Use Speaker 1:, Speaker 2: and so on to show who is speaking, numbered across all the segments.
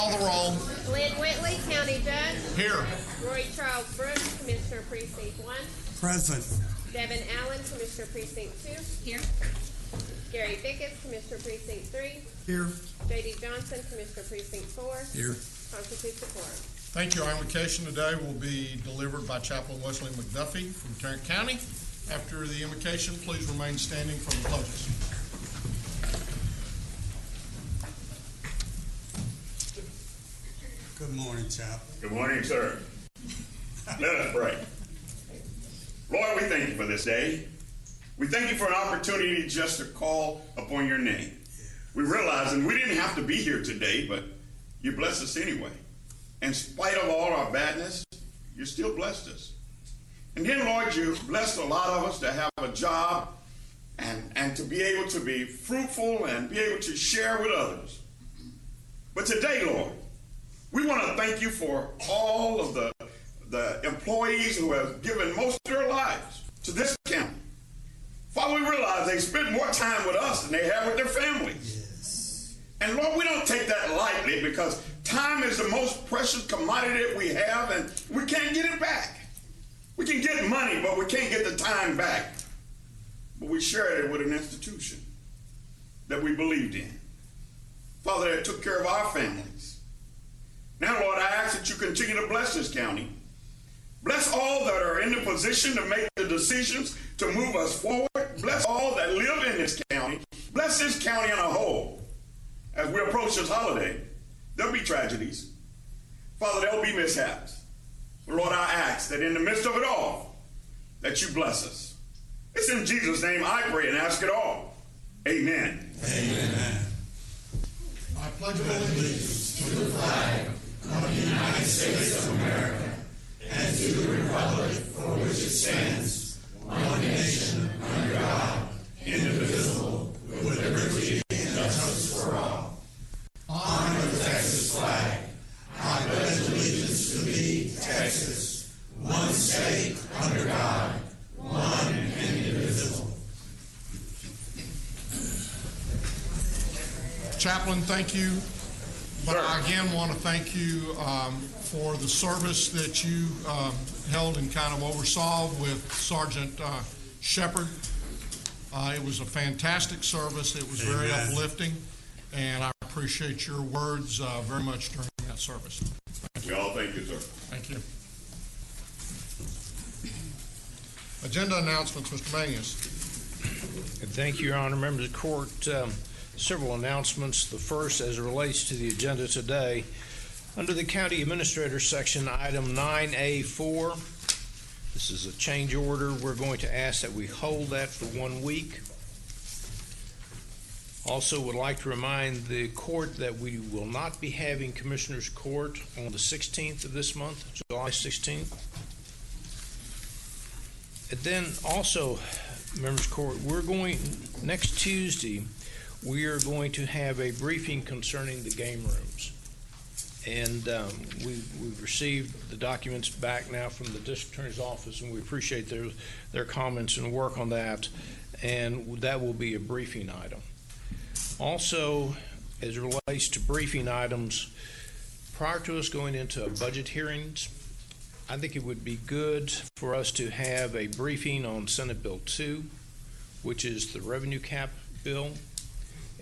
Speaker 1: Call the roll.
Speaker 2: Glenn Whitley, County Judge.
Speaker 1: Here.
Speaker 2: Roy Charles Brooks, Commissioner Precinct 1.
Speaker 3: Present.
Speaker 2: Devin Allen, Commissioner Precinct 2.
Speaker 4: Here.
Speaker 2: Gary Bickett, Commissioner Precinct 3.
Speaker 3: Here.
Speaker 2: J.D. Johnson, Commissioner Precinct 4.
Speaker 3: Here.
Speaker 2: Constitutes a quorum.
Speaker 1: Thank you. Our invocation today will be delivered by Chaplain Wesley McDuffie from Tarrant County. After the invocation, please remain standing for the pledges.
Speaker 3: Good morning, Chaplain.
Speaker 5: Good morning, sir. Let us pray. Lord, we thank you for this day. We thank you for an opportunity just to call upon your name. We realize, and we didn't have to be here today, but you blessed us anyway. In spite of all our badness, you still blessed us. And then, Lord, you blessed a lot of us to have a job and to be able to be fruitful and be able to share with others. But today, Lord, we want to thank you for all of the employees who have given most of their lives to this county. Father, we realize they spend more time with us than they have with their families.
Speaker 3: Yes.
Speaker 5: And Lord, we don't take that lightly because time is the most precious commodity that we have, and we can't get it back. We can get money, but we can't get the time back. But we shared it with an institution that we believed in. Father, that took care of our families. Now, Lord, I ask that you continue to bless this county. Bless all that are in the position to make the decisions to move us forward. Bless all that live in this county. Bless this county in a whole. As we approach this holiday, there'll be tragedies. Father, there'll be mishaps. But Lord, I ask that in the midst of it all, that you bless us. It's in Jesus' name I pray and ask it all. Amen.
Speaker 3: Amen.
Speaker 1: I pledge allegiance
Speaker 3: to the flag of the United States of America and to the republic for which it stands, one nation, under God, indivisible, with liberty and justice for all. Honor the Texas flag. I pledge allegiance to thee, Texas, one state, under God, one and indivisible.
Speaker 1: Chaplain, thank you. But
Speaker 5: Sir.
Speaker 1: I again want to thank you for the service that you held and kind of oversaw with Sergeant Shepard. It was a fantastic service. It was very
Speaker 3: Amen.
Speaker 1: uplifting, and I appreciate your words very much during that service.
Speaker 5: We all thank you, sir.
Speaker 1: Thank you. Agenda announcements, Mr. Manius.
Speaker 6: Thank you, Your Honor. Members of the court, several announcements. The first, as it relates to the agenda today, under the County Administrator section, item 9A4, this is a change order. We're going to ask that we hold that for 1 week. Also would like to remind the court that we will not be having Commissioners Court on the 16th of this month, July 16th. And then also, members of court, we're going, next Tuesday, we are going to have a briefing concerning the game rooms. And we've received the documents back now from the District Attorney's Office, and we appreciate their comments and work on that. And that will be a briefing item. Also, as it relates to briefing items, prior to us going into budget hearings, I think it would be good for us to have a briefing on Senate Bill 2, which is the revenue cap bill,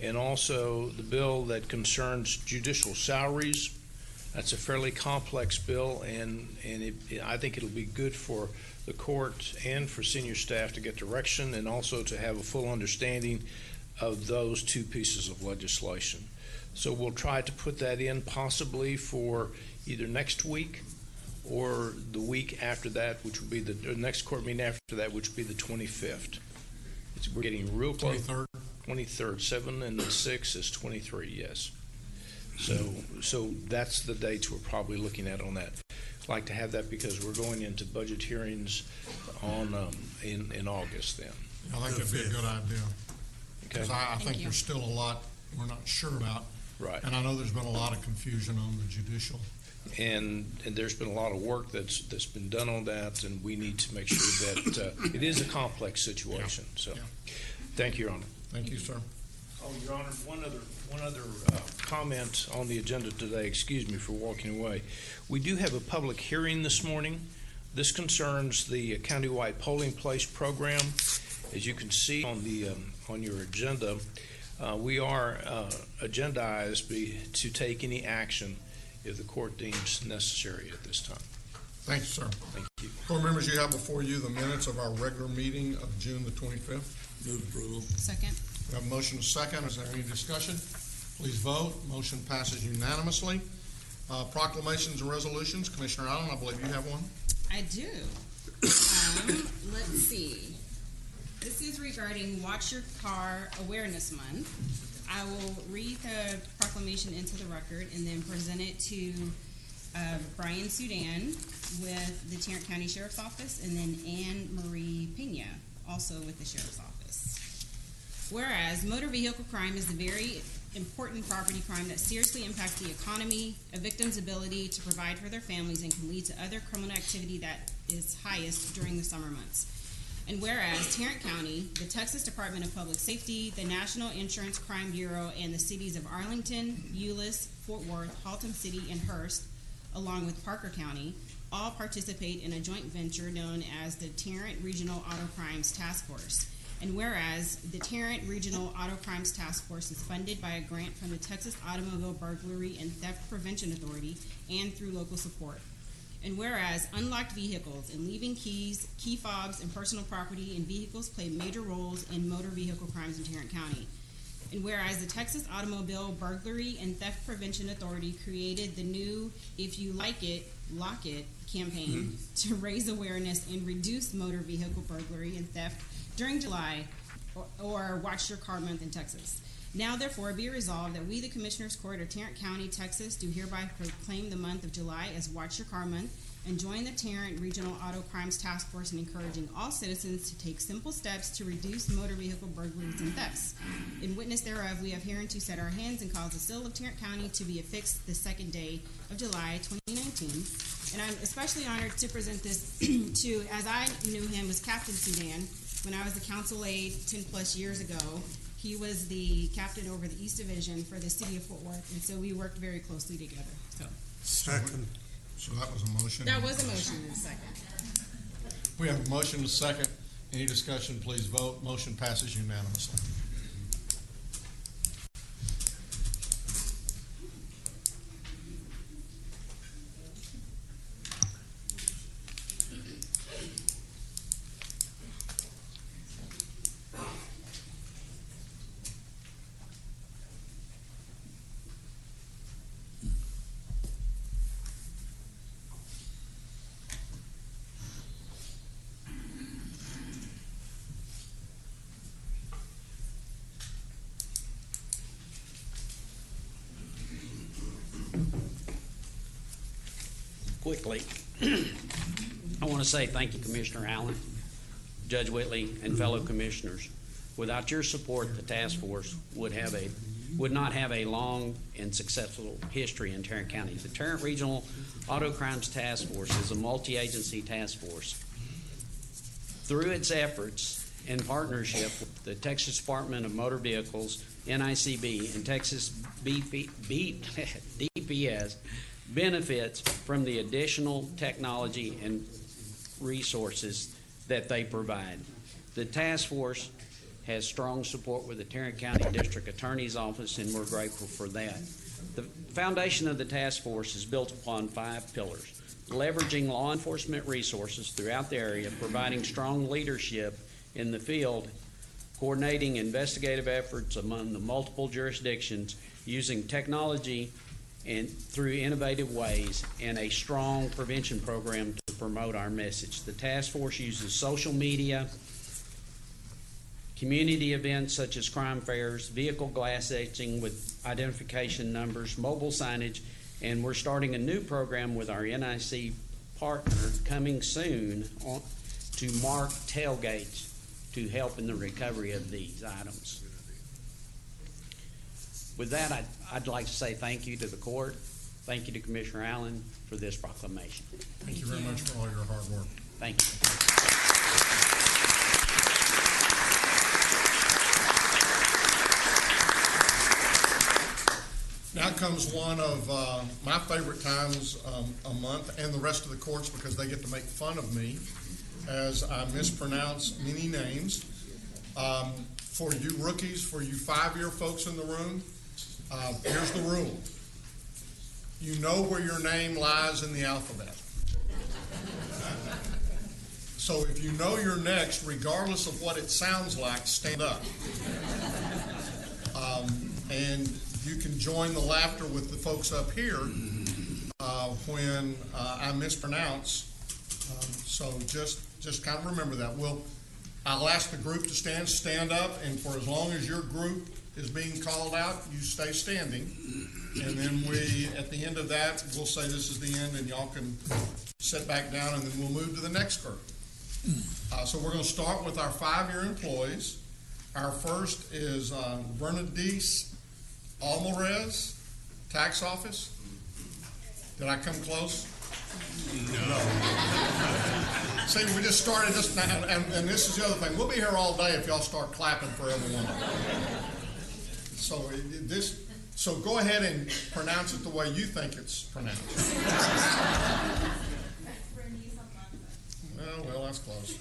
Speaker 6: and also the bill that concerns judicial salaries. That's a fairly complex bill, and I think it'll be good for the court and for senior staff to get direction and also to have a full understanding of those two pieces of legislation. So we'll try to put that in possibly for either next week or the week after that, which would be the next court meeting after that, which would be the 25th. We're getting real close.
Speaker 1: 23rd.
Speaker 6: 23rd, 7 and the 6 is 23, yes. So that's the dates we're probably looking at on that. I'd like to have that because we're going into budget hearings on in August then.
Speaker 1: I think that'd be a good idea.
Speaker 6: Okay.
Speaker 1: Because I think there's still a lot we're not sure about.
Speaker 6: Right.
Speaker 1: And I know there's been a lot of confusion on the judicial.
Speaker 6: And there's been a lot of work that's been done on that, and we need to make sure that it is a complex situation.
Speaker 1: Yeah.
Speaker 6: So,
Speaker 1: Yeah.
Speaker 6: Thank you, Your Honor.
Speaker 1: Thank you, sir.
Speaker 6: Oh, Your Honor, one other comment on the agenda today. Excuse me for walking away. We do have a public hearing this morning. This concerns the countywide polling place program. As you can see on the on your agenda, we are agendized to take any action if the court deems necessary at this time.
Speaker 1: Thank you, sir.
Speaker 6: Thank you.
Speaker 1: Board members, you have before you the minutes of our regular meeting of June the 25th.
Speaker 3: Move approval.
Speaker 4: Second.
Speaker 1: We have a motion to second. Is there any discussion? Please vote. Motion passes unanimously. Proclamations and resolutions. Commissioner Allen, I believe you have one.
Speaker 4: I do. Let's see. This is regarding Watch Your Car Awareness Month. I will read the proclamation into the record and then present it to Brian Sudan with the Tarrant County Sheriff's Office, and then Anne Marie Pena, also with the Sheriff's Office. Whereas motor vehicle crime is a very important property crime that seriously impacts the economy, a victim's ability to provide for their families, and can lead to other criminal activity that is highest during the summer months. And whereas Tarrant County, the Texas Department of Public Safety, the National Insurance Crime Bureau, and the cities of Arlington, Euless, Fort Worth, Haltom City, and Hearst, along with Parker County, all participate in a joint venture known as the Tarrant Regional Auto Crimes Task Force. And whereas the Tarrant Regional Auto Crimes Task Force is funded by a grant from the Texas Automobile Burglary and Theft Prevention Authority and through local support. And whereas unlocked vehicles and leaving keys, key fobs, and personal property in vehicles play major roles in motor vehicle crimes in Tarrant County. And whereas the Texas Automobile Burglary and Theft Prevention Authority created the new If You Like It, Lock It campaign to raise awareness and reduce motor vehicle burglary and theft during July or Watch Your Car Month in Texas. Now, therefore, be resolved that we, the Commissioners Court of Tarrant County, Texas, do hereby proclaim the month of July as Watch Your Car Month and join the Tarrant Regional Auto Crimes Task Force in encouraging all citizens to take simple steps to reduce motor vehicle burglaries and thefts. In witness thereof, we have hereunto set our hands and caused the seal of Tarrant County to be affixed the 2nd day of July 2019. And I'm especially honored to present this to, as I knew him, as Captain Sudan when I was the council aide 10 plus years ago. He was the captain over the East Division for the city of Fort Worth, and so we worked very closely together.
Speaker 3: Second.
Speaker 1: So that was a motion.
Speaker 4: That was a motion in a second.
Speaker 1: We have a motion and a second. Any discussion, please vote. Motion passes unanimously.
Speaker 7: Quickly, I want to say thank you, Commissioner Allen, Judge Whitley, and fellow commissioners. Without your support, the task force would not have a long and successful history in Tarrant County. The Tarrant Regional Auto Crimes Task Force is a multi-agency task force. Through its efforts in partnership with the Texas Department of Motor Vehicles, NICB, and Texas DPS, benefits from the additional technology and resources that they provide. The task force has strong support with the Tarrant County District Attorney's Office, and we're grateful for that. The foundation of the task force is built upon 5 pillars: leveraging law enforcement resources throughout the area, providing strong leadership in the field, coordinating investigative efforts among the multiple jurisdictions, using technology and through innovative ways, and a strong prevention program to promote our message. The task force uses social media, community events such as crime fairs, vehicle glass etching with identification numbers, mobile signage, and we're starting a new program with our NIC partner coming soon to mark tailgates to help in the recovery of these items. With that, I'd like to say thank you to the court. Thank you to Commissioner Allen for this proclamation.
Speaker 1: Thank you very much for all your hard work.
Speaker 7: Thank you.
Speaker 1: Now comes one of my favorite times a month, and the rest of the courts, because they get to make fun of me as I mispronounce many names. For you rookies, for you 5-year folks in the room, here's the rule. You know where your name lies in the alphabet. So if you know you're next, regardless of what it sounds like, stand up. And you can join the laughter with the folks up here when I mispronounce. So just kind of remember that. I'll ask the group to stand up, and for as long as your group is being called out, you stay standing. And then at the end of that, we'll say this is the end, and y'all can sit back down, and then we'll move to the next group. So we're going to start with our 5-year employees. Our first is Bernadette Alvarez, Tax Office. Did I come close? No. See, we just started this now, and this is the other thing. We'll be here all day if y'all start clapping for everyone. So go ahead and pronounce it the way you think it's pronounced. Oh, well, that's close.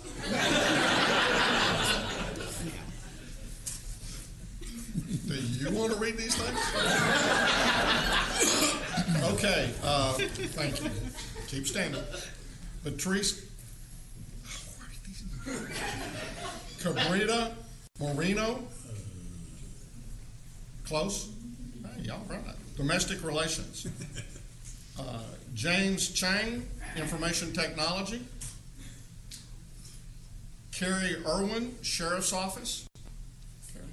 Speaker 1: Do you want to read these things? Okay, thank you. Keep standing. Patricia Cabrera Moreno. Close? Hey, y'all right. Domestic Relations. James Chang, Information Technology. Carrie Irwin, Sheriff's Office. Okay.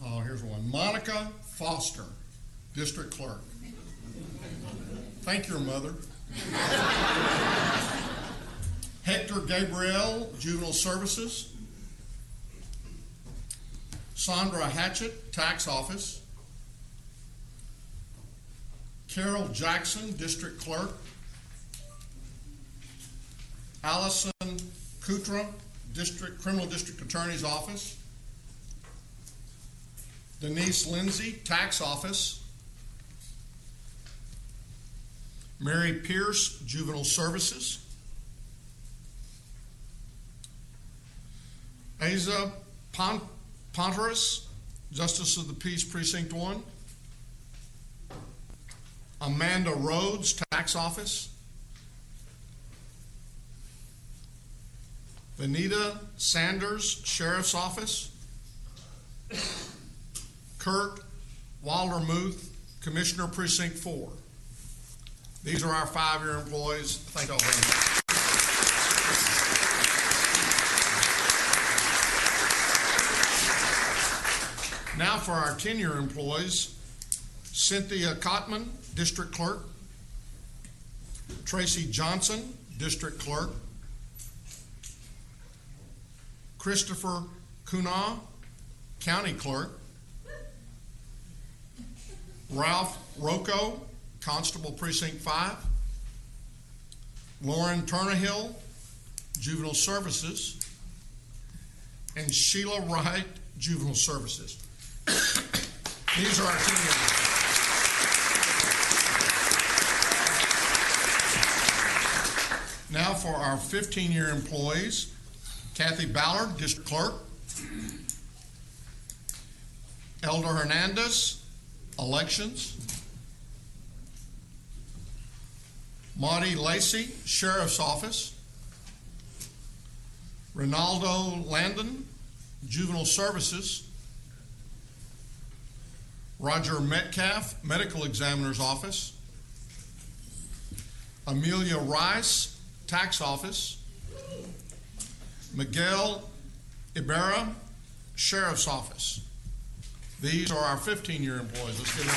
Speaker 1: Oh, here's one. Monica Foster, District Clerk. Thank your mother. Hector Gabriel, Juvenile Services. Sandra Hatchett, Tax Office. Carol Jackson, District Clerk. Allison Kutra, Criminal District Attorney's Office. Denise Lindsay, Tax Office. Mary Pierce, Juvenile Services. Asa Ponteris, Justice of the Peace, Precinct 1. Amanda Rhodes, Tax Office. Vanita Sanders, Sheriff's Office. Kurt Waldermuth, Commissioner, Precinct 4. These are our 5-year employees. Thank you all very much. Now for our 10-year employees, Cynthia Cotman, District Clerk. Tracy Johnson, District Clerk. Christopher Kuna, County Clerk. Ralph Rocco, Constable, Precinct 5. Lauren Turnerhill, Juvenile Services. And Sheila Wright, Juvenile Services. These are our 10-year. Now for our 15-year employees, Kathy Ballard, District Clerk. Elder Hernandez, Elections. Maudie Lacey, Sheriff's Office. Ronaldo Landon, Juvenile Services. Roger Metcalf, Medical Examiner's Office. Amelia Rice, Tax Office. Miguel Ibarra, Sheriff's Office. These are our 15-year employees. Let's get on.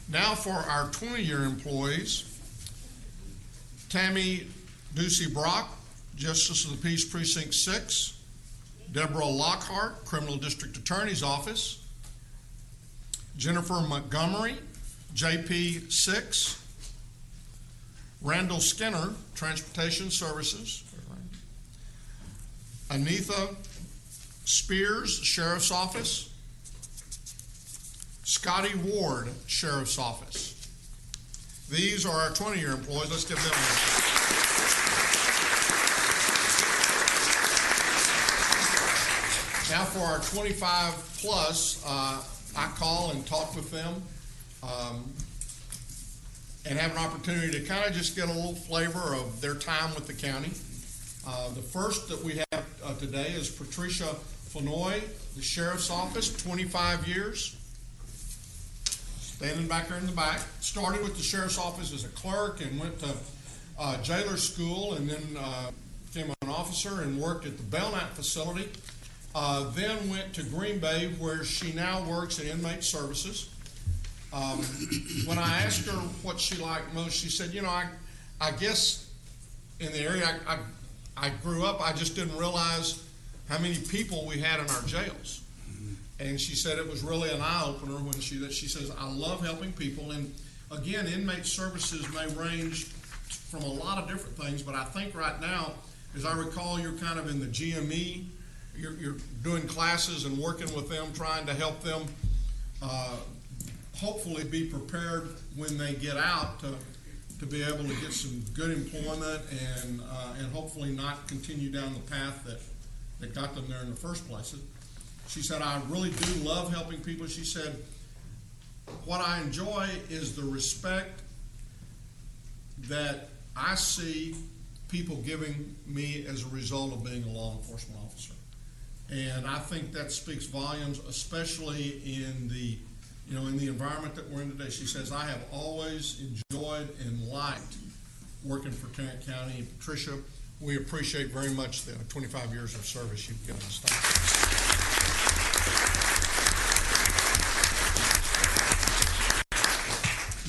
Speaker 1: Now for our 20-year employees, Tammy Ducey Brock, Justice of the Peace, Precinct 6. Deborah Lockhart, Criminal District Attorney's Office. Jennifer Montgomery, JP 6. Randall Skinner, Transportation Services. Anitha Spears, Sheriff's Office. Scotty Ward, Sheriff's Office. These are our 20-year employees. Let's give them a Now for our 25 plus, I call and talk with them and have an opportunity to kind of just get a little flavor of their time with the county. The first that we have today is Patricia Fenoy, the Sheriff's Office, 25 years. Standing back there in the back. Started with the Sheriff's Office as a clerk and went to jailer school and then became an officer and worked at the Belknap facility. Then went to Green Bay where she now works at Inmate Services. When I asked her what she liked most, she said, you know, I guess in the area I grew up, I just didn't realize how many people we had in our jails. And she said it was really an eye-opener when she says, I love helping people. And again, inmate services may range from a lot of different things, but I think right now, as I recall, you're kind of in the GME. You're doing classes and working with them, trying to help them hopefully be prepared when they get out to be able to get some good employment and hopefully not continue down the path that got them there in the first place. She said, I really do love helping people. She said, what I enjoy is the respect that I see people giving me as a result of being a law enforcement officer. And I think that speaks volumes, especially in the environment that we're in today. She says, I have always enjoyed and liked working for Tarrant County. And Patricia, we appreciate very much the 25 years of service you've given us. Thank you.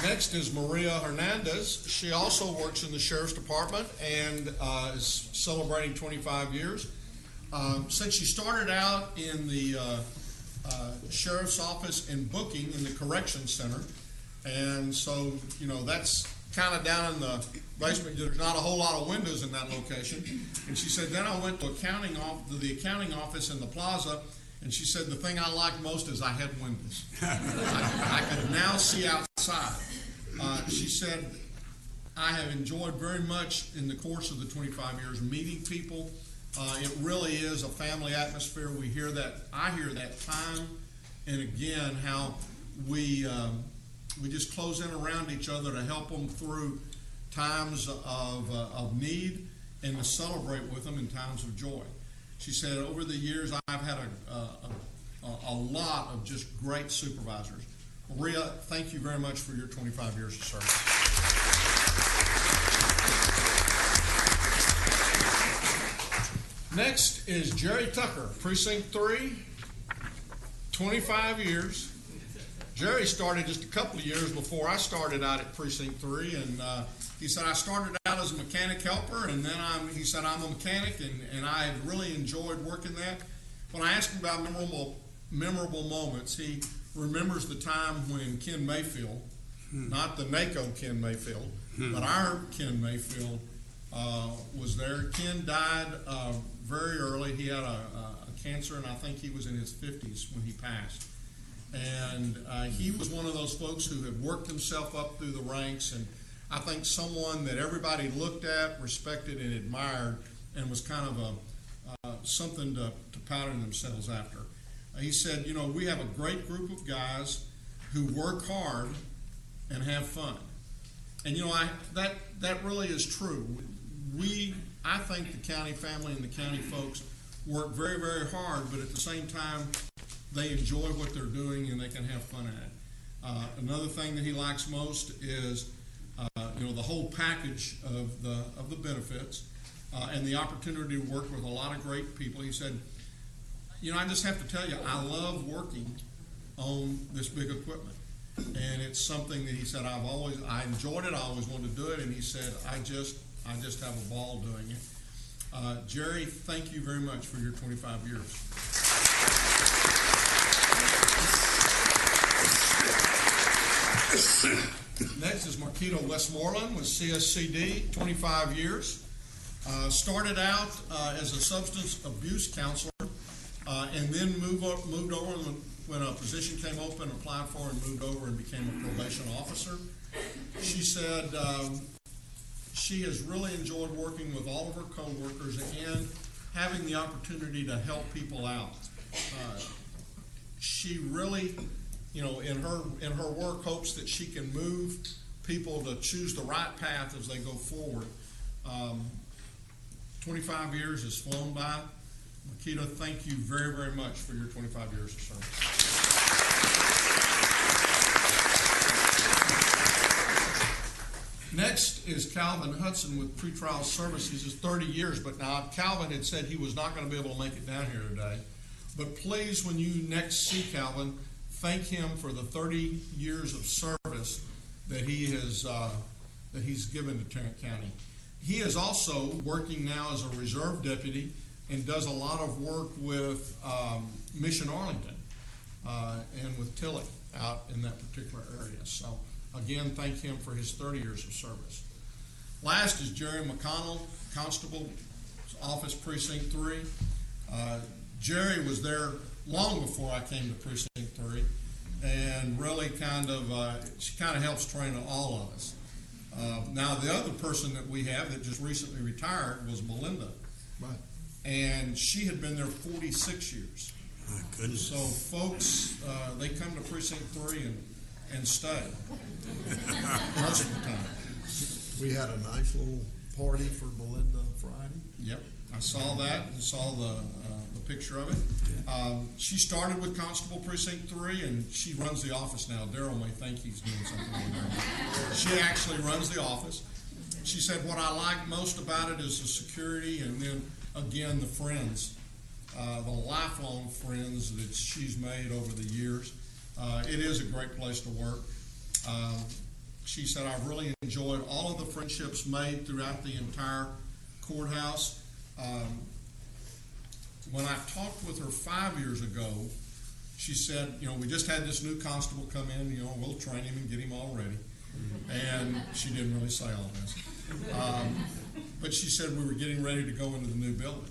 Speaker 1: Next is Maria Hernandez. She also works in the Sheriff's Department and is celebrating 25 years. Since she started out in the Sheriff's Office in booking in the Correction Center, and so, you know, that's kind of down in the basement. There's not a whole lot of windows in that location. And she said, then I went to the accounting office in the plaza, and she said, the thing I like most is I had windows. I could now see outside. She said, I have enjoyed very much in the course of the 25 years meeting people. It really is a family atmosphere. We hear that. I hear that time and again how we just close in around each other to help them through times of need and to celebrate with them in times of joy. She said, over the years, I've had a lot of just great supervisors. Maria, thank you very much for your 25 years of service. Next is Jerry Tucker, Precinct 3, 25 years. Jerry started just a couple of years before I started out at Precinct 3, and he said, I started out as a mechanic helper, and then he said, I'm a mechanic, and I have really enjoyed working that. When I asked him about memorable moments, he remembers the time when Ken Mayfield, not the NACO Ken Mayfield, but our Ken Mayfield was there. Ken died very early. He had a cancer, and I think he was in his 50s when he passed. And he was one of those folks who had worked himself up through the ranks, and I think someone that everybody looked at, respected, and admired, and was kind of something to pattern themselves after. He said, you know, we have a great group of guys who work hard and have fun. And, you know, that really is true. I think the county family and the county folks work very, very hard, but at the same time, they enjoy what they're doing and they can have fun at it. Another thing that he likes most is, the whole package of the benefits and the opportunity to work with a lot of great people. He said, you know, I just have to tell you, I love working on this big equipment. And it's something that he said, I enjoyed it, I always wanted to do it, and he said, I just have a ball doing it. Jerry, thank you very much for your 25 years. Next is Marquito Westmoreland with CSCD, 25 years. Started out as a substance abuse counselor and then moved over when a position came open, applied for and moved over and became a probation officer. She said she has really enjoyed working with all of her coworkers and having the opportunity to help people out. She really, in her work, hopes that she can move people to choose the right path as they go forward. 25 years has flown by. Marquito, thank you very, very much for your 25 years of service. Next is Calvin Hudson with Pretrial Services. It's 30 years, but now Calvin had said he was not going to be able to make it down here today. But please, when you next see Calvin, thank him for the 30 years of service that he's given to Tarrant County. He is also working now as a reserve deputy and does a lot of work with Mission Arlington and with Tilly out in that particular area. So again, thank him for his 30 years of service. Last is Jerry Mcconnell, Constable, Office Precinct 3. Jerry was there long before I came to Precinct 3, and really she kind of helps train all of us. Now, the other person that we have that just recently retired was Melinda.
Speaker 3: Right.
Speaker 1: And she had been there 46 years.
Speaker 3: My goodness.
Speaker 1: So folks, they come to Precinct 3 and stay most of the time.
Speaker 3: We had a nice little party for Melinda Friday.
Speaker 1: Yep, I saw that and saw the picture of it. She started with Constable Precinct 3, and she runs the office now. Daryl may think he's doing something over there. She actually runs the office. She said, what I like most about it is the security, and then, again, the friends, the lifelong friends that she's made over the years. It is a great place to work. She said, I've really enjoyed all of the friendships made throughout the entire courthouse. When I talked with her 5 years ago, she said, we just had this new constable come in, we'll train him and get him all ready. And she didn't really say all this. But she said we were getting ready to go into the new building.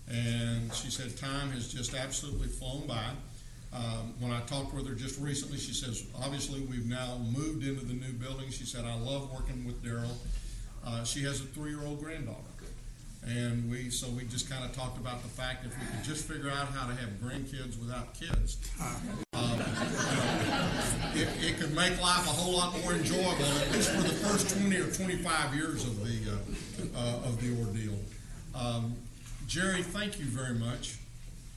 Speaker 1: And she said time has just absolutely flown by. When I talked with her just recently, she says, obviously we've now moved into the new building. She said, I love working with Daryl. She has a 3-year-old granddaughter. And we just kind of talked about the fact that if we could just figure out how to have grandkids without kids, it could make life a whole lot more enjoyable, at least for the first 20 or 25 years of the ordeal. Jerry, thank you very much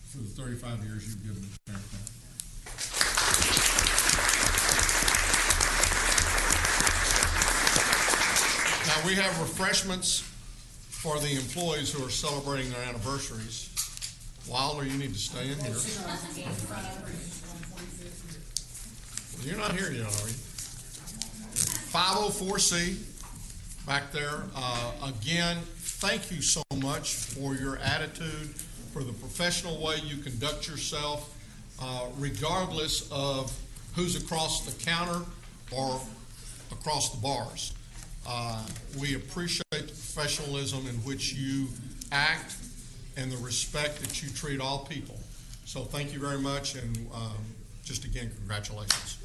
Speaker 1: for the 35 years you've given to Tarrant County. Now we have refreshments for the employees who are celebrating their anniversaries. Wilder, you need to stay in here. You're not here yet, are you? 504C back there. Again, thank you so much for your attitude, for the professional way you conduct yourself, regardless of who's across the counter or across the bars. We appreciate the professionalism in which you act and the respect that you treat all people. So thank you very much, and just again, congratulations.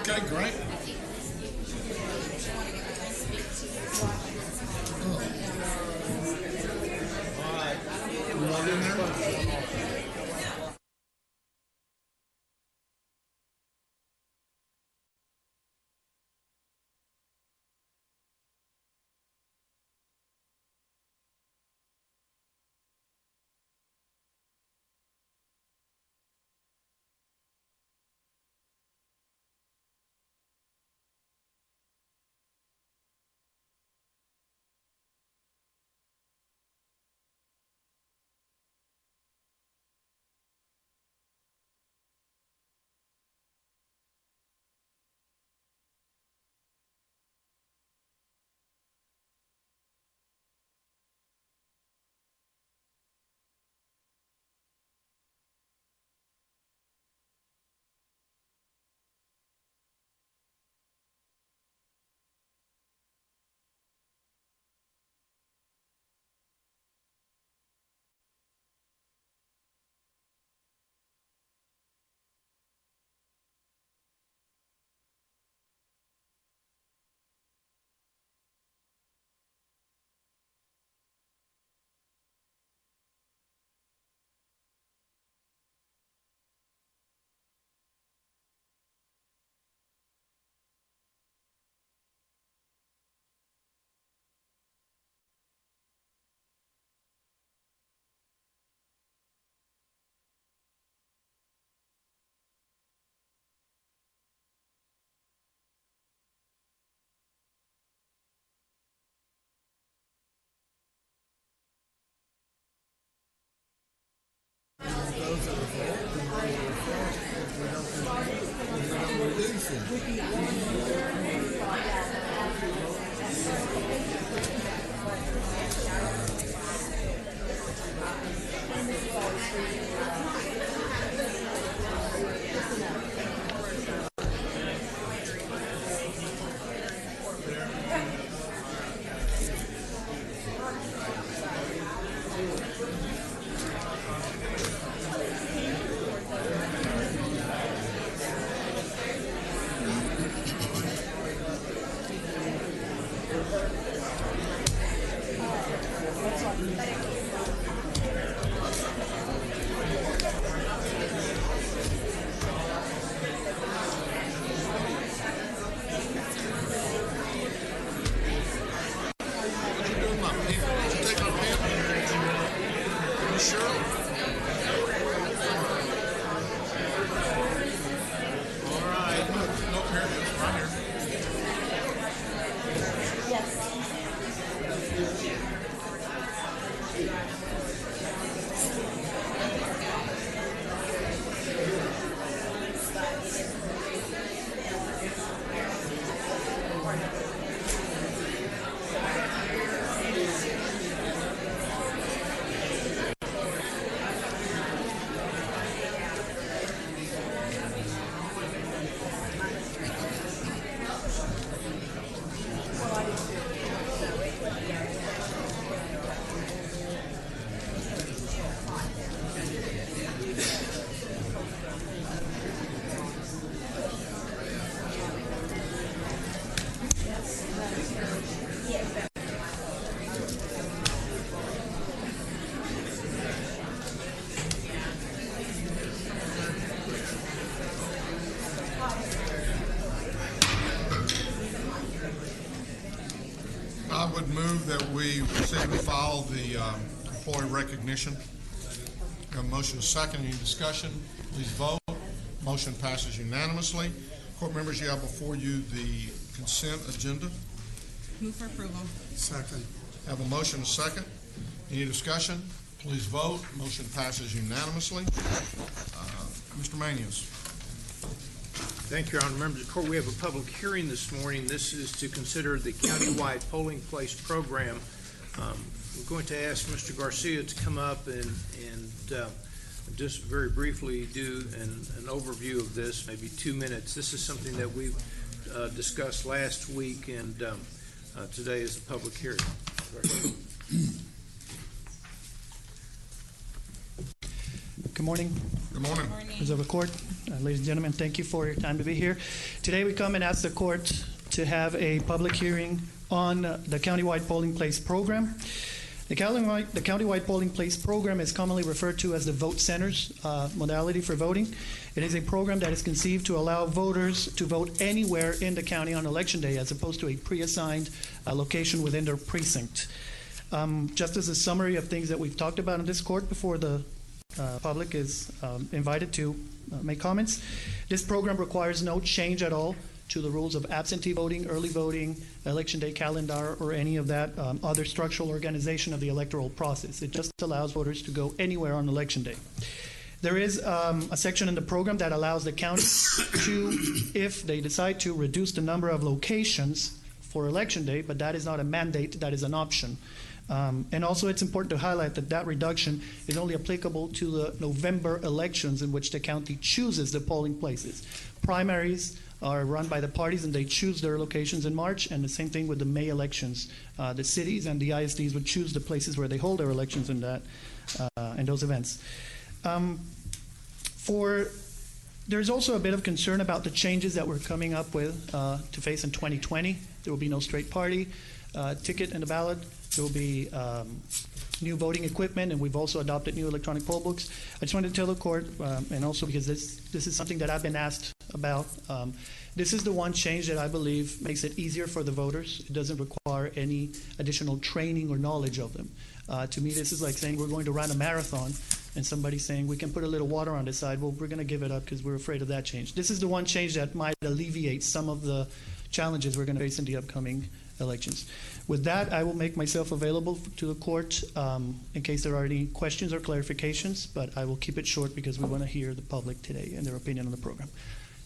Speaker 1: Okay, great. All right. You want in there?
Speaker 3: those that are voted, and we will refresh if we don't release them.
Speaker 1: I would move that we receive and file the employee recognition. A motion is second. Any discussion? Please vote. Motion passes unanimously. Court members, you have before you the consent agenda.
Speaker 4: Move for approval.
Speaker 3: Second.
Speaker 1: Have a motion is second. Any discussion? Please vote. Motion passes unanimously. Mr. Manius.
Speaker 6: Thank you, Your Honor. Members of the Court, we have a public hearing this morning. This is to consider the countywide polling place program. We're going to ask Mr. Garcia to come up and just very briefly do an overview of this, maybe 2 minutes. This is something that we discussed last week, and today is the public hearing.
Speaker 8: Good morning.
Speaker 1: Good morning.
Speaker 8: Members of the court, ladies and gentlemen, thank you for your time to be here. Today we come and ask the court to have a public hearing on the countywide polling place program. The countywide polling place program is commonly referred to as the vote centers modality for voting. It is a program that is conceived to allow voters to vote anywhere in the county on election day as opposed to a pre-assigned location within their precinct. Just as a summary of things that we've talked about in this court before the public is invited to make comments. This program requires no change at all to the rules of absentee voting, early voting, election day calendar, or any of that other structural organization of the electoral process. It just allows voters to go anywhere on election day. There is a section in the program that allows the county to, if they decide to, reduce the number of locations for election day, but that is not a mandate, that is an option. And also it's important to highlight that that reduction is only applicable to the November elections in which the county chooses the polling places. Primaries are run by the parties and they choose their locations in March, and the same thing with the May elections. The cities and the ISDs would choose the places where they hold their elections in those events. There's also a bit of concern about the changes that we're coming up with to face in 2020. There will be no straight party ticket in the ballot. There will be new voting equipment, and we've also adopted new electronic poll books. I just wanted to tell the court, and also because this is something that I've been asked about, this is the one change that I believe makes it easier for the voters. It doesn't require any additional training or knowledge of them. To me, this is like saying we're going to run a marathon, and somebody saying we can put a little water on the side. Well, we're going to give it up because we're afraid of that change. This is the one change that might alleviate some of the challenges we're going to face in the upcoming elections. With that, I will make myself available to the court in case there are any questions or clarifications, but I will keep it short because we want to hear the public today and their opinion on the program.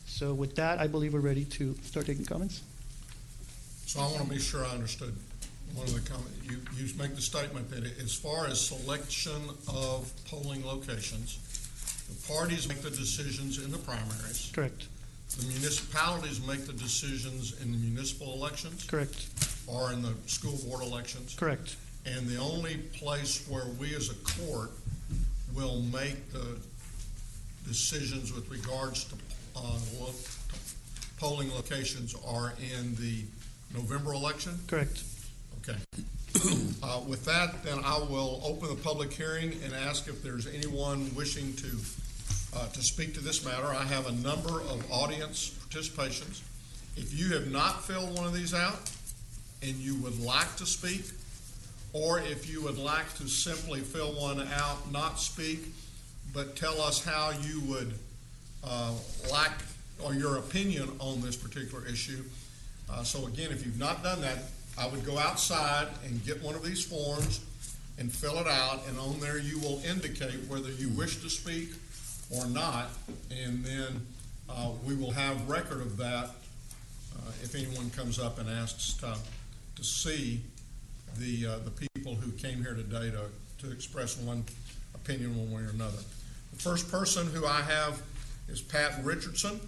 Speaker 8: So with that, I believe we're ready to start taking comments.
Speaker 1: So I want to be sure I understood one of the comments. You make the statement that as far as selection of polling locations, the parties make the decisions in the primaries.
Speaker 8: Correct.
Speaker 1: The municipalities make the decisions in the municipal elections.
Speaker 8: Correct.
Speaker 1: Or in the school board elections.
Speaker 8: Correct.
Speaker 1: And the only place where we as a court will make the decisions with regards to polling locations are in the November election?
Speaker 8: Correct.
Speaker 1: Okay. With that, then I will open the public hearing and ask if there's anyone wishing to speak to this matter. I have a number of audience participations. If you have not filled one of these out and you would like to speak, or if you would like to simply fill one out, not speak, but tell us how you would like or your opinion on this particular issue. So again, if you've not done that, I would go outside and get one of these forms and fill it out, and on there you will indicate whether you wish to speak or not, and then we will have record of that if anyone comes up and asks to see the people who came here today to express one opinion one way or another. The first person who I have is Pat Richardson.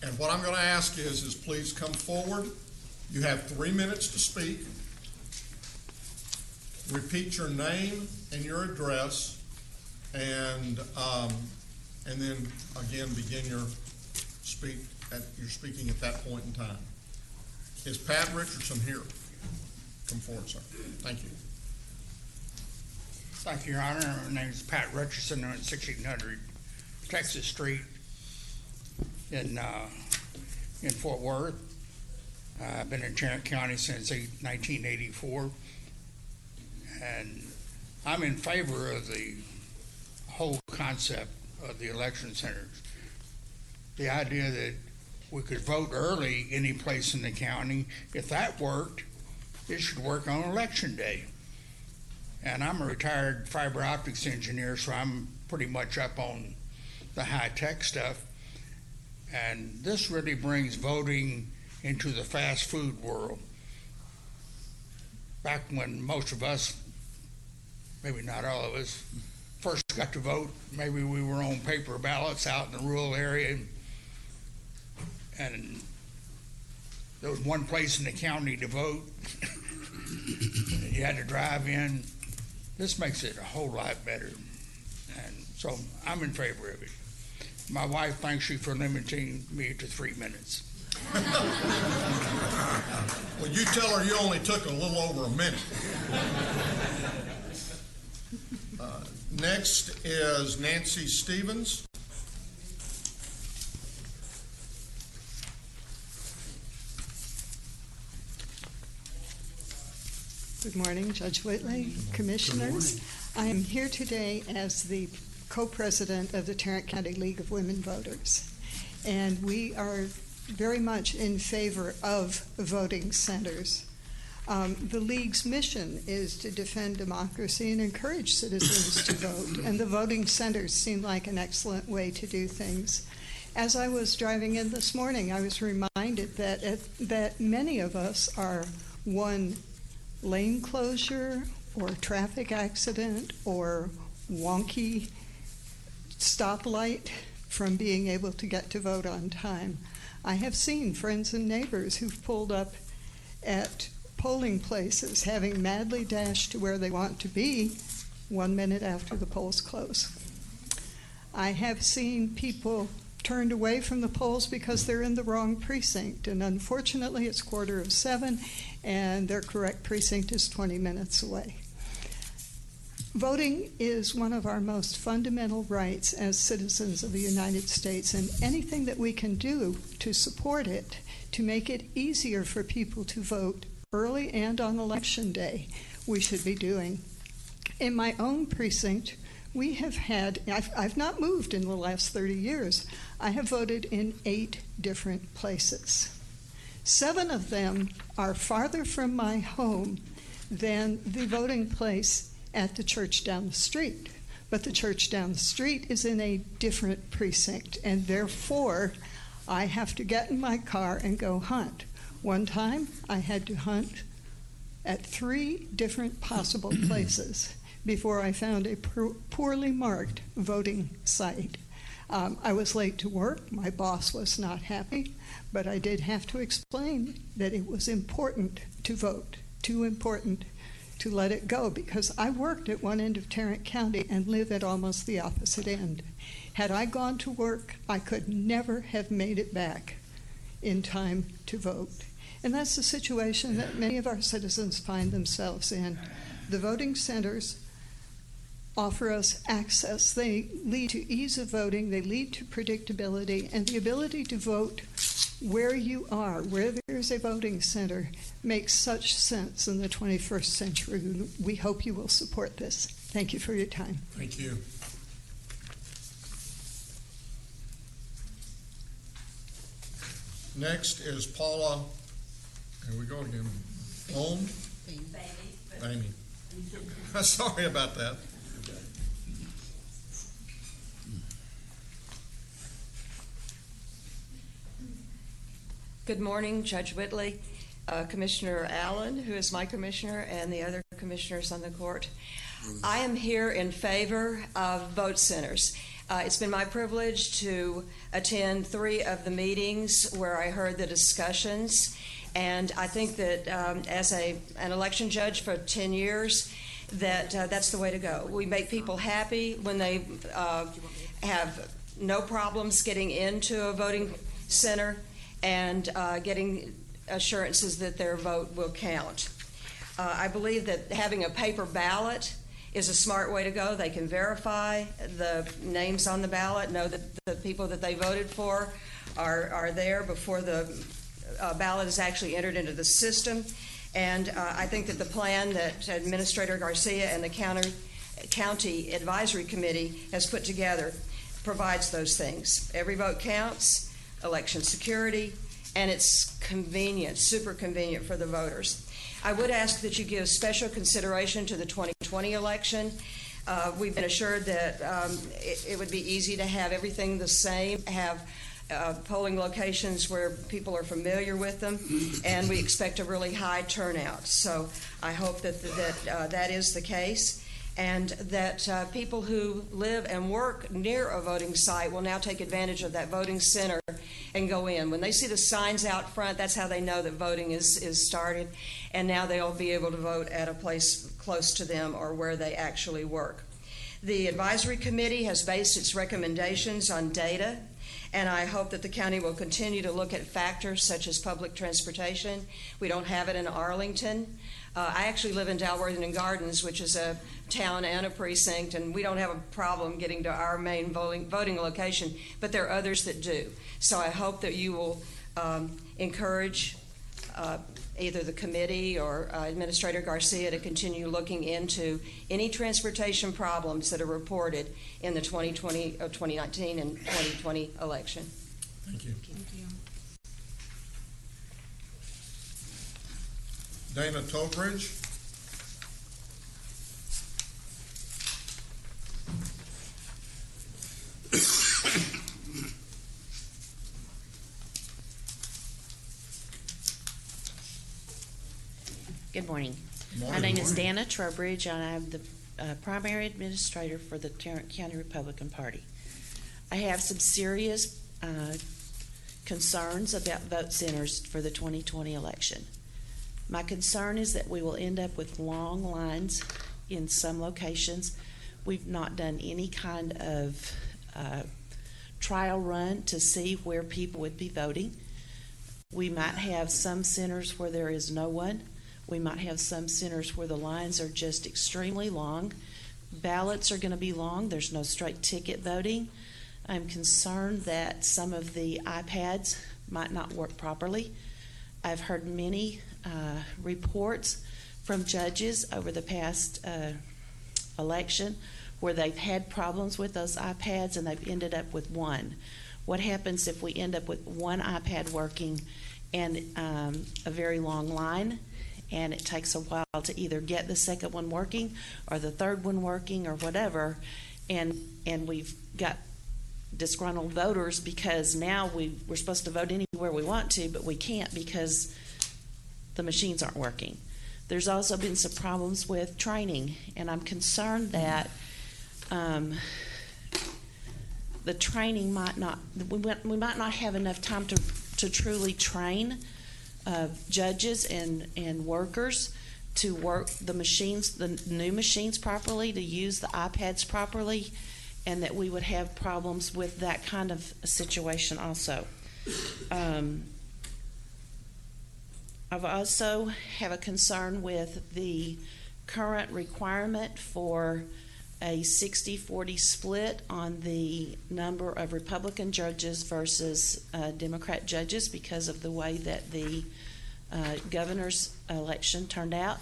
Speaker 1: And what I'm going to ask is please come forward. You have 3 minutes to speak. Repeat your name and your address, and then again begin your speaking at that point in time. Is Pat Richardson here? Come forward, sir. Thank you.
Speaker 9: Thank you, Your Honor. My name is Pat Richardson. I'm at 1600 Texas Street in Fort Worth. I've been in Tarrant County since 1984, and I'm in favor of the whole concept of the election centers. The idea that we could vote early any place in the county, if that worked, it should work on election day. And I'm a retired fiber optics engineer, so I'm pretty much up on the high-tech stuff. And this really brings voting into the fast food world. Back when most of us, maybe not all of us, first got to vote, maybe we were on paper ballots out in the rural area, and there was one place in the county to vote. You had to drive in. This makes it a whole lot better, and so I'm in favor of it. My wife thanks you for limiting me to 3 minutes.
Speaker 1: Well, you tell her you only took a little over a minute. Next is Nancy Stevens.
Speaker 10: Good morning, Judge Whitley, Commissioners. I am here today as the co-president of the Tarrant County League of Women Voters, and we are very much in favor of voting centers. The League's mission is to defend democracy and encourage citizens to vote, and the voting centers seem like an excellent way to do things. As I was driving in this morning, I was reminded that many of us are one lane closure or traffic accident or wonky stoplight from being able to get to vote on time. I have seen friends and neighbors who've pulled up at polling places having madly dashed to where they want to be 1 minute after the polls close. I have seen people turned away from the polls because they're in the wrong precinct, and unfortunately it's 6:45 and their correct precinct is 20 minutes away. Voting is one of our most fundamental rights as citizens of the United States, and anything that we can do to support it, to make it easier for people to vote early and on election day, we should be doing. In my own precinct, we have had, I've not moved in the last 30 years. I have voted in 8 different places. 7 of them are farther from my home than the voting place at the church down the street. But the church down the street is in a different precinct, and therefore I have to get in my car and go hunt. One time I had to hunt at 3 different possible places before I found a poorly marked voting site. I was late to work. My boss was not happy, but I did have to explain that it was important to vote, too important to let it go, because I worked at one end of Tarrant County and live at almost the opposite end. Had I gone to work, I could never have made it back in time to vote. And that's the situation that many of our citizens find themselves in. The voting centers offer us access. They lead to ease of voting, they lead to predictability, and the ability to vote where you are, where there's a voting center, makes such sense in the 21st century. We hope you will support this. Thank you for your time.
Speaker 1: Thank you. Next is Paula, here we go again, Holm? Amy. Sorry about that.
Speaker 11: Good morning, Judge Whitley, Commissioner Allen, who is my commissioner, and the other commissioners on the court. I am here in favor of vote centers. It's been my privilege to attend 3 of the meetings where I heard the discussions, and I think that as an election judge for 10 years, that's the way to go. We make people happy when they have no problems getting into a voting center and getting assurances that their vote will count. I believe that having a paper ballot is a smart way to go. They can verify the names on the ballot, know that the people that they voted for are there before the ballot is actually entered into the system. And I think that the plan that Administrator Garcia and the County Advisory Committee has put together provides those things. Every vote counts, election security, and it's convenient, super convenient for the voters. I would ask that you give special consideration to the 2020 election. We've been assured that it would be easy to have everything the same, have polling locations where people are familiar with them, and we expect a really high turnout. So I hope that that is the case, and that people who live and work near a voting site will now take advantage of that voting center and go in. When they see the signs out front, that's how they know that voting is started, and now they'll be able to vote at a place close to them or where they actually work. The advisory committee has based its recommendations on data, and I hope that the county will continue to look at factors such as public transportation. We don't have it in Arlington. I actually live in Dalworthing and Gardens, which is a town and a precinct, and we don't have a problem getting to our main voting location, but there are others that do. So I hope that you will encourage either the committee or Administrator Garcia to continue looking into any transportation problems that are reported in the 2019 and 2020 election.
Speaker 1: Thank you.
Speaker 4: Thank you.
Speaker 1: Dana Tobridge.
Speaker 12: Good morning.
Speaker 1: Morning.
Speaker 12: My name is Dana Trowbridge, and I'm the primary administrator for the Tarrant County Republican Party. I have some serious concerns about vote centers for the 2020 election. My concern is that we will end up with long lines in some locations. We've not done any kind of trial run to see where people would be voting. We might have some centers where there is no one. We might have some centers where the lines are just extremely long. Ballots are going to be long. There's no straight ticket voting. I'm concerned that some of the iPads might not work properly. I've heard many reports from judges over the past election where they've had problems with those iPads and they've ended up with one. What happens if we end up with one iPad working and a very long line, and it takes a while to either get the second one working or the third one working or whatever, and we've got disgruntled voters because now we're supposed to vote anywhere we want to, but we can't because the machines aren't working. There's also been some problems with training, and I'm concerned that the training might not have enough time to truly train judges and workers to work the machines, the new machines properly, to use the iPads properly, and that we would have problems with that kind of a situation also. I've also have a concern with the current requirement for a 60-40 split on the number of Republican judges versus Democrat judges because of the way that the governor's election turned out.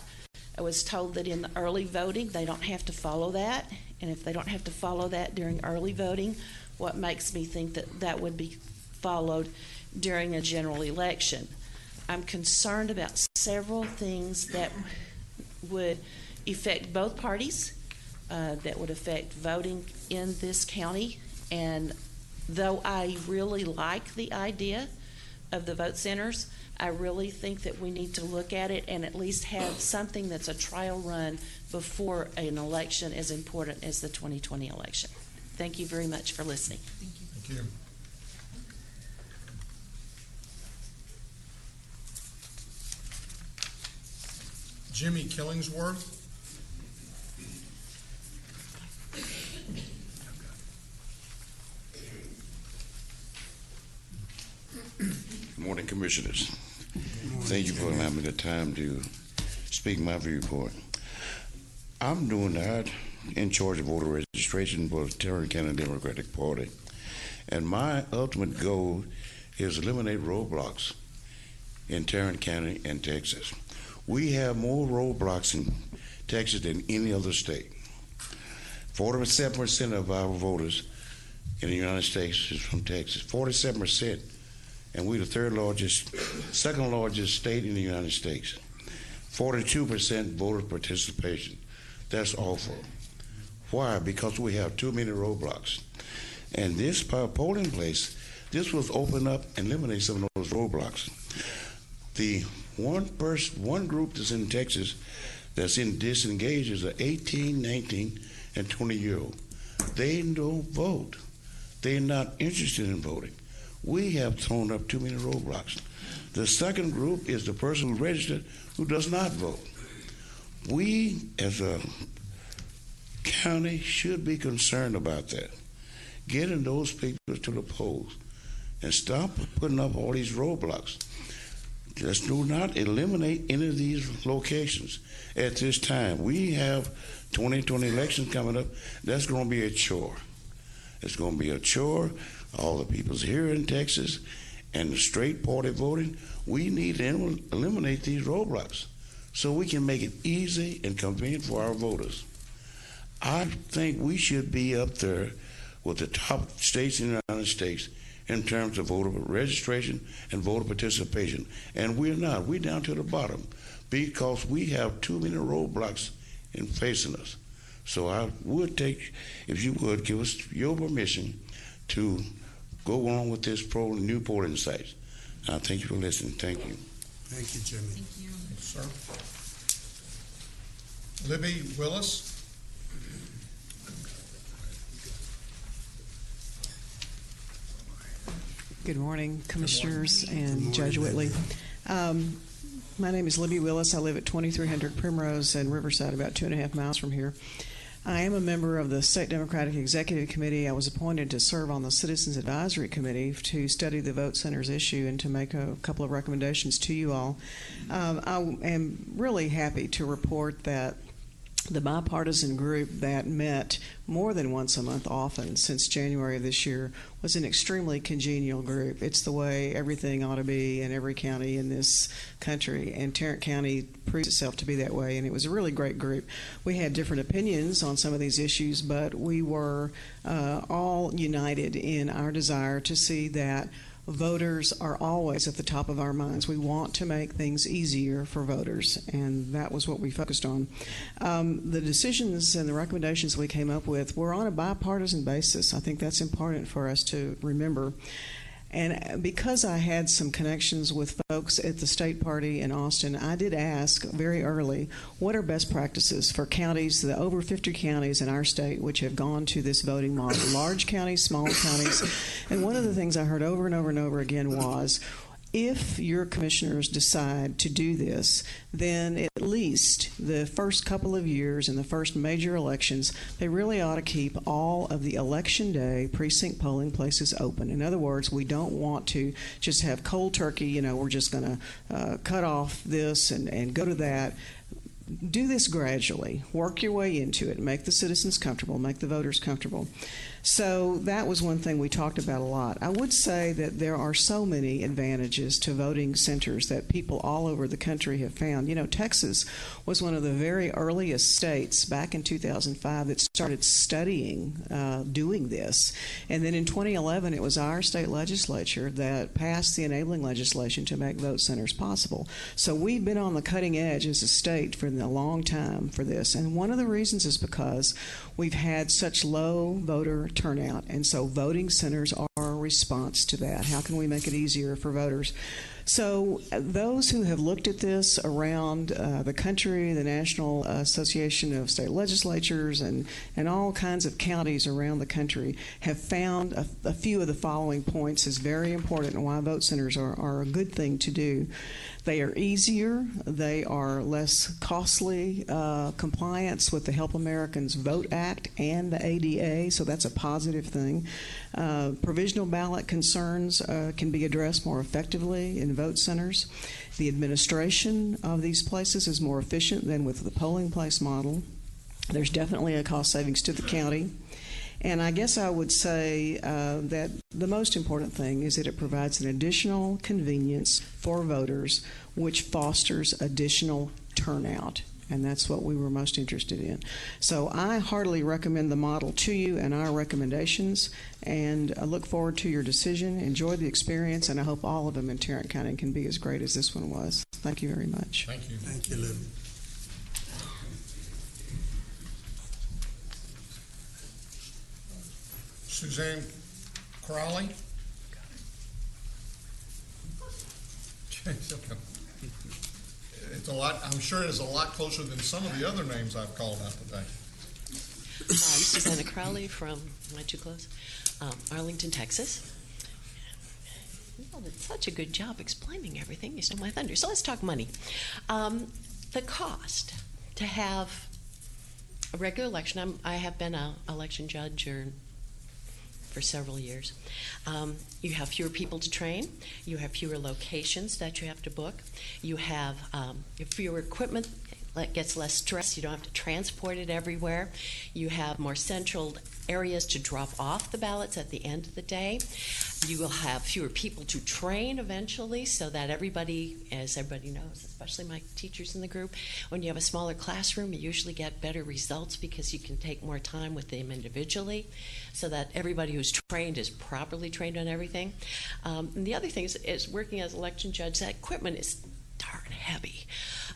Speaker 12: I was told that in the early voting they don't have to follow that, and if they don't have to follow that during early voting, what makes me think that that would be followed during a general election? I'm concerned about several things that would affect both parties, that would affect voting in this county. And though I really like the idea of the vote centers, I really think that we need to look at it and at least have something that's a trial run before an election as important as the 2020 election. Thank you very much for listening.
Speaker 1: Thank you. Jimmy Killingsworth.
Speaker 13: Good morning, Commissioners. Thank you for allowing me the time to speak my viewpoint. I'm in charge of voter registration for the Tarrant County Democratic Party, and my ultimate goal is eliminate roadblocks in Tarrant County and Texas. We have more roadblocks in Texas than any other state. 47% of our voters in the United States is from Texas. 47%. And we're the second largest state in the United States. 42% voter participation. That's awful. Why? Because we have too many roadblocks. And this polling place, this was open up and eliminate some of those roadblocks. The one group that's in Texas that's disengaged is an 18, 19, and 20-year-old. They don't vote. They're not interested in voting. We have thrown up too many roadblocks. The second group is the person who registered who does not vote. We, as a county, should be concerned about that. Getting those people to the polls and stop putting up all these roadblocks. Just do not eliminate any of these locations at this time. We have 2020 elections coming up. That's going to be a chore. It's going to be a chore. All the people's here in Texas and the straight party voting, we need to eliminate these roadblocks so we can make it easy and convenient for our voters. I think we should be up there with the top states in the United States in terms of voter registration and voter participation. And we're not. We're down to the bottom because we have too many roadblocks in facing us. So I would take, if you would, give us your permission to go along with this new polling sites. Thank you for listening. Thank you.
Speaker 3: Thank you, Jimmy.
Speaker 4: Thank you.
Speaker 1: Sir. Libby Willis.
Speaker 14: Good morning, Commissioners and Judge Whitley. My name is Libby Willis. I live at 2300 Primrose in Riverside, about 2.5 miles from here. I am a member of the State Democratic Executive Committee. I was appointed to serve on the Citizens Advisory Committee to study the vote centers issue and to make a couple of recommendations to you all. I am really happy to report that the bipartisan group that met more than once a month often since January of this year was an extremely congenial group. It's the way everything ought to be in every county in this country, and Tarrant County proves itself to be that way, and it was a really great group. We had different opinions on some of these issues, but we were all united in our desire to see that voters are always at the top of our minds. We want to make things easier for voters, and that was what we focused on. The decisions and the recommendations we came up with were on a bipartisan basis. I think that's important for us to remember. And because I had some connections with folks at the state party in Austin, I did ask very early, what are best practices for counties, the over 50 counties in our state which have gone to this voting model, large counties, small counties. And one of the things I heard over and over and over again was, if your commissioners decide to do this, then at least the first couple of years in the first major elections, they really ought to keep all of the election day precinct polling places open. In other words, we don't want to just have cold turkey, we're just going to cut off this and go to that. Do this gradually. Work your way into it. Make the citizens comfortable. Make the voters comfortable. So that was one thing we talked about a lot. I would say that there are so many advantages to voting centers that people all over the country have found. Texas was one of the very earliest states back in 2005 that started studying doing this. And then in 2011, it was our state legislature that passed the enabling legislation to make vote centers possible. So we've been on the cutting edge as a state for a long time for this. And one of the reasons is because we've had such low voter turnout, and so voting centers are a response to that. How can we make it easier for voters? So those who have looked at this around the country, the National Association of State Legislatures, and all kinds of counties around the country have found a few of the following points as very important and why vote centers are a good thing to do. They are easier. They are less costly compliance with the Help Americans Vote Act and the ADA, so that's a positive thing. Provisional ballot concerns can be addressed more effectively in vote centers. The administration of these places is more efficient than with the polling place model. There's definitely a cost savings to the county. And I guess I would say that the most important thing is that it provides an additional convenience for voters, which fosters additional turnout. And that's what we were most interested in. So I heartily recommend the model to you and our recommendations, and I look forward to your decision. Enjoy the experience, and I hope all of them in Tarrant County can be as great as this one was. Thank you very much.
Speaker 1: Thank you.
Speaker 3: Thank you, Libby.
Speaker 1: Suzanne Crowley. It's a lot. I'm sure it is a lot closer than some of the other names I've called out today.
Speaker 15: I'm Susanna Crowley from, am I too close? Arlington, Texas. You all did such a good job explaining everything. You stole my thunder. So let's talk money. The cost to have a regular election. I have been an election judge for several years. You have fewer people to train. You have fewer locations that you have to book. You have fewer equipment. It gets less stress. You don't have to transport it everywhere. You have more central areas to drop off the ballots at the end of the day. You will have fewer people to train eventually, so that everybody, as everybody knows, especially my teachers in the group, when you have a smaller classroom, you usually get better results because you can take more time with them individually, so that everybody who's trained is properly trained on everything. And the other thing is working as election judge, that equipment is darn heavy.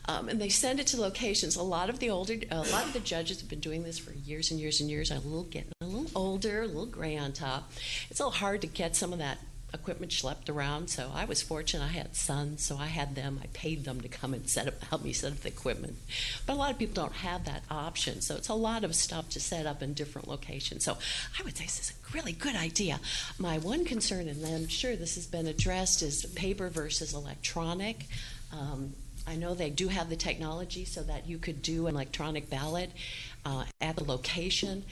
Speaker 15: And they send it to locations. A lot of the judges have been doing this for years and years and years. Getting a little older, a little gray on top. It's a little hard to get some of that equipment schlepped around. So I was fortunate. I had sons, so I had them. I paid them to come and help me set up the equipment. But a lot of people don't have that option. So it's a lot of stuff to set up in different locations. So I would say this is a really good idea. My one concern, and I'm sure this has been addressed, is paper versus electronic. I know they do have the technology so that you could do an electronic ballot at the location.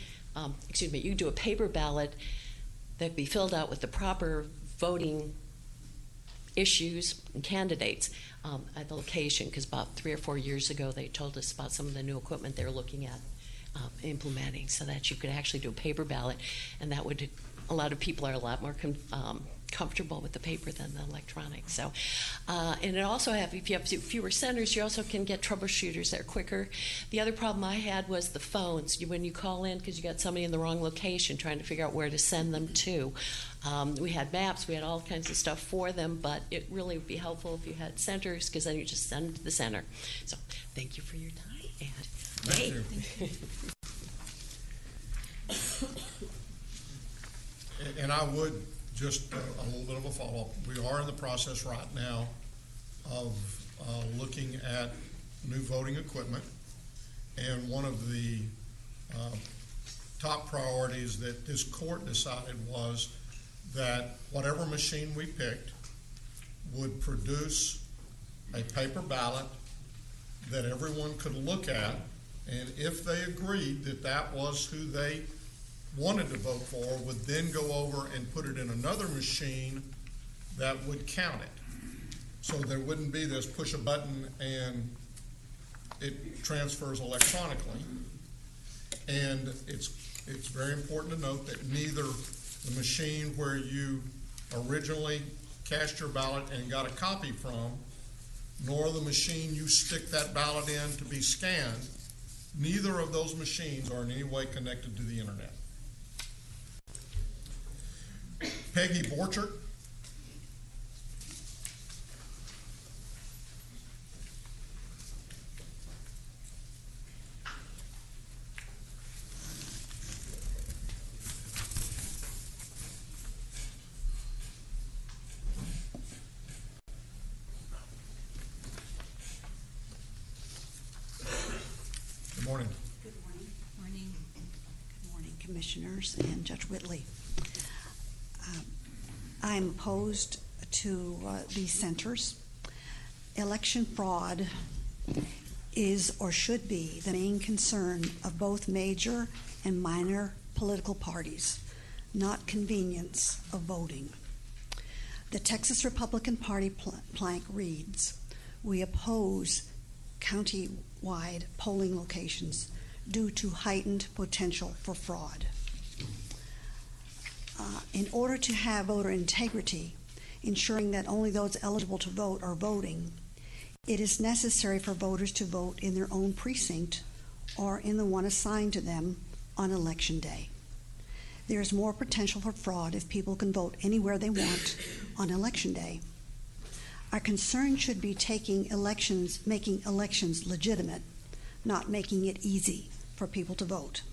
Speaker 15: You do a paper ballot that'd be filled out with the proper voting issues and candidates at the location, because about 3 or 4 years ago they told us about some of the new equipment they're looking at implementing, so that you could actually do a paper ballot, and that would, a lot of people are a lot more comfortable with the paper than the electronic. So, and it also if you have fewer centers, you also can get troubleshooters that are quicker. The other problem I had was the phones. When you call in because you got somebody in the wrong location, trying to figure out where to send them to. We had maps, we had all kinds of stuff for them, but it really would be helpful if you had centers, because then you just send them to the center. So, thank you for your time, and
Speaker 1: Thank you. And I would just a little bit of a follow-up. We are in the process right now of looking at new voting equipment, and one of the top priorities that this court decided was that whatever machine we picked would produce a paper ballot that everyone could look at, and if they agreed that that was who they wanted to vote for, would then go over and put it in another machine that would count it. So there wouldn't be this push a button and it transfers electronically. And it's very important to note that neither the machine where you originally cast your ballot and got a copy from, nor the machine you stick that ballot in to be scanned, neither of those machines are in any way connected to the internet. Peggy Borchert. Good morning.
Speaker 16: Good morning. Morning. Good morning, Commissioners and Judge Whitley. I'm opposed to these centers. Election fraud is or should be the main concern of both major and minor political parties, not convenience of voting. The Texas Republican Party plank reads, "We oppose county-wide polling locations due to heightened potential for fraud." In order to have voter integrity, ensuring that only those eligible to vote are voting, it is necessary for voters to vote in their own precinct or in the one assigned to them on election day. There is more potential for fraud if people can vote anywhere they want on election day. Our concern should be making elections legitimate, not making it easy for people to vote.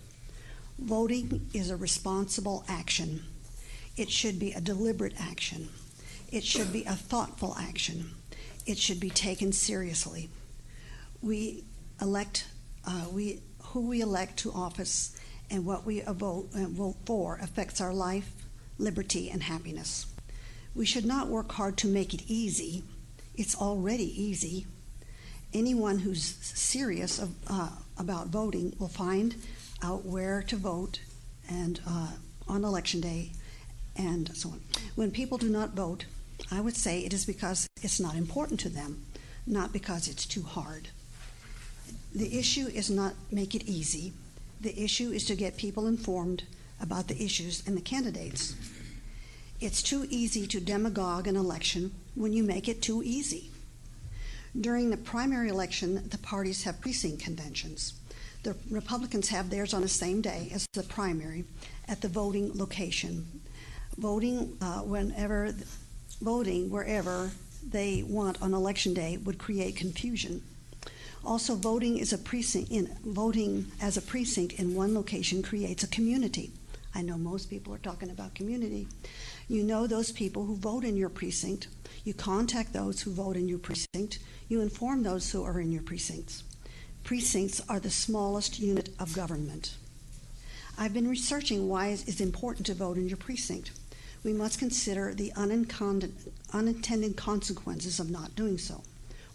Speaker 16: Voting is a responsible action. It should be a deliberate action. It should be a thoughtful action. It should be taken seriously. Who we elect to office and what we vote for affects our life, liberty, and happiness. We should not work hard to make it easy. It's already easy. Anyone who's serious about voting will find out where to vote and on election day and so on. When people do not vote, I would say it is because it's not important to them, not because it's too hard. The issue is not make it easy. The issue is to get people informed about the issues and the candidates. It's too easy to demagogue an election when you make it too easy. During the primary election, the parties have precinct conventions. The Republicans have theirs on the same day as the primary at the voting location. Voting wherever they want on election day would create confusion. Also, voting as a precinct in one location creates a community. I know most people are talking about community. You know those people who vote in your precinct. You contact those who vote in your precinct. You inform those who are in your precincts. Precincts are the smallest unit of government. I've been researching why it's important to vote in your precinct. We must consider the unintended consequences of not doing so.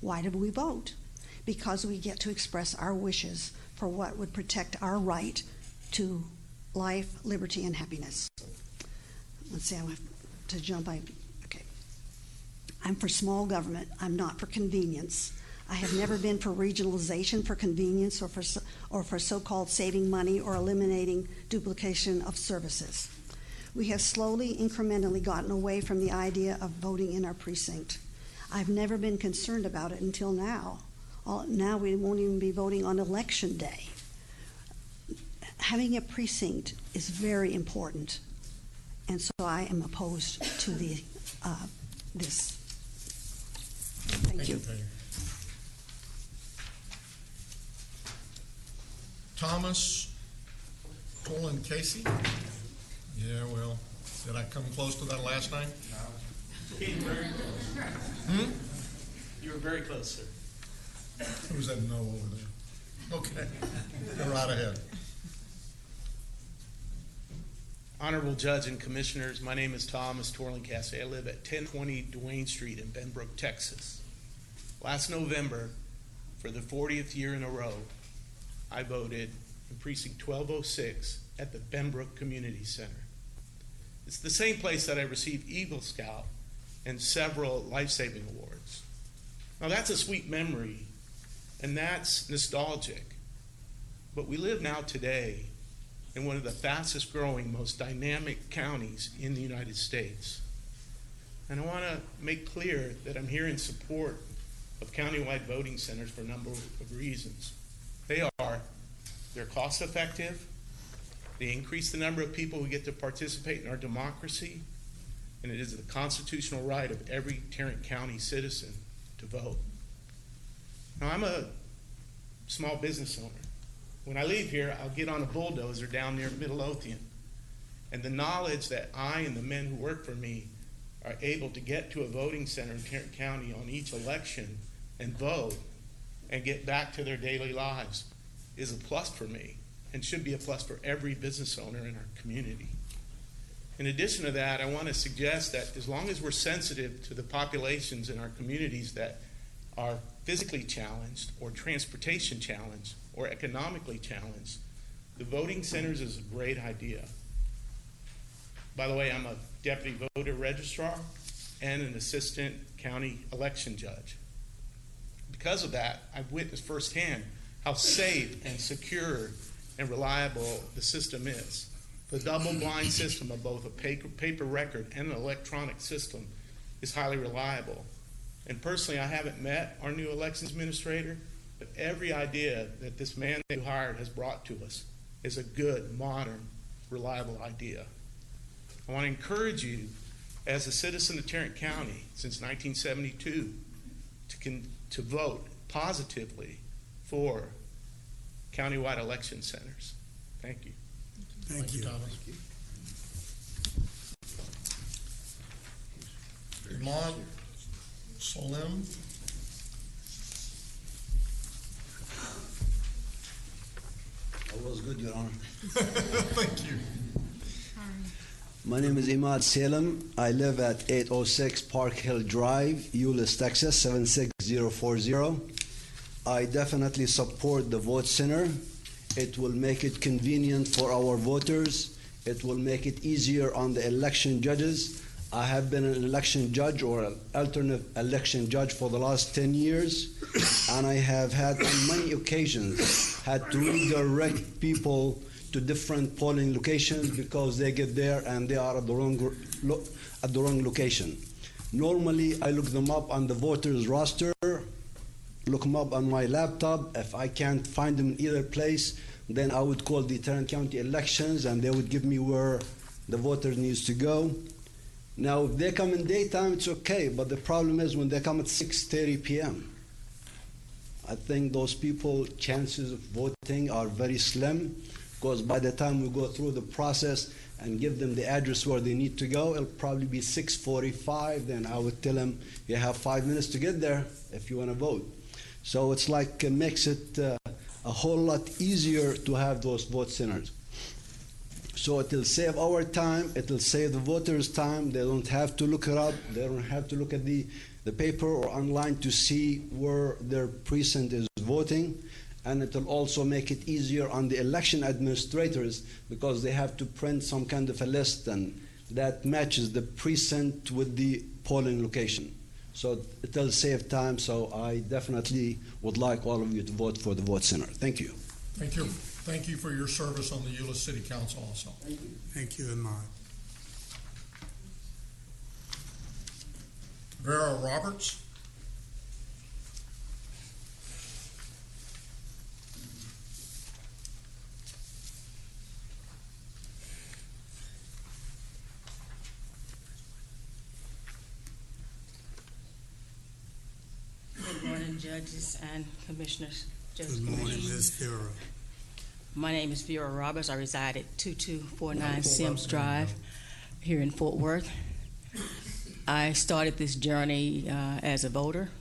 Speaker 16: Why do we vote? Because we get to express our wishes for what would protect our right to life, liberty, and happiness. Let's see, I have to jump. Okay. I'm for small government. I'm not for convenience. I have never been for regionalization for convenience or for so-called saving money or eliminating duplication of services. We have slowly, incrementally gotten away from the idea of voting in our precinct. I've never been concerned about it until now. Now we won't even be voting on election day. Having a precinct is very important, and so I am opposed to this. Thank you.
Speaker 1: Thomas Colin Casey? Yeah, well, did I come close to that last name?
Speaker 17: You came very close. You were very close, sir.
Speaker 1: Who's that no over there? Okay, go right ahead.
Speaker 17: Honorable Judge and Commissioners, my name is Thomas Torlin-Cassay. I live at 1020 Duane Street in Benbrook, Texas. Last November, for the 40th year in a row, I voted in Precinct 1206 at the Benbrook Community Center. It's the same place that I received Eagle Scout and several life-saving awards. Now that's a sweet memory, and that's nostalgic. But we live now today in one of the fastest growing, most dynamic counties in the United States. And I want to make clear that I'm here in support of countywide voting centers for a number of reasons. They're cost effective, they increase the number of people who get to participate in our democracy, and it is the constitutional right of every Tarrant County citizen to vote. Now, I'm a small business owner. When I leave here, I'll get on a bulldozer down near Midlothian. And the knowledge that I and the men who work for me are able to get to a voting center in Tarrant County on each election and vote and get back to their daily lives is a plus for me and should be a plus for every business owner in our community. In addition to that, I want to suggest that as long as we're sensitive to the populations in our communities that are physically challenged or transportation challenged or economically challenged, the voting centers is a great idea. By the way, I'm a deputy voter registrar and an assistant county election judge. Because of that, I've witnessed firsthand how safe and secure and reliable the system is. The double-blind system of both a paper record and an electronic system is highly reliable. And personally, I haven't met our new elections administrator, but every idea that this man that you hired has brought to us is a good, modern, reliable idea. I want to encourage you, as a citizen of Tarrant County since 1972, to vote positively for countywide election centers. Thank you.
Speaker 1: Thank you, Thomas. Iman Solim.
Speaker 18: That was good, Your Honor.
Speaker 1: Thank you.
Speaker 18: My name is Imad Salem. I live at 806 Park Hill Drive, Euless, Texas, 76040. I definitely support the vote center. It will make it convenient for our voters. It will make it easier on the election judges. I have been an election judge or an alternate election judge for the last 10 years, and I have had on many occasions had to redirect people to different polling locations because they get there and they are at the wrong location. Normally, I look them up on the voters roster, look them up on my laptop. If I can't find them in either place, then I would call the Tarrant County elections and they would give me where the voter needs to go. Now, if they come in daytime, it's okay, but the problem is when they come at 6:30 p.m. I think those people, chances of voting are very slim, because by the time we go through the process and give them the address where they need to go, it'll probably be 6:45. Then I would tell them, you have 5 minutes to get there if you want to vote. So it's like it makes it a whole lot easier to have those vote centers. So it'll save our time, it'll save the voters' time. They don't have to look it up, they don't have to look at the paper or online to see where their precinct is voting. And it will also make it easier on the election administrators because they have to print some kind of a list and that matches the precinct with the polling location. So it will save time, so I definitely would like all of you to vote for the vote center. Thank you.
Speaker 1: Thank you. Thank you for your service on the Euless City Council also.
Speaker 19: Thank you, Imad.
Speaker 1: Vera Roberts.
Speaker 19: Good morning, judges and commissioners.
Speaker 3: Good morning, Ms. Vera.
Speaker 19: My name is Vera Roberts. I reside at 2249 Sims Drive here in Fort Worth. I started this journey as a voter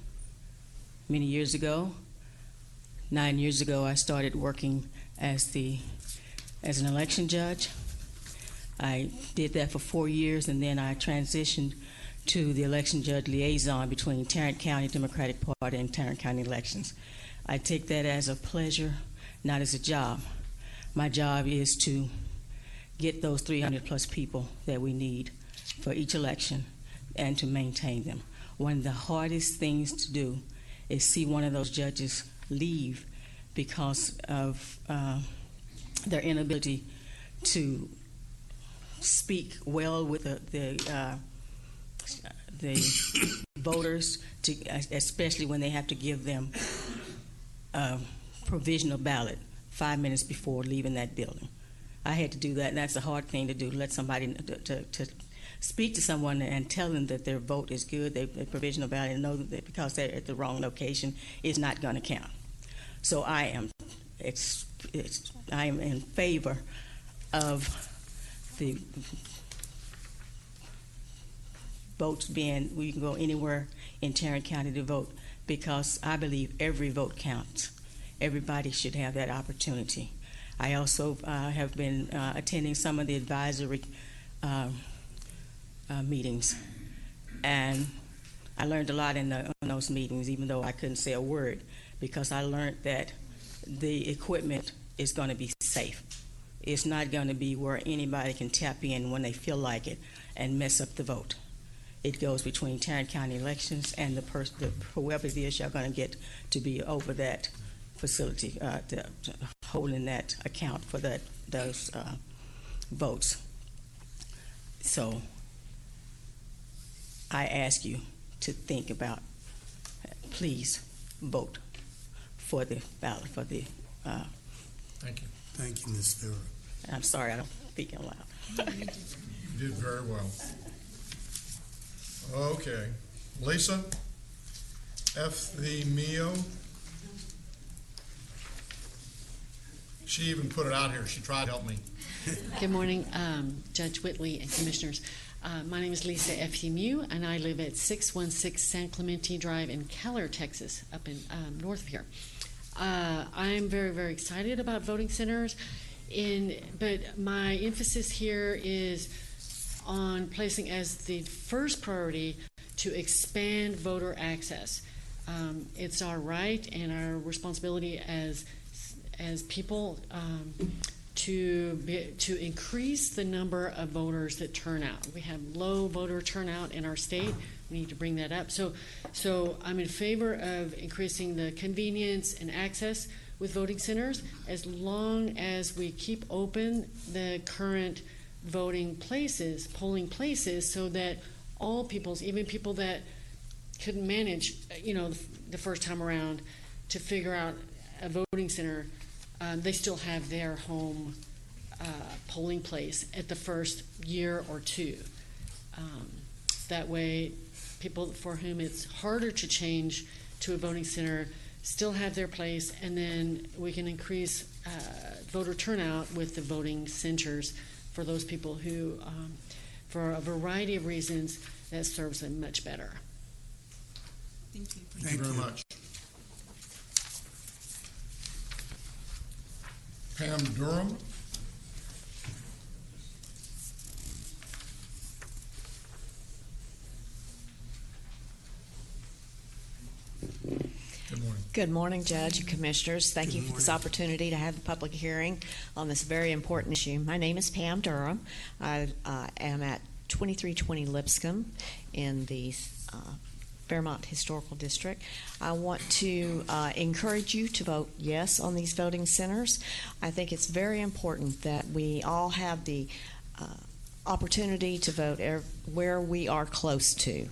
Speaker 19: many years ago. 9 years ago, I started working as an election judge. I did that for 4 years, and then I transitioned to the election judge liaison between Tarrant County Democratic Party and Tarrant County elections. I take that as a pleasure, not as a job. My job is to get those 300 plus people that we need for each election and to maintain them. One of the hardest things to do is see one of those judges leave because of their inability to speak well with the voters, especially when they have to give them a provisional ballot 5 minutes before leaving that building. I had to do that, and that's a hard thing to do, let somebody to speak to someone and tell them that their vote is good, their provisional ballot, and know that because they're at the wrong location is not going to count. So I am in favor of the votes being, we can go anywhere in Tarrant County to vote, because I believe every vote counts. Everybody should have that opportunity. I also have been attending some of the advisory meetings, and I learned a lot in those meetings, even though I couldn't say a word, because I learned that the equipment is going to be safe. It's not going to be where anybody can tap in when they feel like it and mess up the vote. It goes between Tarrant County elections and whoever it is you're going to get to be over that facility, holding that account for those votes. So I ask you to think about, please vote for the ballot, for the.
Speaker 1: Thank you.
Speaker 3: Thank you, Ms. Vera.
Speaker 19: I'm sorry, I don't speak out loud.
Speaker 1: You did very well. Okay. Lisa F. the Mio. She even put it out here. She tried to help me.
Speaker 20: Good morning, Judge Whitley and Commissioners. My name is Lisa F. Mew, and I live at 616 San Clemente Drive in Keller, Texas, up in north of here. I'm very, very excited about voting centers, but my emphasis here is on placing as the first priority to expand voter access. It's our right and our responsibility as people to increase the number of voters that turn out. We have low voter turnout in our state. We need to bring that up. So I'm in favor of increasing the convenience and access with voting centers, as long as we keep open the current voting places, polling places, so that all peoples, even people that couldn't manage, the first time around to figure out a voting center, they still have their home polling place at the first year or two. That way, people for whom it's harder to change to a voting center still have their place, and then we can increase voter turnout with the voting centers for those people who, for a variety of reasons, that serves them much better.
Speaker 19: Thank you.
Speaker 1: Thank you very much. Pam Durham. Good morning.
Speaker 21: Good morning, Judge and Commissioners. Thank you for this opportunity to have a public hearing on this very important issue. My name is Pam Durham. I am at 2320 Lipscomb in the Fairmont Historical District. I want to encourage you to vote yes on these voting centers. I think it's very important that we all have the opportunity to vote where we are close to.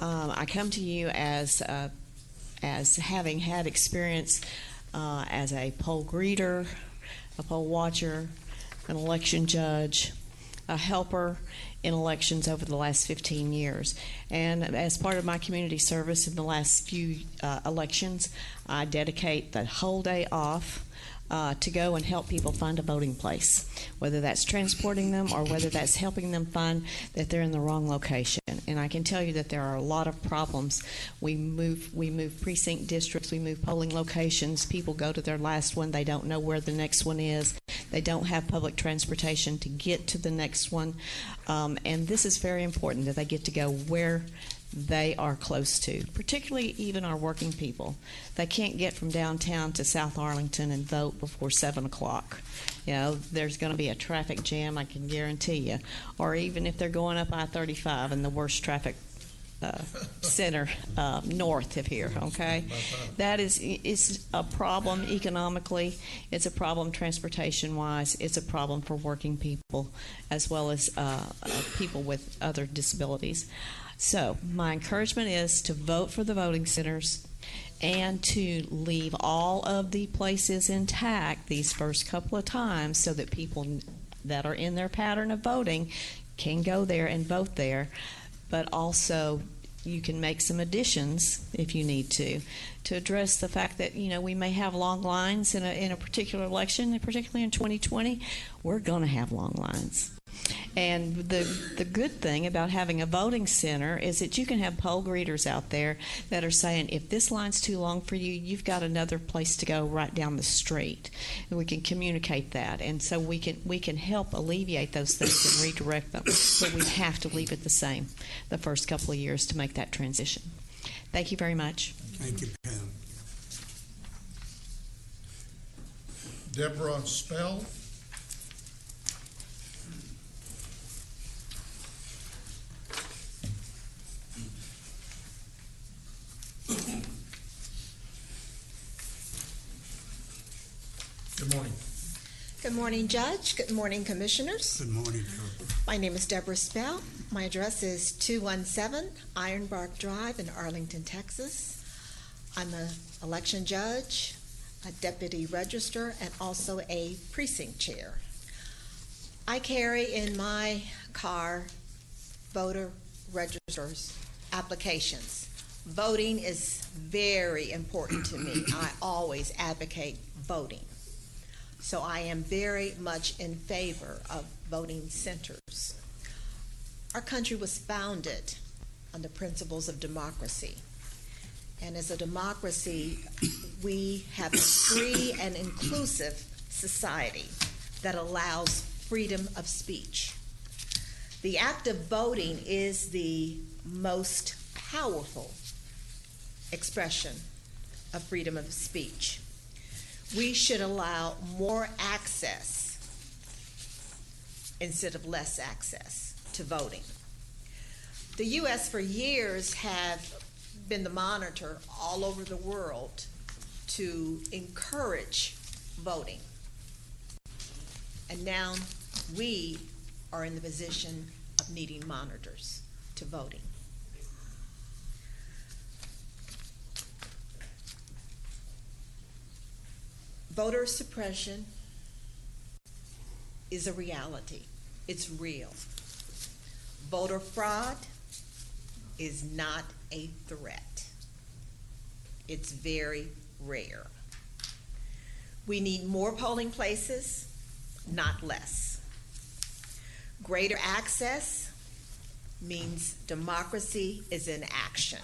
Speaker 21: I come to you as having had experience as a poll greeter, a poll watcher, an election judge, a helper in elections over the last 15 years. And as part of my community service in the last few elections, I dedicate the whole day off to go and help people find a voting place, whether that's transporting them or whether that's helping them find that they're in the wrong location. And I can tell you that there are a lot of problems. We move precinct districts, we move polling locations. People go to their last one, they don't know where the next one is. They don't have public transportation to get to the next one. And this is very important that they get to go where they are close to, particularly even our working people. They can't get from downtown to South Arlington and vote before 7 o'clock. You know, there's going to be a traffic jam, I can guarantee you. Or even if they're going up I-35 in the worst traffic center north of here, okay? That is a problem economically. It's a problem transportation-wise. It's a problem for working people as well as people with other disabilities. So my encouragement is to vote for the voting centers and to leave all of the places intact these first couple of times so that people that are in their pattern of voting can go there and vote there. But also you can make some additions if you need to address the fact that, you know, we may have long lines in a particular election, and particularly in 2020, we're going to have long lines. And the good thing about having a voting center is that you can have poll greeters out there that are saying, if this line's too long for you, you've got another place to go right down the street. And we can communicate that. And so we can help alleviate those things and redirect them. But we have to leave it the same the first couple of years to make that transition. Thank you very much.
Speaker 3: Thank you, Pam.
Speaker 1: Deborah Spell. Good morning.
Speaker 2: Good morning, Judge. Good morning, Commissioners.
Speaker 3: Good morning.
Speaker 2: My name is Deborah Spell. My address is 217 Ironbark Drive in Arlington, Texas. I'm an election judge, a deputy registrar, and also a precinct chair. I carry in my car voter registers applications. Voting is very important to me. I always advocate voting. So I am very much in favor of voting centers. Our country was founded on the principles of democracy. And as a democracy, we have a free and inclusive society that allows freedom of speech. The act of voting is the most powerful expression of freedom of speech. We should allow more access instead of less access to voting. The U.S. for years have been the monitor all over the world to encourage voting. And now we are in the position of needing monitors to voting. Voter suppression is a reality. It's real. Voter fraud is not a threat. It's very rare. We need more polling places, not less. Greater access means democracy is in action.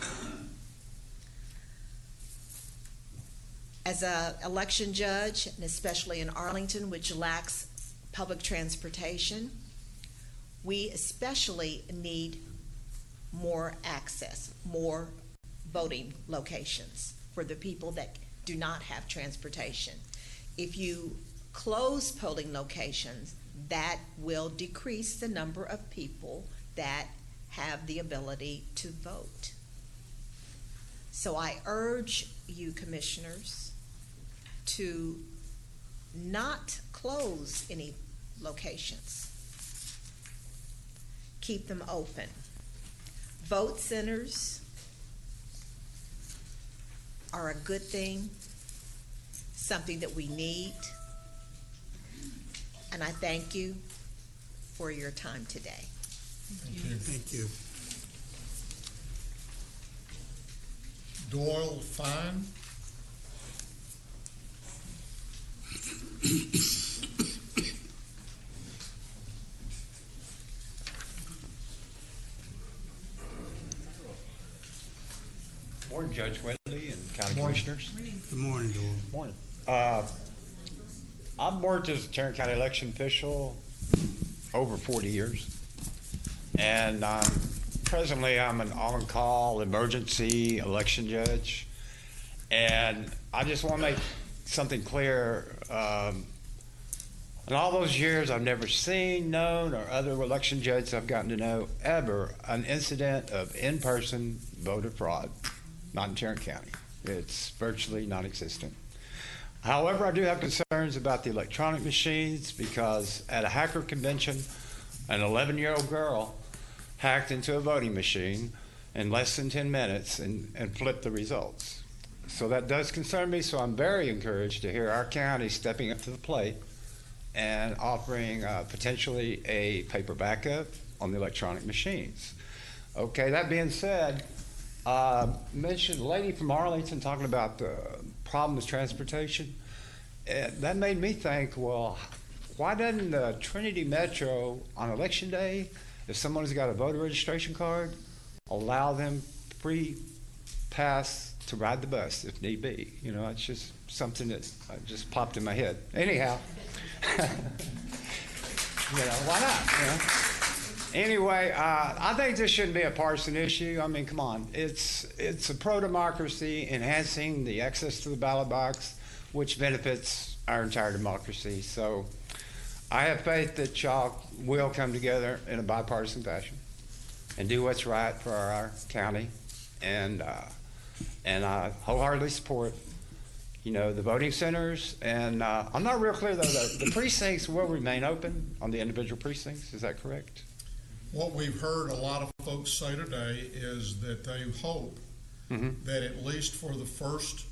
Speaker 2: As an election judge, and especially in Arlington, which lacks public transportation, we especially need more access, more voting locations for the people that do not have transportation. If you close polling locations, that will decrease the number of people that have the ability to vote. So I urge you, commissioners, to not close any locations. Keep them open. Vote centers are a good thing, something that we need. And I thank you for your time today.
Speaker 1: Thank you.
Speaker 3: Thank you.
Speaker 1: Doyle Fine.
Speaker 5: Morning, Judge Whitley and County
Speaker 1: Morning.
Speaker 5: Commissioners.
Speaker 3: Good morning, Doyle.
Speaker 5: Morning. I've worked as a Tarrant County election official over 40 years, and presently I'm an on-call emergency election judge. And I just want to make something clear. In all those years, I've never seen, known, or other election judges I've gotten to know ever an incident of in-person voter fraud. Not in Tarrant County. It's virtually non-existent. However, I do have concerns about the electronic machines because at a hacker convention, an 11-year-old girl hacked into a voting machine in less than 10 minutes and flipped the results. So that does concern me, so I'm very encouraged to hear our county stepping up to the plate and offering potentially a paper backup on the electronic machines. Okay, that being said, mentioned a lady from Arlington talking about the problem with transportation. That made me think, well, why doesn't the Trinity Metro on election day, if someone's got a voter registration card, allow them free pass to ride the bus if need be? You know, it's just something that just popped in my head. Anyhow, you know, why not? You know? Anyway, I think this shouldn't be a partisan issue. I mean, come on. It's a pro-democracy, enhancing the access to the ballot box, which benefits our entire democracy. So I have faith that y'all will come together in a bipartisan fashion and do what's right for our county. And I wholeheartedly support, you know, the voting centers. And I'm not real clear, though, the precincts will remain open on the individual precincts. Is that correct?
Speaker 1: What we've heard a lot of folks say today is that they hope that at least for the first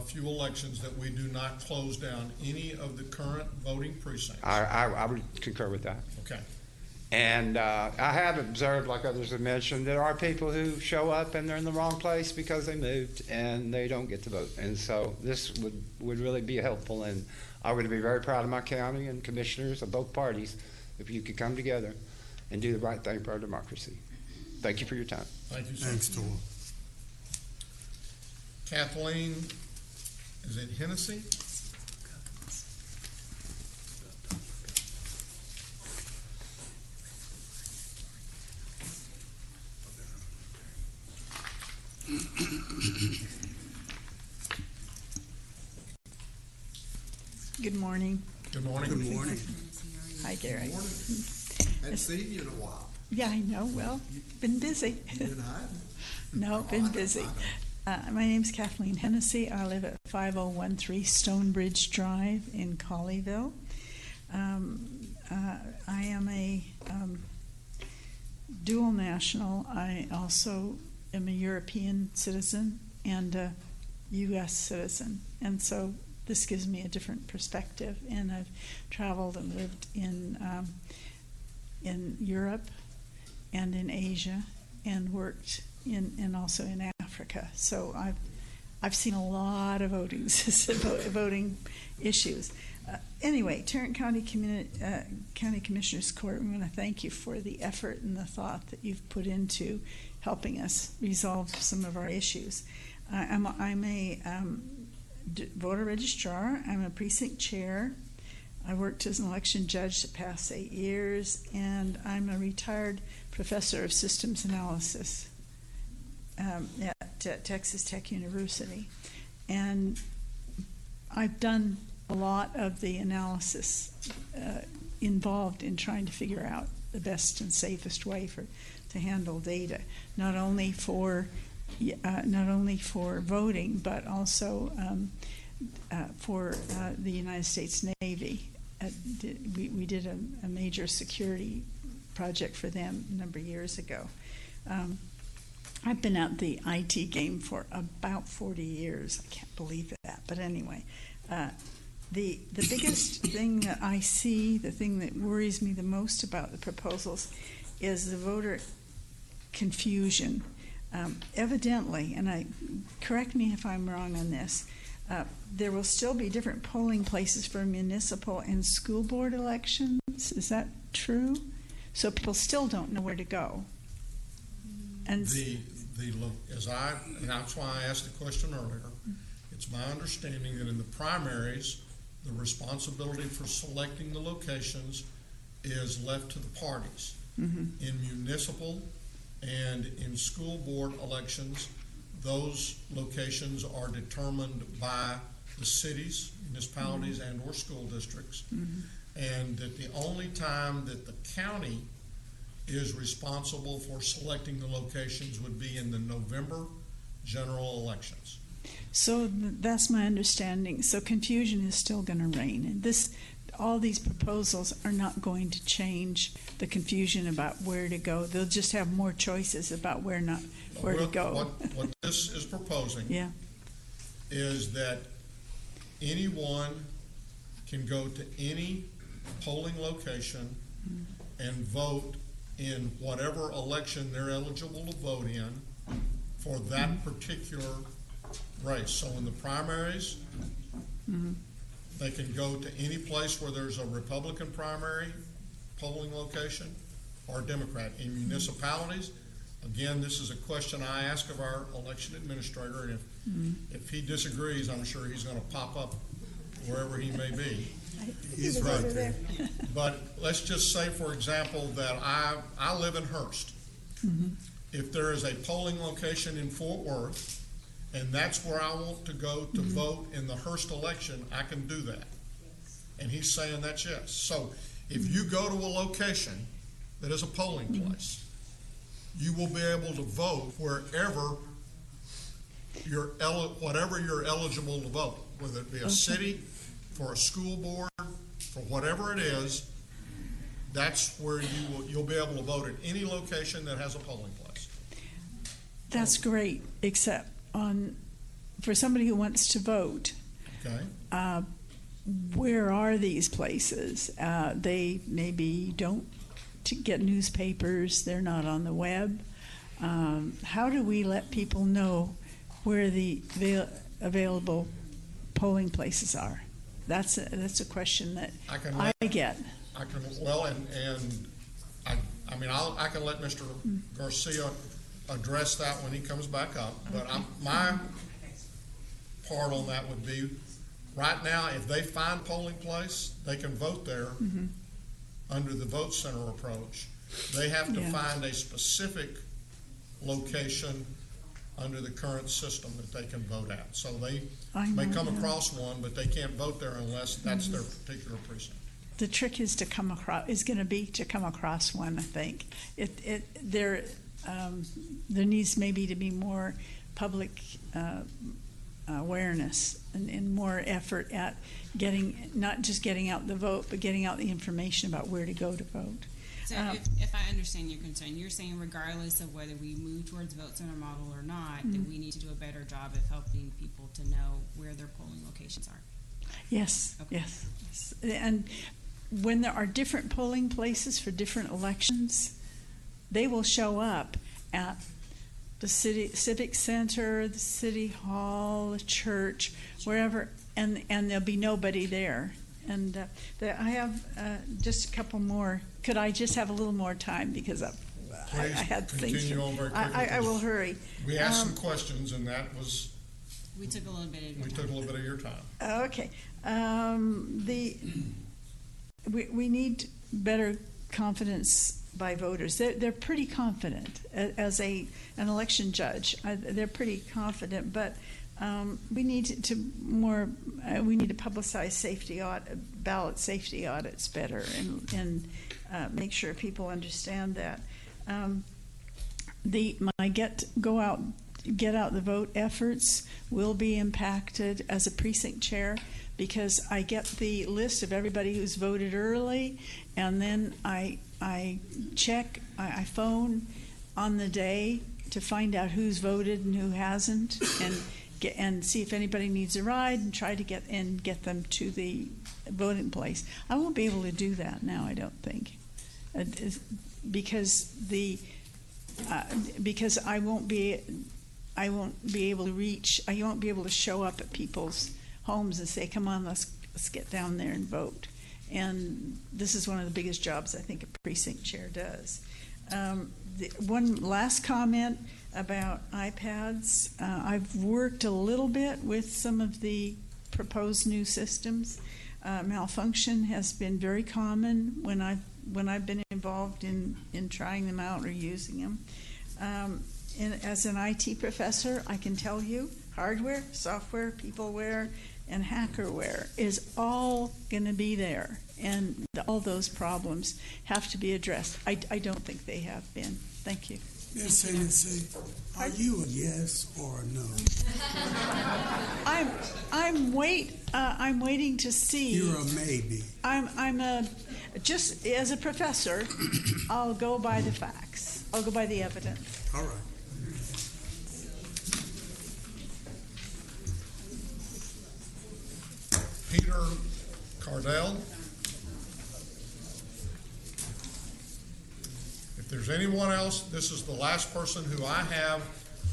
Speaker 1: few elections that we do not close down any of the current voting precincts.
Speaker 5: I would concur with that.
Speaker 1: Okay.
Speaker 5: And I have observed, like others have mentioned, there are people who show up and they're in the wrong place because they moved and they don't get to vote. And so this would really be helpful. And I would be very proud of my county and commissioners of both parties if you could come together and do the right thing for our democracy. Thank you for your time.
Speaker 1: Thank you, sir.
Speaker 3: Thanks, Doyle.
Speaker 1: Kathleen, is it Hennessy?
Speaker 22: Good morning.
Speaker 1: Good morning.
Speaker 3: Good morning.
Speaker 22: Hi, Gary.
Speaker 3: Hadn't seen you in a while.
Speaker 22: Yeah, I know. Well, been busy.
Speaker 3: Been hiding.
Speaker 22: No, been busy. My name's Kathleen Hennessy. I live at 5013 Stonebridge Drive in Colleyville. I am a dual national. I also am a European citizen and a U.S. citizen. And so this gives me a different perspective. And I've traveled and lived in Europe and in Asia and worked in also in Africa. So I've seen a lot of voting issues. Anyway, Tarrant County County Commissioners Court, we want to thank you for the effort and the thought that you've put into helping us resolve some of our issues. I'm a voter registrar. I'm a precinct chair. I worked as an election judge the past 8 years, and I'm a retired professor of systems analysis at Texas Tech University. And I've done a lot of the analysis involved in trying to figure out the best and safest way to handle data, not only for voting, but also for the United States Navy. We did a major security project for them a number of years ago. I've been at the IT game for about 40 years. I can't believe that. But anyway, the biggest thing that I see, the thing that worries me the most about the proposals, is the voter confusion. Evidently, and correct me if I'm wrong on this, there will still be different polling places for municipal and school board elections. Is that true? So people still don't know where to go. And
Speaker 1: and that's why I asked the question earlier. It's my understanding that in the primaries, the responsibility for selecting the locations is left to the parties.
Speaker 22: Mm-hmm.
Speaker 1: In municipal and in school board elections, those locations are determined by the cities, municipalities, and or school districts.
Speaker 22: Mm-hmm.
Speaker 1: And that the only time that the county is responsible for selecting the locations would be in the November general elections.
Speaker 22: So that's my understanding. So confusion is still going to reign. And all these proposals are not going to change the confusion about where to go. They'll just have more choices about where to go.
Speaker 1: What this is proposing is that anyone can go to any polling location and vote in whatever election they're eligible to vote in for that particular race. So in the primaries, they can go to any place where there's a Republican primary polling location or Democrat. In municipalities, again, this is a question I ask of our election administrator, and if he disagrees, I'm sure he's going to pop up wherever he may be.
Speaker 22: He's right there.
Speaker 1: But let's just say, for example, that I live in Hurst.
Speaker 22: Mm-hmm.
Speaker 1: If there is a polling location in Fort Worth, and that's where I want to go to vote in the Hurst election, I can do that. And he's saying that's yes. So if you go to a location that is a polling place, you will be able to vote wherever whatever you're eligible to vote, whether it be a city, for a school board, for whatever it is. That's where you'll be able to vote at any location that has a polling place.
Speaker 22: That's great, except for somebody who wants to vote.
Speaker 1: Okay.
Speaker 22: Where are these places? They maybe don't get newspapers. They're not on the web. How do we let people know where the available polling places are? That's a question that I get.
Speaker 1: I can let Mr. Garcia address that when he comes back up. But my part on that would be, right now, if they find a polling place, they can vote there under the vote center approach. They have to find a specific location under the current system that they can vote at. So they may come across one, but they can't vote there unless that's their particular precinct.
Speaker 22: The trick is going to be to come across one. I think there needs maybe to be more public awareness and more effort at not just getting out the vote, but getting out the information about where to go to vote.
Speaker 4: So if I understand your concern, you're saying regardless of whether we move towards vote center model or not, that we need to do a better job of helping people to know where their polling locations are.
Speaker 22: Yes, yes. And when there are different polling places for different elections, they will show up at the civic center, the city hall, the church, wherever, and there'll be nobody there. And I have just a couple more. Could I just have a little more time, because I had things.
Speaker 1: Continue on very quickly.
Speaker 22: I will hurry.
Speaker 1: We asked some questions, and that was.
Speaker 4: We took a little bit of your time.
Speaker 1: We took a little bit of your time.
Speaker 22: Okay. We need better confidence by voters. They're pretty confident. As an election judge, they're pretty confident, but we need to publicize ballot safety audits better, and make sure people understand that. My get out the vote efforts will be impacted as a precinct chair, because I get the list of everybody who's voted early, and then I check, I phone on the day to find out who's voted and who hasn't, and see if anybody needs a ride, and try to get them to the voting place. I won't be able to do that now, I don't think, because I won't be able to reach. I won't be able to show up at people's homes and say, "Come on, let's get down there and vote." And this is one of the biggest jobs I think a precinct chair does. One last comment about iPads. I've worked a little bit with some of the proposed new systems. Malfunction has been very common when I've been involved in trying them out or using them. And as an IT professor, I can tell you hardware, software, peopleware, and hackerware is all going to be there, and all those problems have to be addressed. I don't think they have been. Thank you.
Speaker 6: Ms. Hennessy, are you a yes or a no?
Speaker 22: I'm waiting to see.
Speaker 6: You're a maybe.
Speaker 22: Just as a professor, I'll go by the facts. I'll go by the evidence.
Speaker 6: All right.
Speaker 1: Peter Cardell. If there's anyone else, this is the last person who I have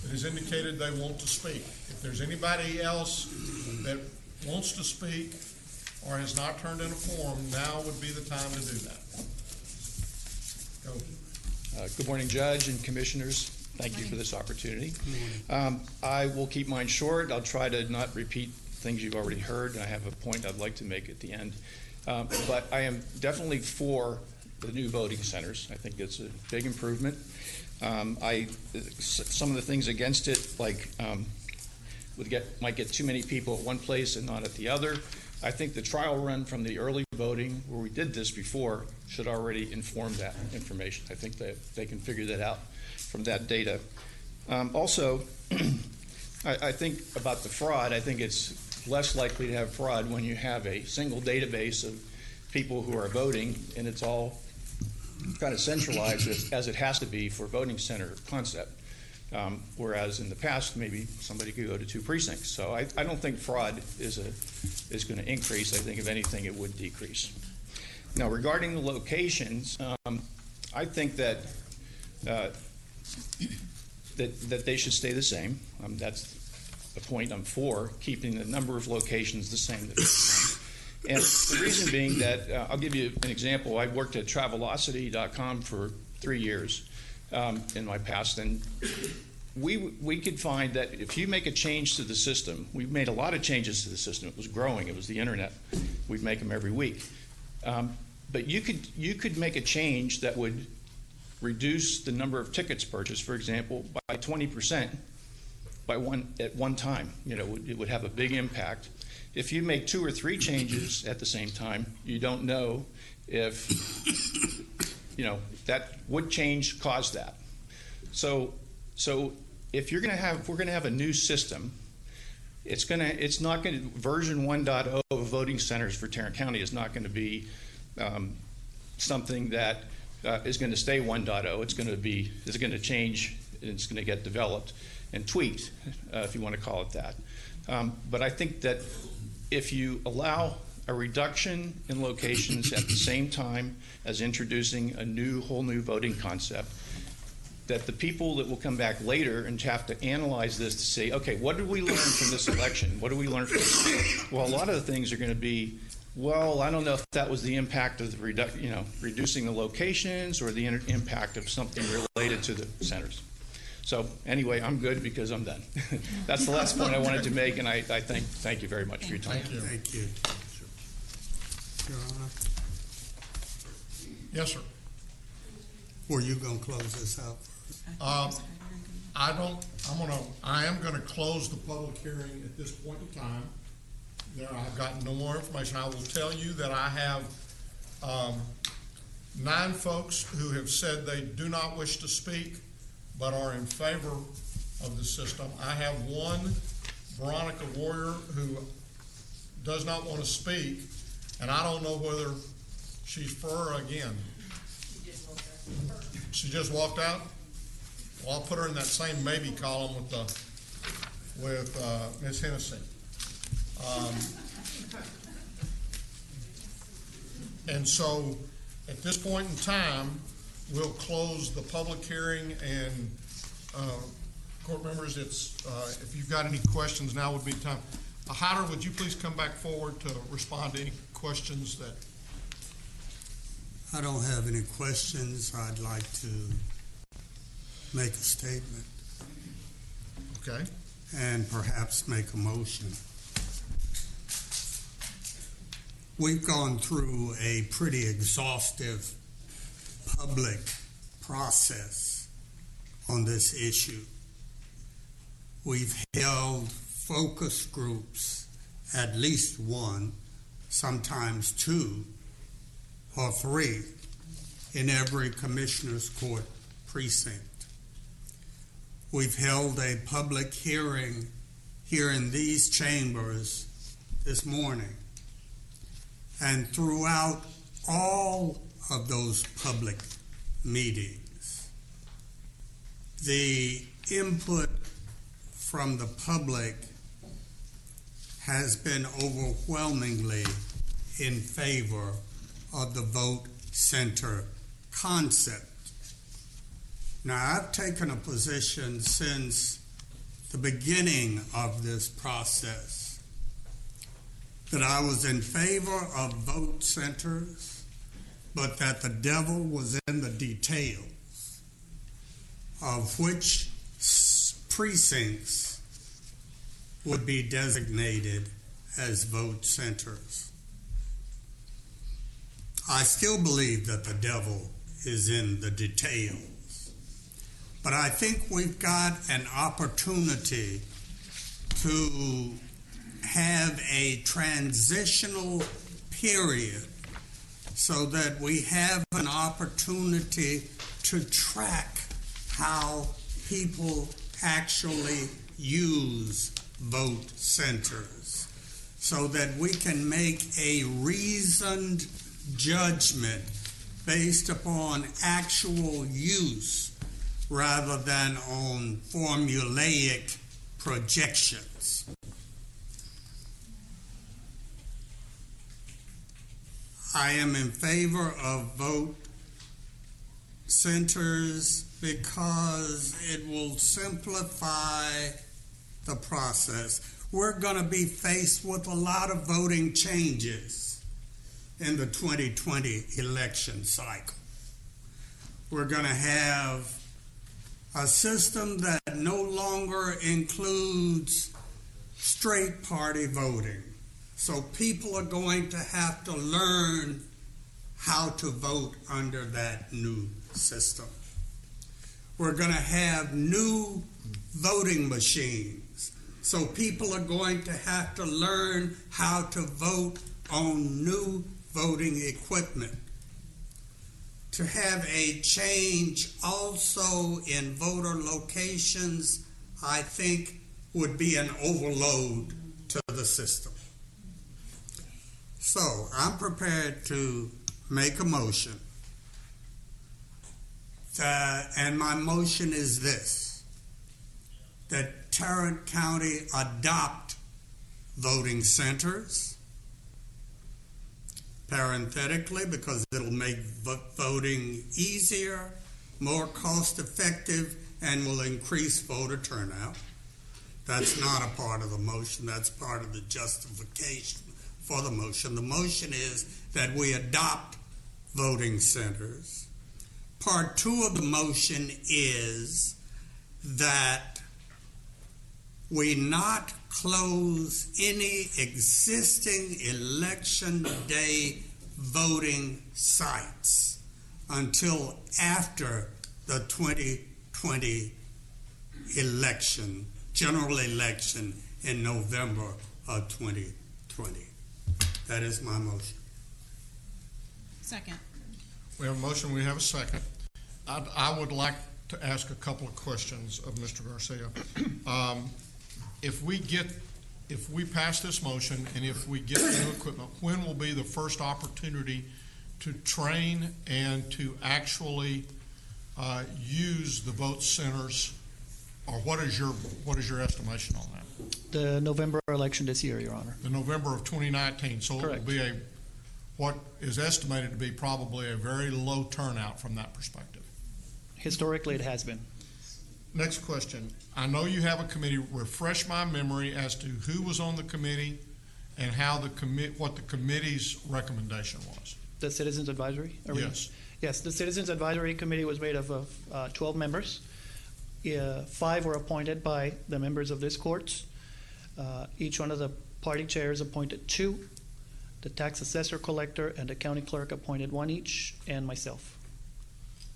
Speaker 1: that has indicated they want to speak. If there's anybody else that wants to speak or has not turned in a form, now would be the time to do that. Go.
Speaker 7: Good morning, Judge and Commissioners. Thank you for this opportunity. I will keep mine short. I'll try to not repeat things you've already heard. I have a point I'd like to make at the end. But I am definitely for the new voting centers. I think it's a big improvement. Some of the things against it, like might get too many people at one place and not at the other. I think the trial run from the early voting, where we did this before, should already inform that information. I think that they can figure that out from that data. Also, I think about the fraud. I think it's less likely to have fraud when you have a single database of people who are voting, and it's all kind of centralized as it has to be for voting center concept. Whereas in the past, maybe somebody could go to 2 precincts. So I don't think fraud is going to increase. I think if anything, it would decrease. Now, regarding the locations, I think that they should stay the same. That's the point. I'm for keeping the number of locations the same. And the reason being that, I'll give you an example. I worked at Travelocity.com for 3 years in my past, and we could find that if you make a change to the system, we've made a lot of changes to the system. It was growing. It was the internet. We'd make them every week. But you could make a change that would reduce the number of tickets purchased, for example, by 20% at one time. It would have a big impact. If you make 2 or 3 changes at the same time, you don't know if that would change caused that. So if we're going to have a new system, it's not going to version 1.0 of voting centers for Tarrant County is not going to be something that is going to stay 1.0. It's going to change, and it's going to get developed and tweaked, if you want to call it that. But I think that if you allow a reduction in locations at the same time as introducing a whole new voting concept, that the people that will come back later and have to analyze this to say, okay, what did we learn from this election? What did we learn from this? Well, a lot of the things are going to be, well, I don't know if that was the impact of reducing the locations or the impact of something related to the centers. So anyway, I'm good because I'm done. That's the last point I wanted to make, and I thank you very much for your time.
Speaker 6: Thank you. Thank you. Your Honor.
Speaker 1: Yes, sir.
Speaker 6: Were you going to close this out first?
Speaker 1: I am going to close the public hearing at this point in time. I've gotten no more information. I will tell you that I have 9 folks who have said they do not wish to speak but are in favor of the system. I have one, Veronica Warrior, who does not want to speak, and I don't know whether she's for or against. She just walked out? Well, I'll put her in that same maybe column with Ms. Hennessy. And so, at this point in time, we'll close the public hearing, and court members, it's if you've got any questions, now would be the time. Hyder, would you please come back forward to respond to any questions that...
Speaker 6: I don't have any questions. I'd like to make a statement.
Speaker 1: Okay.
Speaker 6: And perhaps make a motion. We've gone through a pretty exhaustive public process on this issue. We've held focus groups, at least one, sometimes two or three, in every commissioner's court precinct. We've held a public hearing here in these chambers this morning. And throughout all of those public meetings, the input from the public has been overwhelmingly in favor of the vote center concept. Now, I've taken a position since the beginning of this process that I was in favor of vote centers, but that the devil was in the details of which precincts would be designated as vote centers. I still believe that the devil is in the details, but I think we've got an opportunity to have a transitional period so that we have an opportunity to track how people actually use vote centers so that we can make a reasoned judgment based upon actual use rather than on formulaic projections. I am in favor of vote centers because it will simplify the process. We're going to be faced with a lot of voting changes in the 2020 election cycle. We're going to have a system that no longer includes straight party voting. So people are going to have to learn how to vote under that new system. We're going to have new voting machines. So people are going to have to learn how to vote on new voting equipment. To have a change also in voter locations, I think, would be an overload to the system. So I'm prepared to make a motion, and my motion is this, that Tarrant County adopt voting centers, parenthetically, because it'll make voting easier, more cost-effective, and will increase voter turnout. That's not a part of the motion. That's part of the justification for the motion. The motion is that we adopt voting centers. Part two of the motion is that we not close any existing election day voting sites until after the 2020 election, general election in November of 2020. That is my motion.
Speaker 4: Second.
Speaker 1: We have a motion, we have a second. I would like to ask a couple of questions of Mr. Garcia. If we pass this motion and if we get new equipment, when will be the first opportunity to train and to actually use the vote centers, or what is your estimation on that?
Speaker 8: The November election this year, Your Honor.
Speaker 1: The November of 2019. So
Speaker 8: Correct.
Speaker 1: it will be what is estimated to be probably a very low turnout from that perspective.
Speaker 8: Historically, it has been.
Speaker 1: Next question. I know you have a committee. Refresh my memory as to who was on the committee and how what the committee's recommendation was.
Speaker 8: The Citizens Advisory?
Speaker 1: Yes.
Speaker 8: Yes, the Citizens Advisory Committee was made of 12 members. 5 were appointed by the members of this court. Each one of the party chairs appointed 2. The tax assessor collector and the county clerk appointed 1 each, and myself.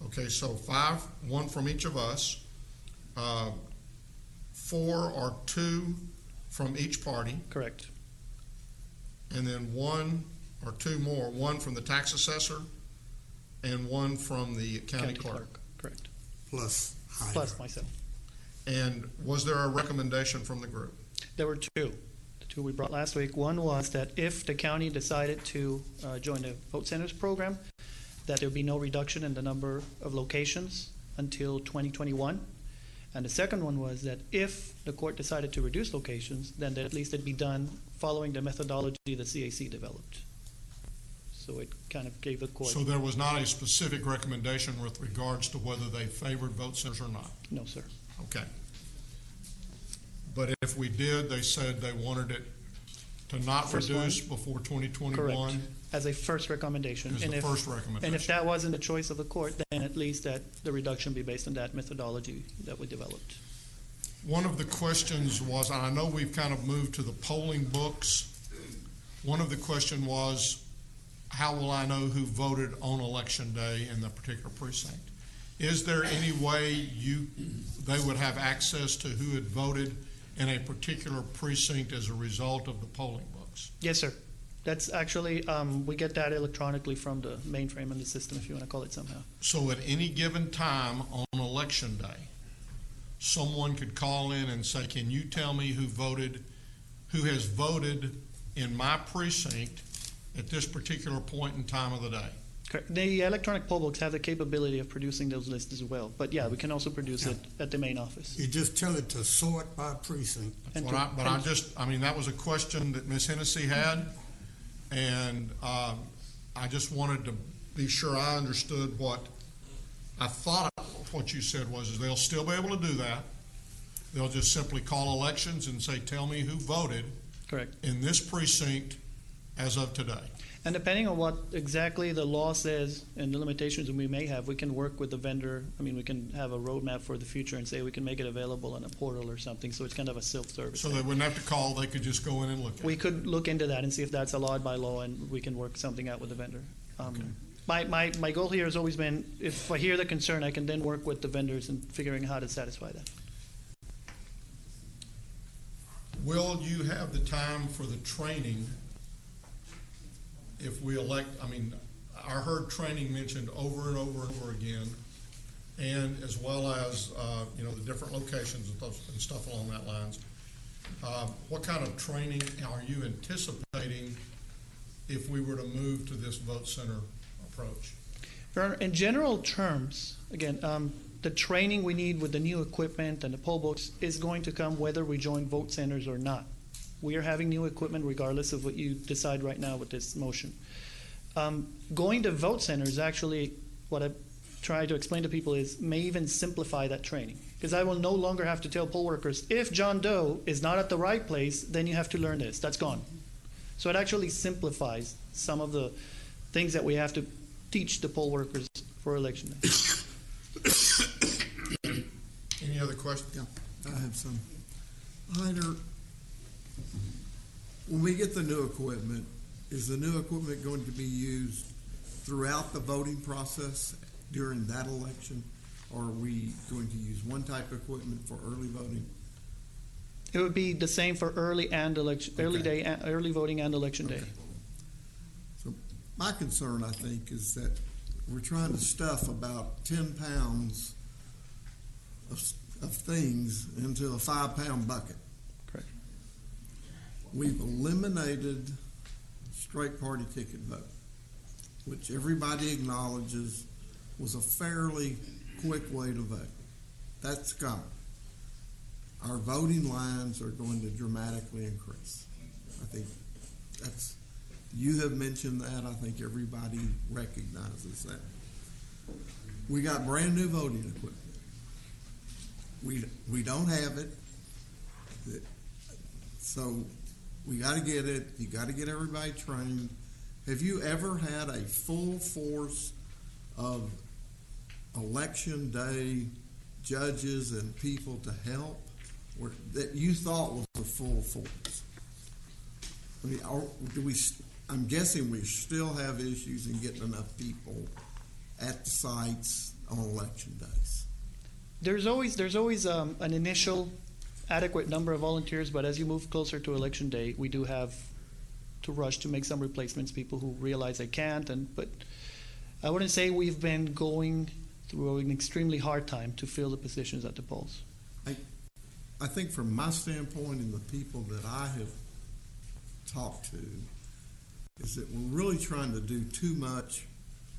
Speaker 1: Okay, so 5, 1 from each of us, 4 or 2 from each party.
Speaker 8: Correct.
Speaker 1: And then 1 or 2 more, 1 from the tax assessor and 1 from the county clerk.
Speaker 8: Correct.
Speaker 6: Plus Hyder.
Speaker 8: Plus myself.
Speaker 1: And was there a recommendation from the group?
Speaker 8: There were 2. The 2 we brought last week. One was that if the county decided to join the vote centers program, that there would be no reduction in the number of locations until 2021. And the second one was that if the court decided to reduce locations, then that at least it'd be done following the methodology the CAC developed. So it kind of gave the court.
Speaker 1: So there was not a specific recommendation with regards to whether they favored vote centers or not?
Speaker 8: No, sir.
Speaker 1: Okay. But if we did, they said they wanted it to not reduce before 2021?
Speaker 8: Correct. As a first recommendation.
Speaker 1: As the first recommendation.
Speaker 8: And if that wasn't the choice of the court, then at least that the reduction be based on that methodology that we developed.
Speaker 1: One of the questions was, and I know we've kind of moved to the polling books. One of the question was, how will I know who voted on election day in the particular precinct? Is there any way they would have access to who had voted in a particular precinct as a result of the polling books?
Speaker 8: Yes, sir. That's actually, we get that electronically from the mainframe in the system, if you want to call it somehow.
Speaker 1: So at any given time on election day, someone could call in and say, can you tell me who has voted in my precinct at this particular point in time of the day?
Speaker 8: Correct. The electronic poll books have the capability of producing those lists as well. But yeah, we can also produce it at the main office.
Speaker 6: You just tell it to sort by precinct.
Speaker 1: That was a question that Ms. Hennessy had, and I just wanted to be sure I understood what I thought what you said was they'll still be able to do that. They'll just simply call elections and say, tell me who voted
Speaker 8: Correct.
Speaker 1: in this precinct as of today.
Speaker 8: And depending on what exactly the law says and the limitations that we may have, we can work with the vendor. I mean, we can have a roadmap for the future and say we can make it available on a portal or something, so it's kind of a self-service.
Speaker 1: So they wouldn't have to call, they could just go in and look at it?
Speaker 8: We could look into that and see if that's allowed by law, and we can work something out with the vendor. My goal here has always been, if I hear the concern, I can then work with the vendors in figuring out how to satisfy that.
Speaker 1: Will you have the time for the training if we elect? I heard training mentioned over and over and over again, and as well as the different locations and stuff along that lines. What kind of training are you anticipating if we were to move to this vote center approach?
Speaker 8: In general terms, again, the training we need with the new equipment and the poll books is going to come whether we join vote centers or not. We are having new equipment regardless of what you decide right now with this motion. Going to vote centers, actually, what I try to explain to people is may even simplify that training. Because I will no longer have to tell poll workers, if John Doe is not at the right place, then you have to learn this. That's gone. So it actually simplifies some of the things that we have to teach the poll workers for election day.
Speaker 1: Any other questions?
Speaker 9: Yeah, I have some. Hyder, when we get the new equipment, is the new equipment going to be used throughout the voting process during that election, or are we going to use one type of equipment for early voting?
Speaker 8: It would be the same for early voting and election day.
Speaker 9: So my concern, I think, is that we're trying to stuff about 10 pounds of things into a 5-pound bucket.
Speaker 8: Correct.
Speaker 9: We've eliminated straight party ticket vote, which everybody acknowledges was a fairly quick way to vote. That's coming. Our voting lines are going to dramatically increase. I think that's, you have mentioned that. I think everybody recognizes that. We got brand new voting equipment. We don't have it. So we got to get it. You got to get everybody trained. Have you ever had a full force of election day judges and people to help that you thought was a full force? I mean, I'm guessing we still have issues in getting enough people at the sites on election days.
Speaker 8: There's always an initial adequate number of volunteers, but as you move closer to election day, we do have to rush to make some replacements, people who realize they can't. But I wouldn't say we've been going through an extremely hard time to fill the positions at the polls.
Speaker 9: I think from my standpoint and the people that I have talked to is that we're really trying to do too much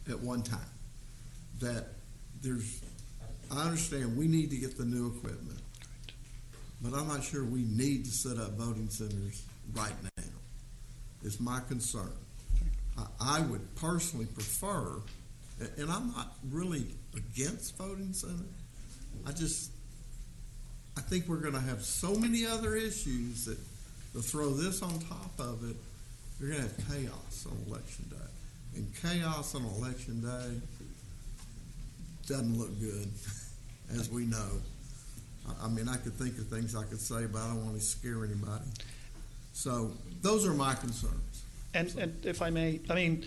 Speaker 9: at one time. That I understand we need to get the new equipment, but I'm not sure we need to set up voting centers right now. Is my concern. I would personally prefer, and I'm not really against voting centers. I think we're going to have so many other issues that to throw this on top of it, you're going to have chaos on election day. And chaos on election day doesn't look good, as we know. I mean, I could think of things I could say, but I don't want to scare anybody. So those are my concerns.
Speaker 8: And if I may, I mean,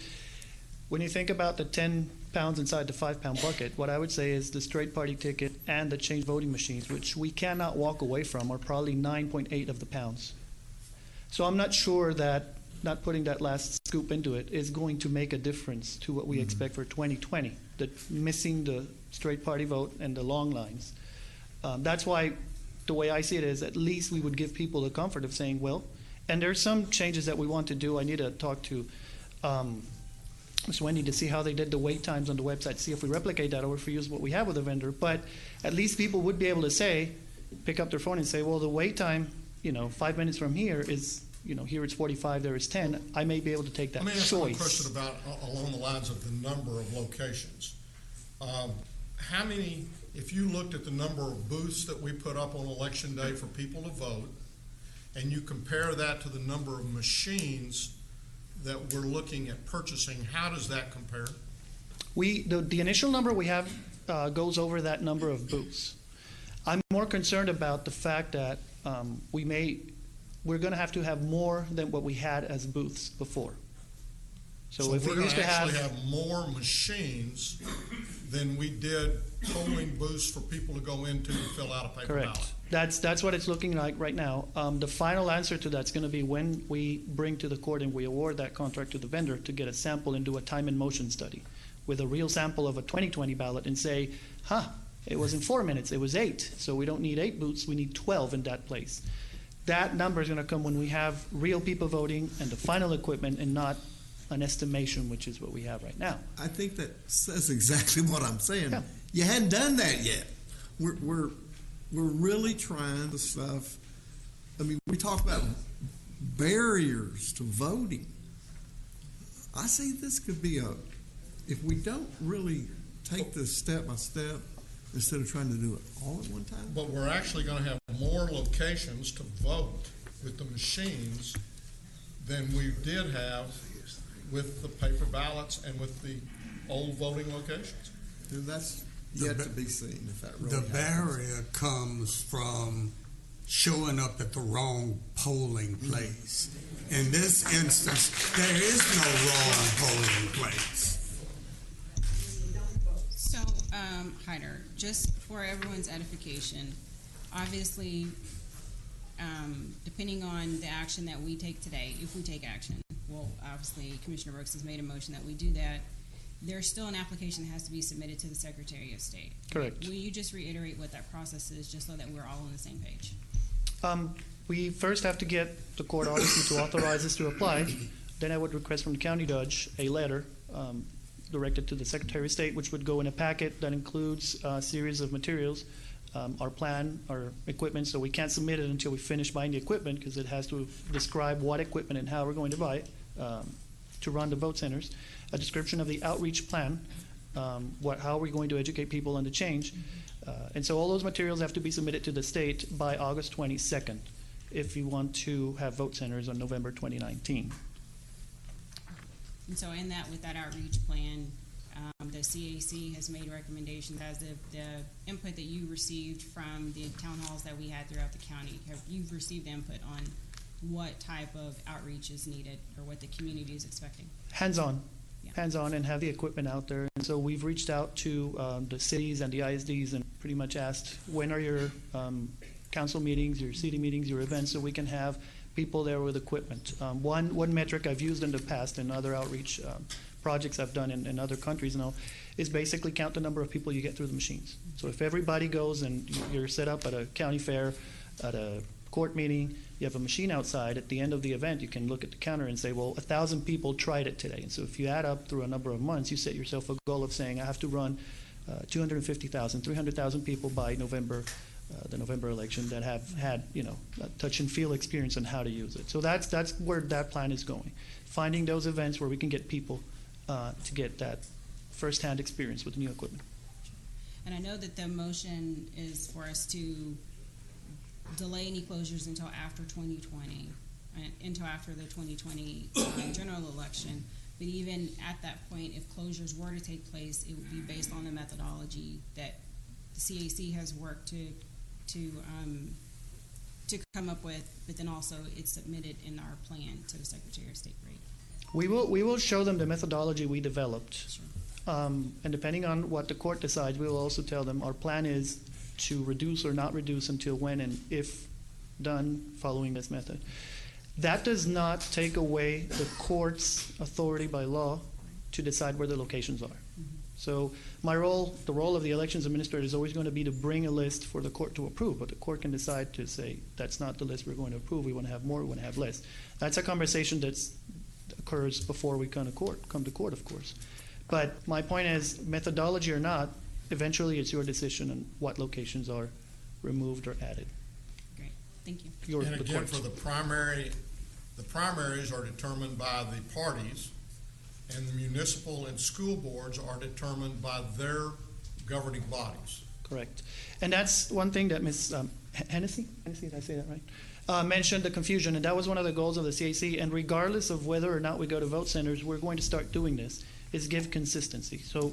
Speaker 8: when you think about the 10 pounds inside the 5-pound bucket, what I would say is the straight party ticket and the change voting machines, which we cannot walk away from, are probably 9.8 of the pounds. So I'm not sure that not putting that last scoop into it is going to make a difference to what we expect for 2020, missing the straight party vote and the long lines. That's why the way I see it is at least we would give people the comfort of saying, well, and there's some changes that we want to do. I need to talk to Ms. Wendy to see how they did the wait times on the website, see if we replicate that or if we use what we have with the vendor. But at least people would be able to say, pick up their phone and say, well, the wait time, 5 minutes from here is, here it's 45, there is 10. I may be able to take that
Speaker 1: choice.
Speaker 8: Let
Speaker 1: me ask you a question about along the lines of the number of locations. How many, if you looked at the number of booths that we put up on election day for people to vote, and you compare that to the number of machines that we're looking at purchasing, how does that compare?
Speaker 8: The initial number we have goes over that number of booths. I'm more concerned about the fact that we're going to have more than what we had as booths before. So if
Speaker 1: we're
Speaker 8: we
Speaker 1: going
Speaker 8: used
Speaker 1: to
Speaker 8: to
Speaker 1: actually have more machines than we did polling booths for people to go into and fill out a paper ballot.
Speaker 8: That's what it's looking like right now. The final answer to that's going to be when we bring to the court and we award that contract to the vendor to get a sample and do a time and motion study with a real sample of a 2020 ballot and say, it wasn't 4 minutes, it was 8. So we don't need 8 booths, we need 12 in that place. That number is going to come when we have real people voting and the final equipment and not an estimation, which is what we have right now.
Speaker 9: I think that says exactly what I'm saying. Yeah. You hadn't done that yet. We're really trying the stuff. I mean, we talk about barriers to voting. I say this could be if we don't really take this step by step instead of trying to do it all at one time.
Speaker 1: But we're actually going to have more locations to vote with the machines than we did have with the paper ballots and with the old voting locations.
Speaker 9: And that's yet to be seen if that really
Speaker 6: happens. The barrier comes from showing up at the wrong polling place. In this instance, there is no wrong polling place.
Speaker 4: So, Hyder, just for everyone's edification, obviously, depending on the action that we take today, if we take action, well, obviously, Commissioner Brooks has made a motion that we do that. There's still an application that has to be submitted to the Secretary of State.
Speaker 8: Correct.
Speaker 4: Will you just reiterate what that process is, just so that we're all on the same page?
Speaker 8: We first have to get the court obviously to authorize us to apply. Then I would request from the county judge a letter directed to the Secretary of State, which would go in a packet that includes a series of materials, our plan, our equipment. So we can't submit it until we finish buying the equipment, because it has to describe what equipment and how we're going to buy it to run the vote centers. A description of the outreach plan, how are we going to educate people on the change. And so all those materials have to be submitted to the state by August 22nd if you want to have vote centers on November 2019.
Speaker 4: And so in that, with that outreach plan, the CAC has made recommendations as the input that you received from the town halls that we had throughout the county. Have you received input on what type of outreach is needed or what the community is expecting?
Speaker 8: Hands-on. Hands-on, and have the equipment out there. And so we've reached out to the cities and the ISDs and pretty much asked, when are your council meetings, your city meetings, your events, so we can have people there with equipment. One metric I've used in the past in other outreach projects I've done in other countries now is basically count the number of people you get through the machines. So if everybody goes and you're set up at a county fair, at a court meeting, you have a machine outside, at the end of the event you can look at the counter and say, well, 1,000 people tried it today. And so if you add up through a number of months, you set yourself a goal of saying, I have to run 250,000, 300,000 people by November, the November election, that have had, a touch and feel experience on how to use it. So that's where that plan is going. Finding those events where we can get people to get that firsthand experience with new equipment.
Speaker 4: And I know that the motion is for us to delay any closures until after 2020, until after the 2020 general election. But even at that point, if closures were to take place, it would be based on the methodology that the CAC has worked to come up with, but then also it's submitted in our plan to the Secretary of State, right?
Speaker 8: We will show them the methodology we developed. Sure. And depending on what the court decides, we will also tell them our plan is to reduce or not reduce until when and if done following this method. That does not take away the court's authority by law to decide where the locations are. Mm-hmm. So my role, the role of the elections administrator, is always going to be to bring a list for the court to approve, but the court can decide to say, that's not the list we're going to approve, we want to have more, we want to have less. That's a conversation that occurs before we come to court, of course. But my point is, methodology or not, eventually it's your decision on what locations are removed or added.
Speaker 4: Great, thank you.
Speaker 1: And again, for the primaries are determined by the parties, and the municipal and school boards are determined by their governing bodies.
Speaker 8: Correct. And that's one thing that Ms. Hennessy, did I say that right? Mentioned the confusion, and that was one of the goals of the CAC. And regardless of whether or not we go to vote centers, we're going to start doing this, is give consistency. So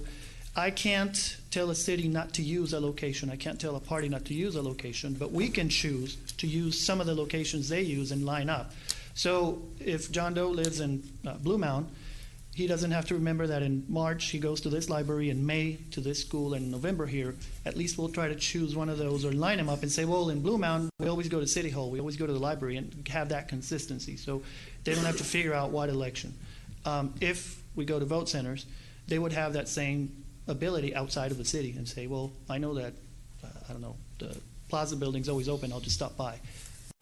Speaker 8: I can't tell a city not to use a location. I can't tell a party not to use a location, but we can choose to use some of the locations they use and line up. So if John Doe lives in Blue Mound, he doesn't have to remember that in March he goes to this library, in May to this school, and in November here. At least we'll try to choose one of those or line them up and say, well, in Blue Mound, we always go to City Hall, we always go to the library, and have that consistency. So they don't have to figure out what election. If we go to vote centers, they would have that same ability outside of the city and say, well, I know that, the Plaza building's always open, I'll just stop by,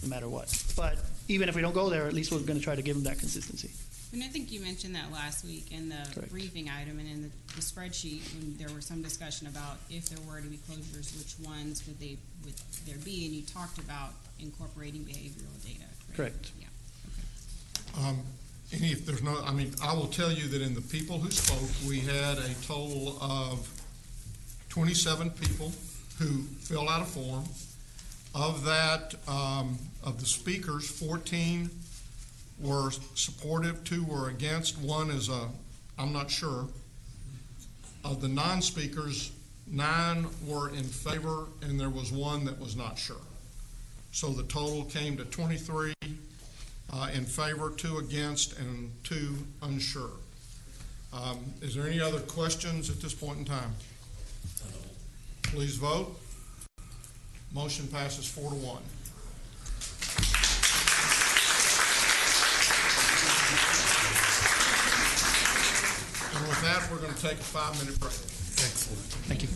Speaker 8: no matter what. But even if we don't go there, at least we're going to try to give them that consistency.
Speaker 4: And I think you mentioned that last week in the
Speaker 8: Correct.
Speaker 4: briefing item and in the spreadsheet, when there was some discussion about if there were to be closures, which ones would there be, and you talked about incorporating behavioral data. Right?
Speaker 8: Correct.
Speaker 4: Yeah.
Speaker 1: And if there's no, I will tell you that in the people who spoke, we had a total of 27 people who filled out a form. Of that, of the speakers, 14 were supportive, 2 were against, 1 is I'm not sure. Of the non-speakers, 9 were in favor, and there was 1 that was not sure. So the total came to 23 in favor, 2 against, and 2 unsure. Is there any other questions at this point in time? Please vote. Motion passes 4-1. And with that, we're going to take a 5-minute break.
Speaker 8: Excellent. Thank you.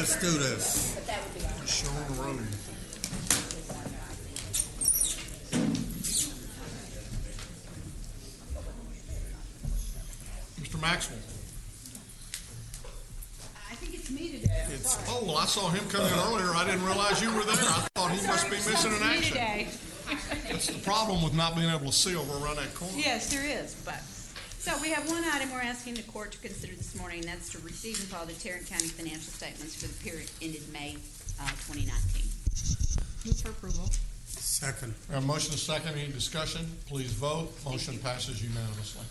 Speaker 6: Let's do this.
Speaker 1: Show on the road. Mr. Maxwell.
Speaker 10: I think it's me today.
Speaker 1: Oh, well, I saw him come in earlier. I didn't realize you were there. I thought he must be missing in action.
Speaker 10: Today.
Speaker 1: That's the problem with not being able to see over around that corner.
Speaker 10: Yes, there is, but. So we have one item we're asking the court to consider this morning, and that's to receive and file the Tarrant County financial statements for the period ended May 2019.
Speaker 4: Move for approval.
Speaker 6: Second.
Speaker 1: We have a motion and a second. Any discussion? Please vote. Motion passes unanimously.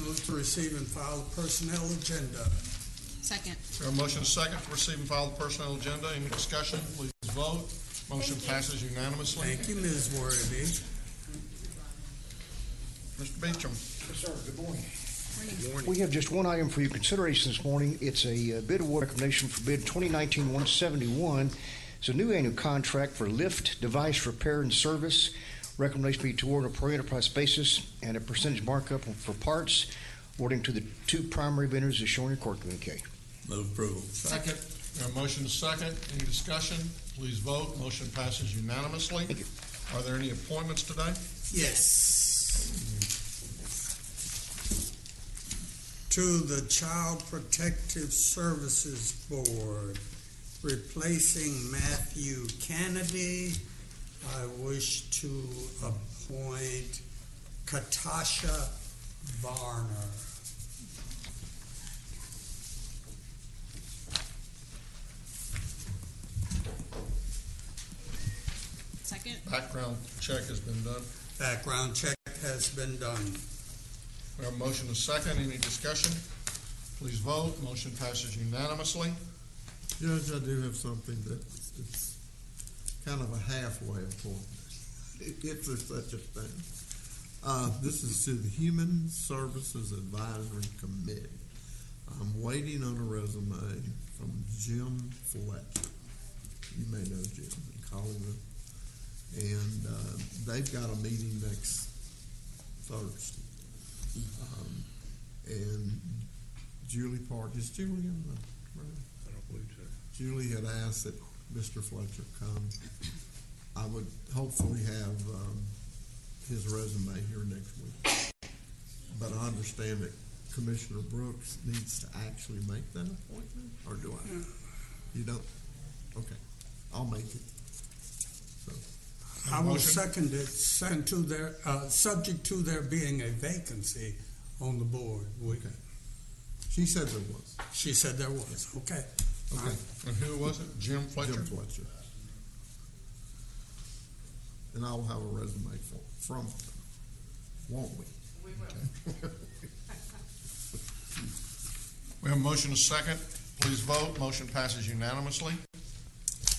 Speaker 6: Move to receive and file the personnel agenda.
Speaker 4: Second.
Speaker 1: We have a motion and a second to receive and file the personnel agenda. Any discussion? Please vote. Motion passes unanimously.
Speaker 6: Thank you, Ms. Worthy.
Speaker 1: Mr. Beecham.
Speaker 11: Yes, sir. Good morning. Good morning. We have just one item for your consideration this morning. It's a bid award recommendation for bid 2019-171. It's a new annual contract for lift device repair and service. Recommendation be to award on a per enterprise basis and a percentage markup for parts, awarding to the two primary vendors as shown in your court communique.
Speaker 6: Move approval.
Speaker 1: Second. We have a motion and a second. Any discussion? Please vote. Motion passes unanimously.
Speaker 11: Thank you.
Speaker 1: Are there any appointments today?
Speaker 6: Yes. To the Child Protective Services Board, replacing Matthew Kennedy, I wish to appoint Katasha Varner.
Speaker 4: Second.
Speaker 1: Background check has been done.
Speaker 6: Background check has been done.
Speaker 1: We have a motion and a second. Any discussion? Please vote. Motion passes unanimously.
Speaker 9: Judge, I do have something that it's kind of a halfway appointment, if there's such a thing. This is to the Human Services Advisory Committee. I'm waiting on a resume from Jim Fletcher. You may know Jim in Collingwood. And they've got a meeting next Thursday. And Julie Park, is Julie in the room?
Speaker 11: I don't believe so.
Speaker 9: Julie had asked that Mr. Fletcher come. I would hopefully have his resume here next week. But I understand that Commissioner Brooks needs to actually make that appointment, or do I? You don't? Okay, I'll make it. So.
Speaker 6: I will second it, subject to there being a vacancy on the board.
Speaker 9: Okay. She said there was.
Speaker 6: She said there was. Okay.
Speaker 1: Okay. And who was it? Jim Fletcher?
Speaker 9: Jim Fletcher. And I'll have a resume from him, won't we?
Speaker 4: We will.
Speaker 9: Okay.
Speaker 1: We have a motion and a second. Please vote. Motion passes unanimously.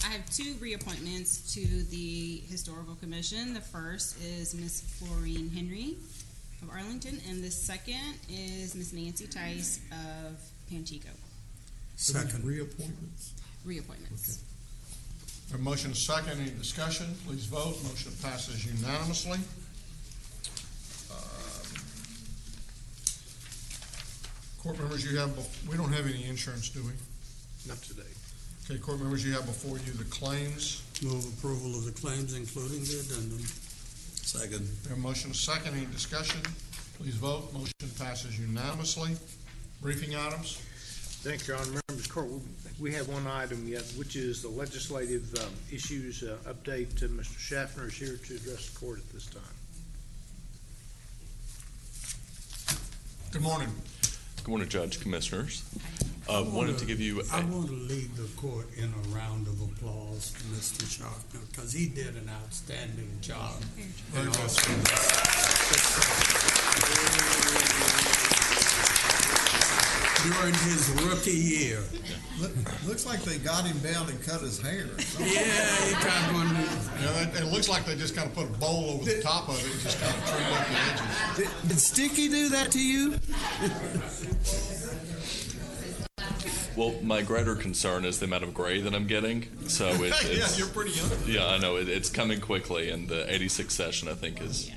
Speaker 4: I have two reappointments to the Historical Commission. The first is Miss Florine Henry of Arlington, and the second is Miss Nancy Tice of Pantico.
Speaker 6: Second.
Speaker 9: Reappointments?
Speaker 4: Reappointments.
Speaker 1: Okay. A motion and a second. Any discussion? Please vote. Motion passes unanimously. Court members, we don't have any insurance, do we?
Speaker 11: Not today.
Speaker 1: Okay, court members, you have before you the claims.
Speaker 6: Move approval of the claims, including the addendum. Second.
Speaker 1: We have a motion and a second. Any discussion? Please vote. Motion passes unanimously. Briefing items.
Speaker 11: Thank you, Your Honor. Members of the court, we have one item yet, which is the legislative issues update. Mr. Schaffner is here to address the court at this time.
Speaker 1: Good morning.
Speaker 23: Good morning, Judge, Commissioners. Wanted to give you
Speaker 6: I want to lead the court in a round of applause to Mr. Schaffner because he did an outstanding job.
Speaker 1: Very good.
Speaker 6: During his rookie year.
Speaker 9: Looks like they got him down and cut his hair.
Speaker 6: Yeah, he kind of wanted
Speaker 1: to. It looks like they just kind of put a bowl over the top of it and just kind of trimmed up the edges.
Speaker 6: Did Sticky do that to you?
Speaker 23: Well, my greater concern is the amount of gray that I'm getting. So it's
Speaker 1: yeah, you're pretty young.
Speaker 23: Yeah, I know it's coming quickly, and the 86th session I think is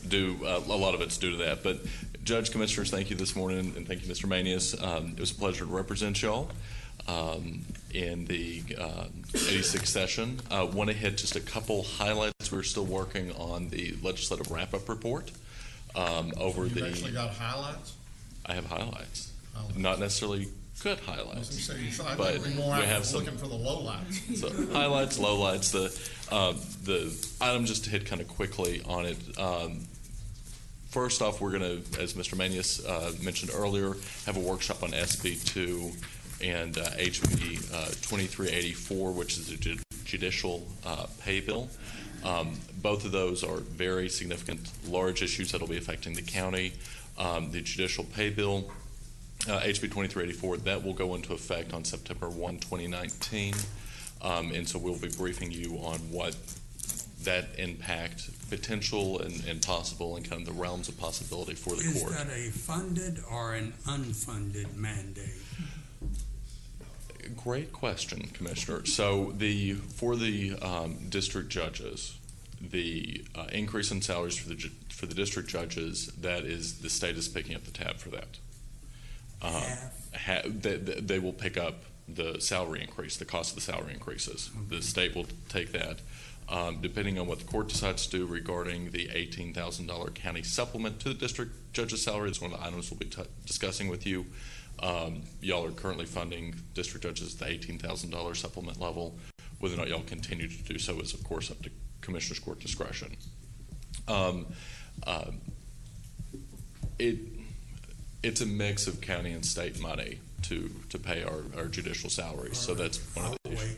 Speaker 23: due. A lot of it's due to that. But Judge, Commissioners, thank you this morning, and thank you, Mr. Manius. It was a pleasure to represent y'all in the 86th session. Want to hit just a couple highlights. We're still working on the legislative wrap-up report.
Speaker 1: You've actually got highlights?
Speaker 23: I have highlights. Not necessarily good highlights.
Speaker 1: I
Speaker 23: but
Speaker 1: think we're more
Speaker 23: we have some
Speaker 1: looking for the lowlights.
Speaker 23: So highlights, lowlights. The item, just to hit kind of quickly on it. First off, we're going to, as Mr. Manius mentioned earlier, have a workshop on SB2 and HB 2384, which is the Judicial Pay Bill. Both of those are very significant, large issues that will be affecting the county. The Judicial Pay Bill, HB 2384, that will go into effect on September 1, 2019. And so we'll be briefing you on what that impact, potential and possible, and kind of the realms of possibility for the court.
Speaker 6: Is that a funded or an unfunded mandate?
Speaker 23: Great question, Commissioner. So for the district judges, the increase in salaries for the district judges, that is, the state is picking up the tab for that. They will pick up the salary increase, the cost of the salary increases. The state will take that. Depending on what the court decides to do regarding the $18,000 county supplement to the district judge's salary, is one of the items we'll be discussing with you. Y'all are currently funding district judges at the $18,000 supplement level. Whether or not y'all continue to do so is, of course, up to Commissioner's Court discretion. It's a mix of county and state money to pay our judicial salaries. So that's one of the issues.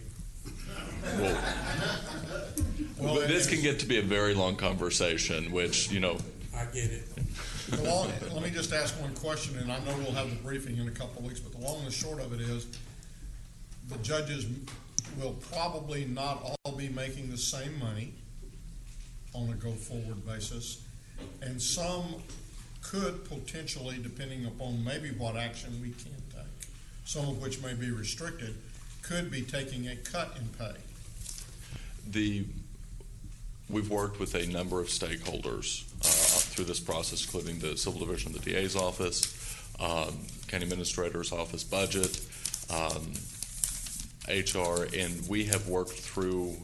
Speaker 23: Well, this can get to be a very long conversation, which,
Speaker 6: I get it.
Speaker 1: Let me just ask one question, and I know we'll have the briefing in a couple of weeks, but the long and the short of it is the judges will probably not all be making the same money on a go-forward basis, and some could potentially, depending upon maybe what action we can take, some of which may be restricted, could be taking a cut in pay.
Speaker 23: We've worked with a number of stakeholders through this process, including the Civil Division of the DA's office, County Administrator's office, budget, HR, and we have worked through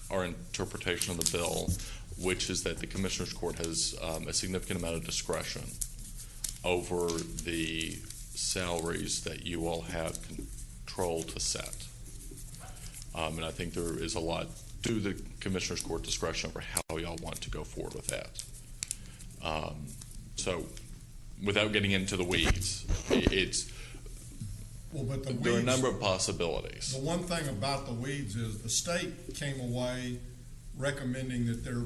Speaker 23: our interpretation of the bill, which is that the Commissioner's Court has a significant amount of discretion over the salaries that you all have control to set. And I think there is a lot to the Commissioner's Court discretion over how y'all want to go forward with that. So, without getting into the weeds, there are a number of possibilities.
Speaker 1: The one thing about the weeds is the state came away recommending that there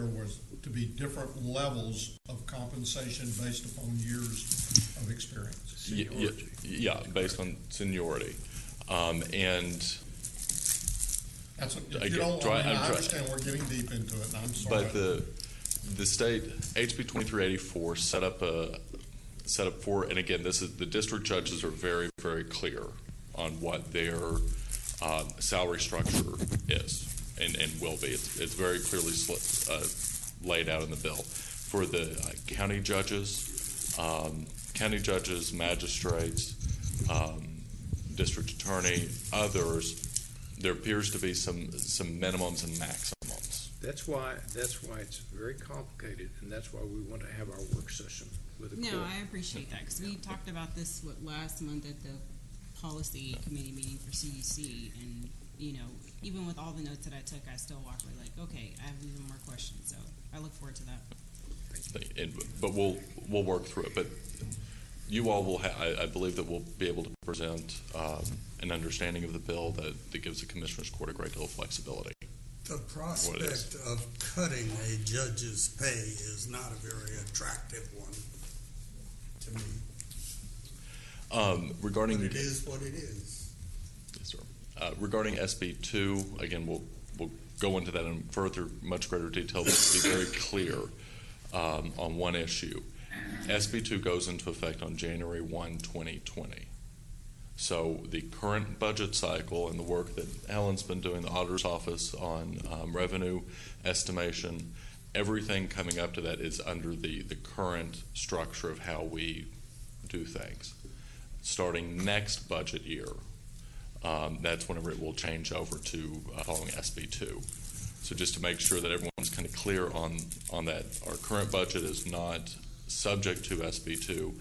Speaker 1: was to be different levels of compensation based upon years of experience.
Speaker 23: Yeah, based on seniority, and.
Speaker 1: That's what, if you don't, I understand we're getting deep into it, and I'm sorry.
Speaker 23: But the state, HB 2384 set up for, and again, this is, the district judges are very, very clear on what their salary structure is and will be. It's very clearly laid out in the bill. For the county judges, magistrates, district attorney, others, there appears to be some minimums and maximums.
Speaker 12: That's why it's very complicated, and that's why we want to have our work session with the court.
Speaker 4: No, I appreciate that, because we talked about this last month at the policy committee meeting for CUC, and even with all the notes that I took, I still walk away like, okay, I have even more questions. So I look forward to that.
Speaker 23: But we'll work through it. But you all will I believe that we'll be able to present an understanding of the bill that gives the Commissioner's Court a great deal of flexibility.
Speaker 6: The prospect of cutting a judge's pay is not a very attractive one to me.
Speaker 23: Regarding
Speaker 6: but it is what it is.
Speaker 23: Yes, sir. Regarding SB 2, again, we'll go into that in much greater detail, but to be very clear on one issue. SB 2 goes into effect on January 1, 2020. So the current budget cycle and the work that Helen's been doing, the auditor's office on revenue estimation, everything coming up to that is under the current structure of how we do things. Starting next budget year, that's whenever it will change over to following SB2. So just to make sure that everyone's kind of clear on that, our current budget is not subject to SB2.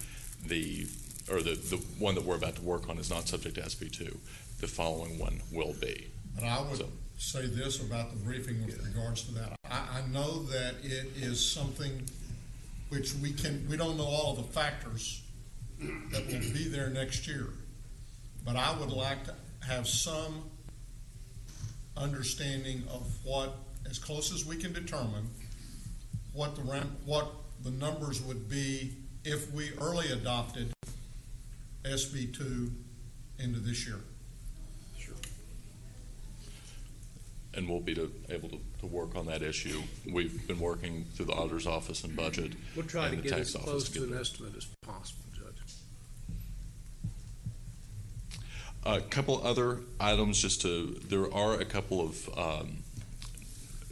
Speaker 23: The one that we're about to work on is not subject to SB2. The following one will be.
Speaker 1: And I would say this about the briefing with regards to that. I know that it is something which we don't know all of the factors that will be there next year. But I would like to have some understanding of what, as close as we can determine, what the numbers would be if we early adopted SB2 into this year.
Speaker 23: Sure. And we'll be able to work on that issue. We've been working through the auditor's office and budget.
Speaker 12: We'll try
Speaker 23: and
Speaker 12: to
Speaker 23: the
Speaker 12: get
Speaker 23: tax
Speaker 12: as
Speaker 23: office
Speaker 12: close
Speaker 23: to
Speaker 12: to
Speaker 23: get
Speaker 12: an
Speaker 23: that.
Speaker 12: estimate as possible, Judge.
Speaker 23: A couple other items, there are a couple of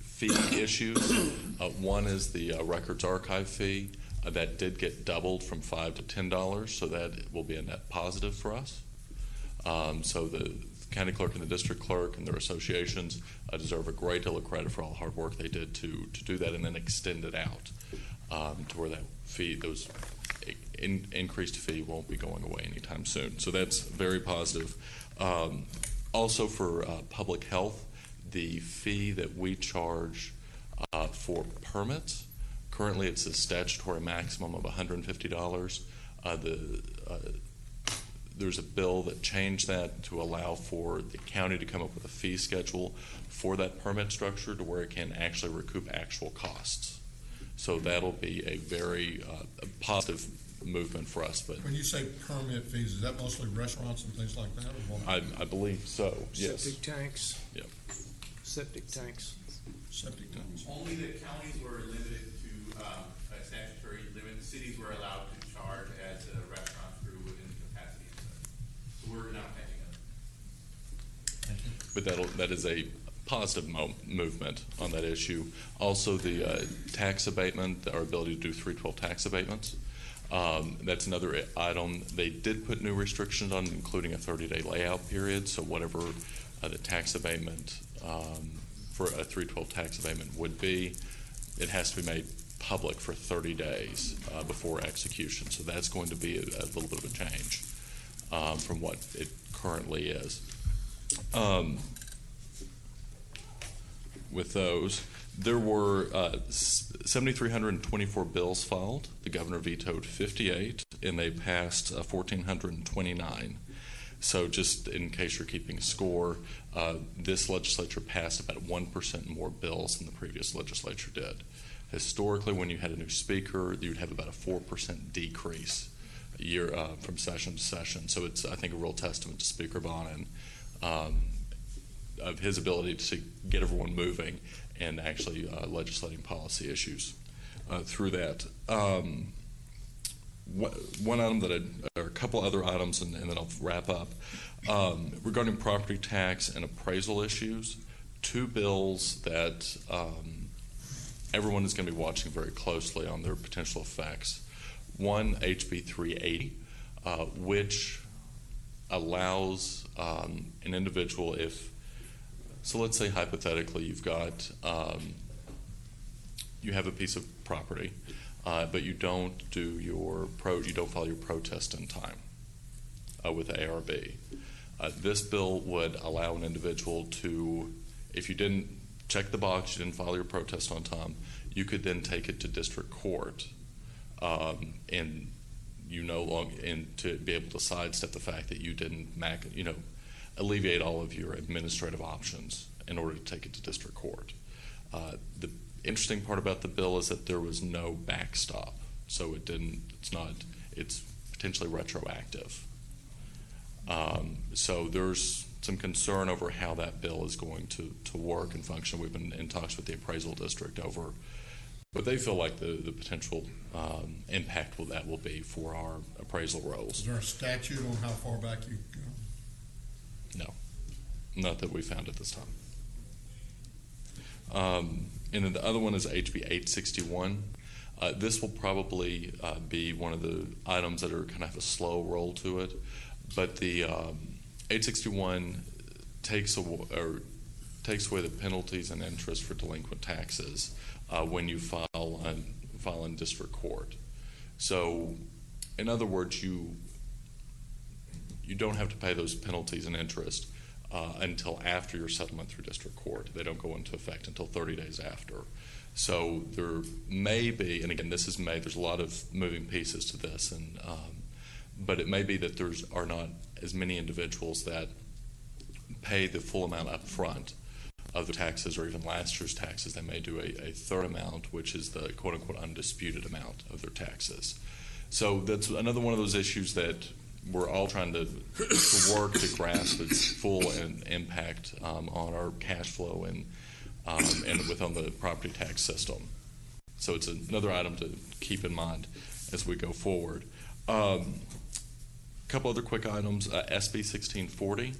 Speaker 23: fee issues. One is the records archive fee. That did get doubled from $5 to $10, so that will be a net positive for us. So the county clerk and the district clerk and their associations deserve a great deal of credit for all the hard work they did to do that and then extend it out to where that fee, those increased fee won't be going away anytime soon. So that's very positive. Also for public health, the fee that we charge for permits, currently it's a statutory maximum of $150. There's a bill that changed that to allow for the county to come up with a fee schedule for that permit structure to where it can actually recoup actual costs. So that'll be a very positive movement for us. But
Speaker 1: when you say permit fees, is that mostly restaurants and things like that? Or what?
Speaker 23: I believe so, yes.
Speaker 12: Septic tanks?
Speaker 23: Yep.
Speaker 12: Septic tanks.
Speaker 1: Septic tanks.
Speaker 13: Only the counties were limited to a statutory limit. Cities were allowed to charge as a restaurant grew within capacity. So we're not catching up.
Speaker 23: But that is a positive movement on that issue. Also, the tax abatement, our ability to do 312 tax abatements. That's another item. They did put new restrictions on, including a 30-day layout period. So whatever the tax abatement for a 312 tax abatement would be, it has to be made public for 30 days before execution. So that's going to be a little bit of a change from what it currently is. With those, there were 7,324 bills filed. The governor vetoed 58, and they passed 1,429. So just in case you're keeping score, this legislature passed about 1% more bills than the previous legislature did. Historically, when you had a new speaker, you would have about a 4% decrease a year from session to session. So it's, I think, a real testament to Speaker Bonin of his ability to get everyone moving and actually legislating policy issues through that. One item or a couple other items, and then I'll wrap up. Regarding property tax and appraisal issues, two bills that everyone is going to be watching very closely on their potential effects. One, HB 380, which allows an individual so let's say hypothetically you've got, you have a piece of property, but you don't file your protest in time with the ARB. This bill would allow an individual to, if you didn't check the box, you didn't file your protest on time, you could then take it to district court, and to be able to sidestep the fact that you didn't alleviate all of your administrative options in order to take it to district court. The interesting part about the bill is that there was no backstop, so it's potentially retroactive. So there's some concern over how that bill is going to work and function. We've been in talks with the appraisal district over what they feel like the potential impact that will be for our appraisal rolls.
Speaker 1: Is there a statute on how far back you go?
Speaker 23: No, not that we found at this time. And then the other one is HB 861. This will probably be one of the items that are kind of have a slow roll to it, but the 861 takes away the penalties and interest for delinquent taxes when you file in district court. So, in other words, you don't have to pay those penalties and interest until after your settlement through district court. They don't go into effect until 30 days after. So there may be, and again, this is May. There's a lot of moving pieces to this, and but it may be that there are not as many individuals that pay the full amount up front of the taxes, or even last year's taxes. They may do a third amount, which is the quote-unquote undisputed amount of their taxes. So that's another one of those issues that we're all trying to work to grasp its full impact on our cash flow and within the property tax system. So it's another item to keep in mind as we go forward. A couple other quick items. SB 1640,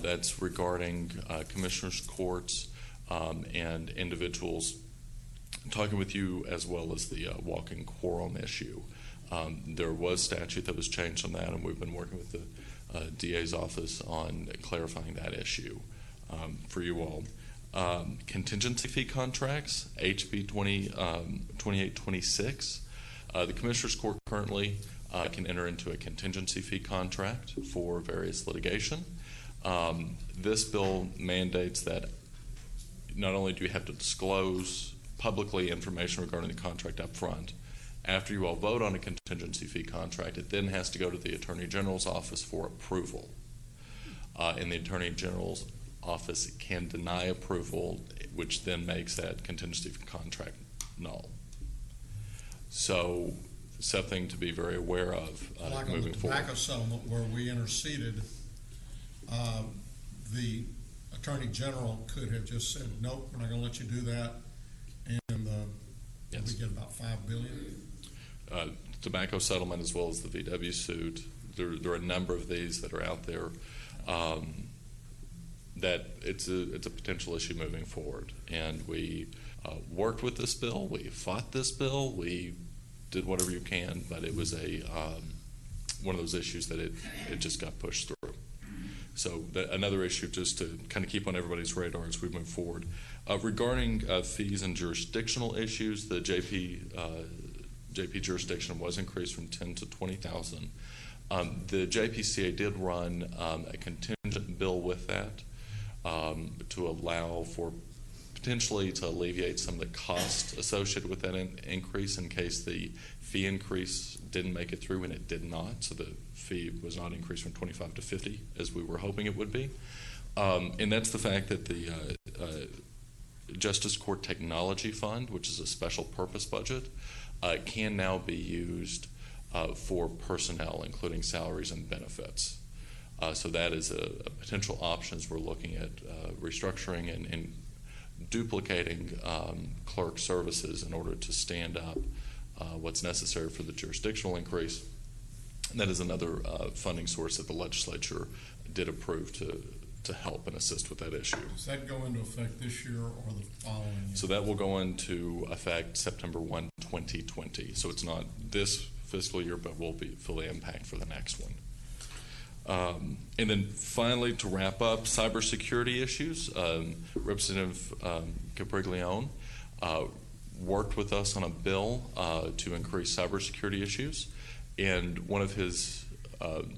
Speaker 23: that's regarding commissioners' courts and individuals, talking with you as well as the walk-in quorum issue. There was statute that was changed on that, and we've been working with the DA's office on clarifying that issue for you all. Contingency fee contracts, HB 2826. The Commissioners Court currently can enter into a contingency fee contract for various litigation. This bill mandates that not only do you have to disclose publicly information regarding the contract up front, after you all vote on a contingency fee contract, it then has to go to the Attorney General's office for approval. And the Attorney General's office can deny approval, which then makes that contingency fee contract null. So something to be very aware of
Speaker 1: like
Speaker 23: moving
Speaker 1: on the
Speaker 23: forward.
Speaker 1: tobacco settlement where we interceded, the Attorney General could have just said, nope, we're not going to let you do that, and we get about $5 billion.
Speaker 23: Tobacco settlement as well as the VW suit. There are a number of these that are out there. That it's a potential issue moving forward, and we worked with this bill. We fought this bill. We did whatever you can, but it was one of those issues that it just got pushed through. So another issue just to kind of keep on everybody's radar as we move forward. Regarding fees and jurisdictional issues, the JP jurisdiction was increased from 10 to 20,000. The JPCA did run a contingent bill with that to allow for potentially to alleviate some of the cost associated with that increase in case the fee increase didn't make it through, and it did not. So the fee was not increased from 25 to 50 as we were hoping it would be. And that's the fact that the Justice Court Technology Fund, which is a special purpose budget, can now be used for personnel, including salaries and benefits. So that is a potential option as we're looking at restructuring and duplicating clerk services in order to stand up what's necessary for the jurisdictional increase. And that is another funding source that the legislature did approve to help and assist with that issue.
Speaker 1: Does that go into effect this year or the following year?
Speaker 23: So that will go into effect September 1, 2020. So it's not this fiscal year, but will be fully impact for the next one. And then finally, to wrap up, cybersecurity issues. Representative Capriglione worked with us on a bill to increase cybersecurity issues. And one of his,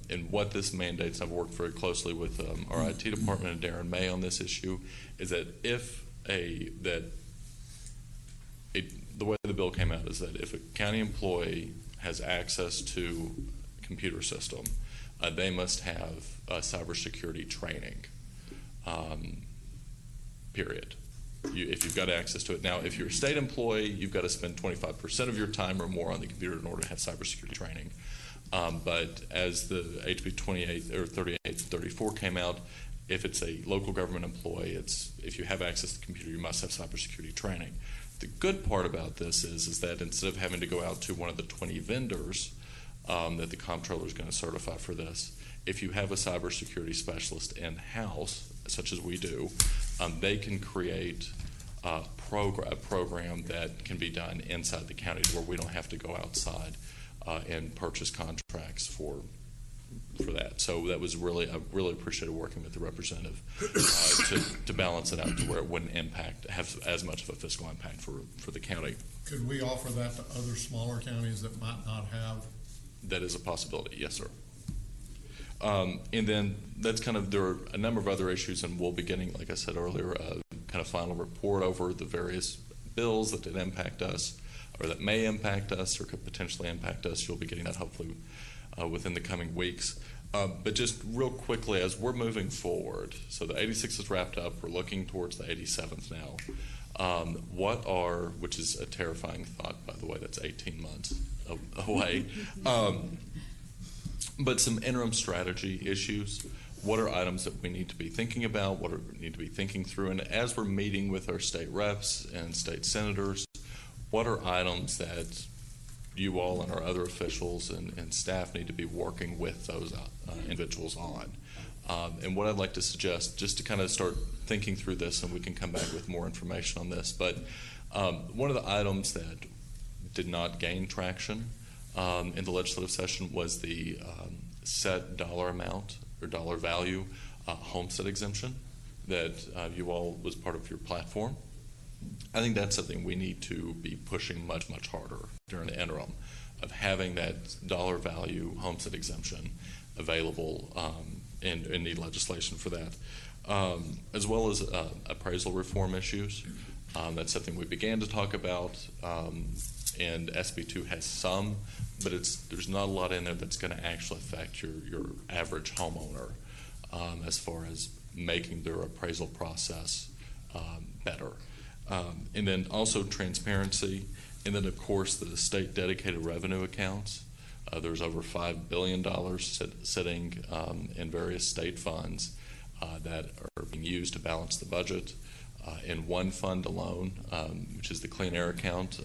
Speaker 23: and what this mandates, I've worked very closely with our IT department and Darren May on this issue, is that the way the bill came out is that if a county employee has access to a computer system, they must have cybersecurity training, period. If you've got access to it. Now, if you're a state employee, you've got to spend 25% of your time or more on the computer in order to have cybersecurity training. But as the HB 28 or 38 and 34 came out, if it's a local government employee, if you have access to the computer, you must have cybersecurity training. The good part about this is that instead of having to go out to one of the 20 vendors that the comptroller is going to certify for this, if you have a cybersecurity specialist in-house, such as we do, they can create program that can be done inside the county where we don't have to go outside and purchase contracts for that. So that was I really appreciated working with the representative to balance it out to where it wouldn't have as much of a fiscal impact for the county.
Speaker 1: Could we offer that to other smaller counties that might not have?
Speaker 23: That is a possibility, yes, sir. And then there are a number of other issues, and we'll be getting, like I said earlier, a kind of final report over the various bills that did impact us, or that may impact us, or could potentially impact us. You'll be getting that hopefully within the coming weeks. But just real quickly, as we're moving forward, so the 86 is wrapped up, we're looking towards the 87th now. Which is a terrifying thought, by the way, that's 18 months away. But some interim strategy issues. What are items that we need to be thinking about? What we need to be thinking through? And as we're meeting with our state reps and state senators, what are items that you all and our other officials and staff need to be working with those individuals on? And what I'd like to suggest, just to kind of start thinking through this, and we can come back with more information on this, but one of the items that did not gain traction in the legislative session was the set dollar amount or dollar value homestead exemption that you all was part of your platform. I think that's something we need to be pushing much, much harder during the interim of having that dollar value homestead exemption available and need legislation for that, as well as appraisal reform issues. That's something we began to talk about, and SB2 has some, but there's not a lot in there that's going to actually affect your average homeowner as far as making their appraisal process better. And then also transparency, and then of course the state dedicated revenue accounts. There's over $5 billion sitting in various state funds that are being used to balance the budget. In one fund alone, which is the Clean Air account,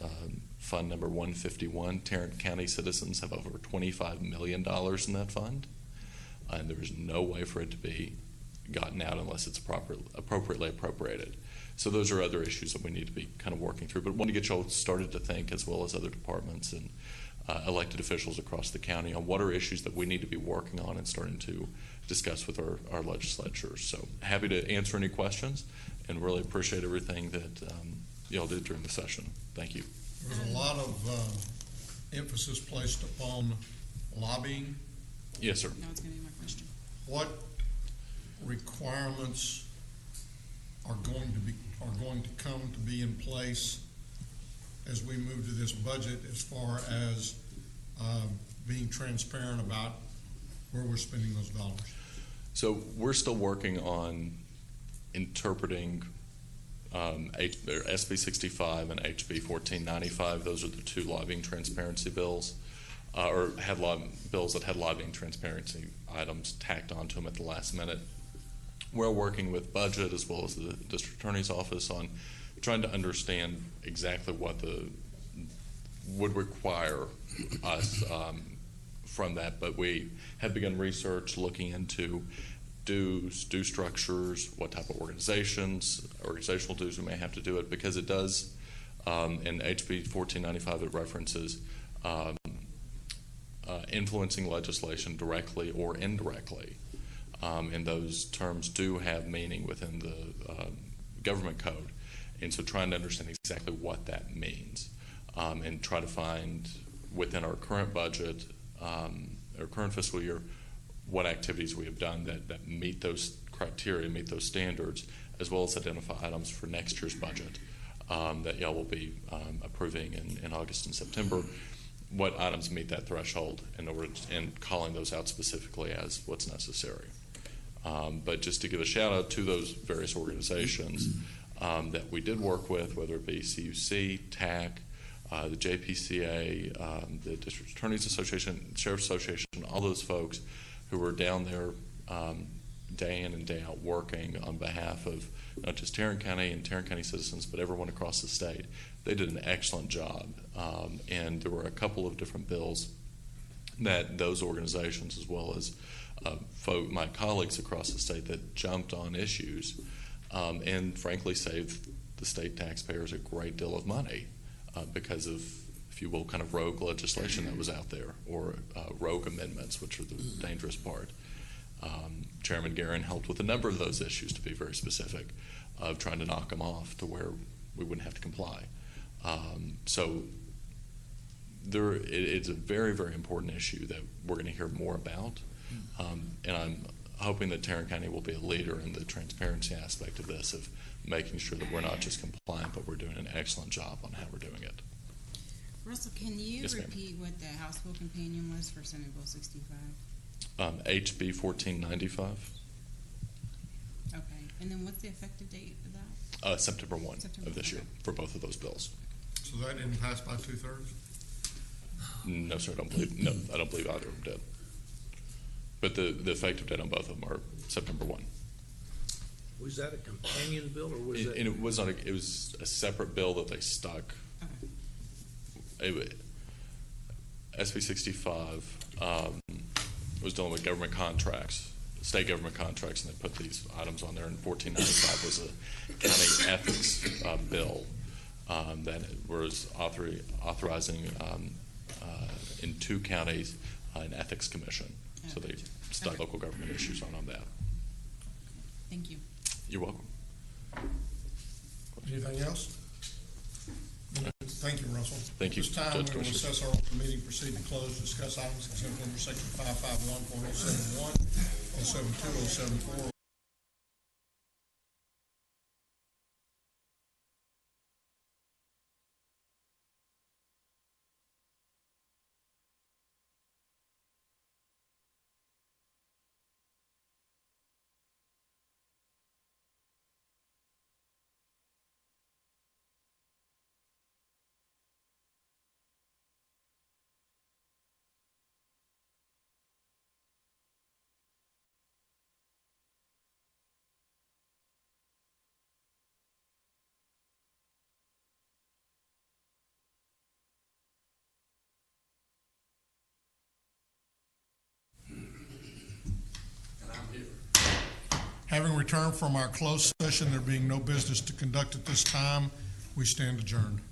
Speaker 23: fund number 151, Tarrant County citizens have over $25 million in that fund, and there's no way for it to be gotten out unless it's appropriately appropriated. So those are other issues that we need to be kind of working through, but want to get you all started to think, as well as other departments and elected officials across the county, on what are issues that we need to be working on and starting to discuss with our legislatures. So happy to answer any questions, and really appreciate everything that y'all did during the session. Thank you.
Speaker 1: There's a lot of emphasis placed upon lobbying.
Speaker 23: Yes, sir.
Speaker 4: No, it's going to be my question.
Speaker 1: What requirements are going to come to be in place as we move to this budget, as far as being transparent about where we're spending those dollars?
Speaker 23: So we're still working on interpreting SB 65 and HB 1495. Those are the two lobbying transparency bills, or bills that had lobbying transparency items tacked onto them at the last minute. We're working with budget as well as the district attorney's office on trying to understand exactly what would require us from that. But we have begun research looking into dues, due structures, what type of organizational dues we may have to do it, because it does, in HB 1495, it references influencing legislation directly or indirectly. And those terms do have meaning within the government code. And so trying to understand exactly what that means, and try to find within our current budget, our current fiscal year, what activities we have done that meet those criteria, meet those standards, as well as identify items for next year's budget that y'all will be approving in August and September. What items meet that threshold and calling those out specifically as what's necessary. But just to give a shout out to those various organizations that we did work with, whether it be CUC, TAC, the JPCA, the District Attorneys Association, Sheriff's Association, all those folks who were down there day in and day out working on behalf of not just Tarrant County and Tarrant County citizens, but everyone across the state. They did an excellent job. And there were a couple of different bills that those organizations, as well as my colleagues across the state, that jumped on issues and frankly saved the state taxpayers a great deal of money because of, if you will, kind of rogue legislation that was out there, or rogue amendments, which are the dangerous part. Chairman Guerin helped with a number of those issues, to be very specific, of trying to knock them off to where we wouldn't have to comply. So it's a very, very important issue that we're going to hear more about. And I'm hoping that Tarrant County will be a leader in the transparency aspect of this, of making sure that we're not just compliant, but we're doing an excellent job on how we're doing it.
Speaker 4: Russell, can you
Speaker 23: Yes, ma'am.
Speaker 4: repeat what the House Bill companion was for Senate Bill 65?
Speaker 23: HB 1495,
Speaker 4: Okay, and then what's the effective date of that?
Speaker 23: September 1
Speaker 4: September
Speaker 23: of this year for both of those bills.
Speaker 1: So that didn't pass by 2/3?
Speaker 23: No, sir, I don't believe either of them did. But the effective date on both of them are September 1.
Speaker 12: Was that a companion bill, or was
Speaker 23: And it was not. It was a separate bill that they stuck. SB 65 was dealing with government contracts, state government contracts, and they put these items on there. And 1495 was a county ethics bill that was authorizing in 2 counties an ethics commission. So they stuck local government issues on that.
Speaker 4: Thank you.
Speaker 23: You're welcome.
Speaker 1: Anything else? Thank you, Russell.
Speaker 23: Thank you,
Speaker 1: This time,
Speaker 23: Judge
Speaker 1: we will
Speaker 23: Commissioners.
Speaker 1: assess our open meeting, proceed to close, discuss items exempt under section 551.071, 072, 074. Having returned from our closed session, there being no business to conduct at this time, we stand adjourned.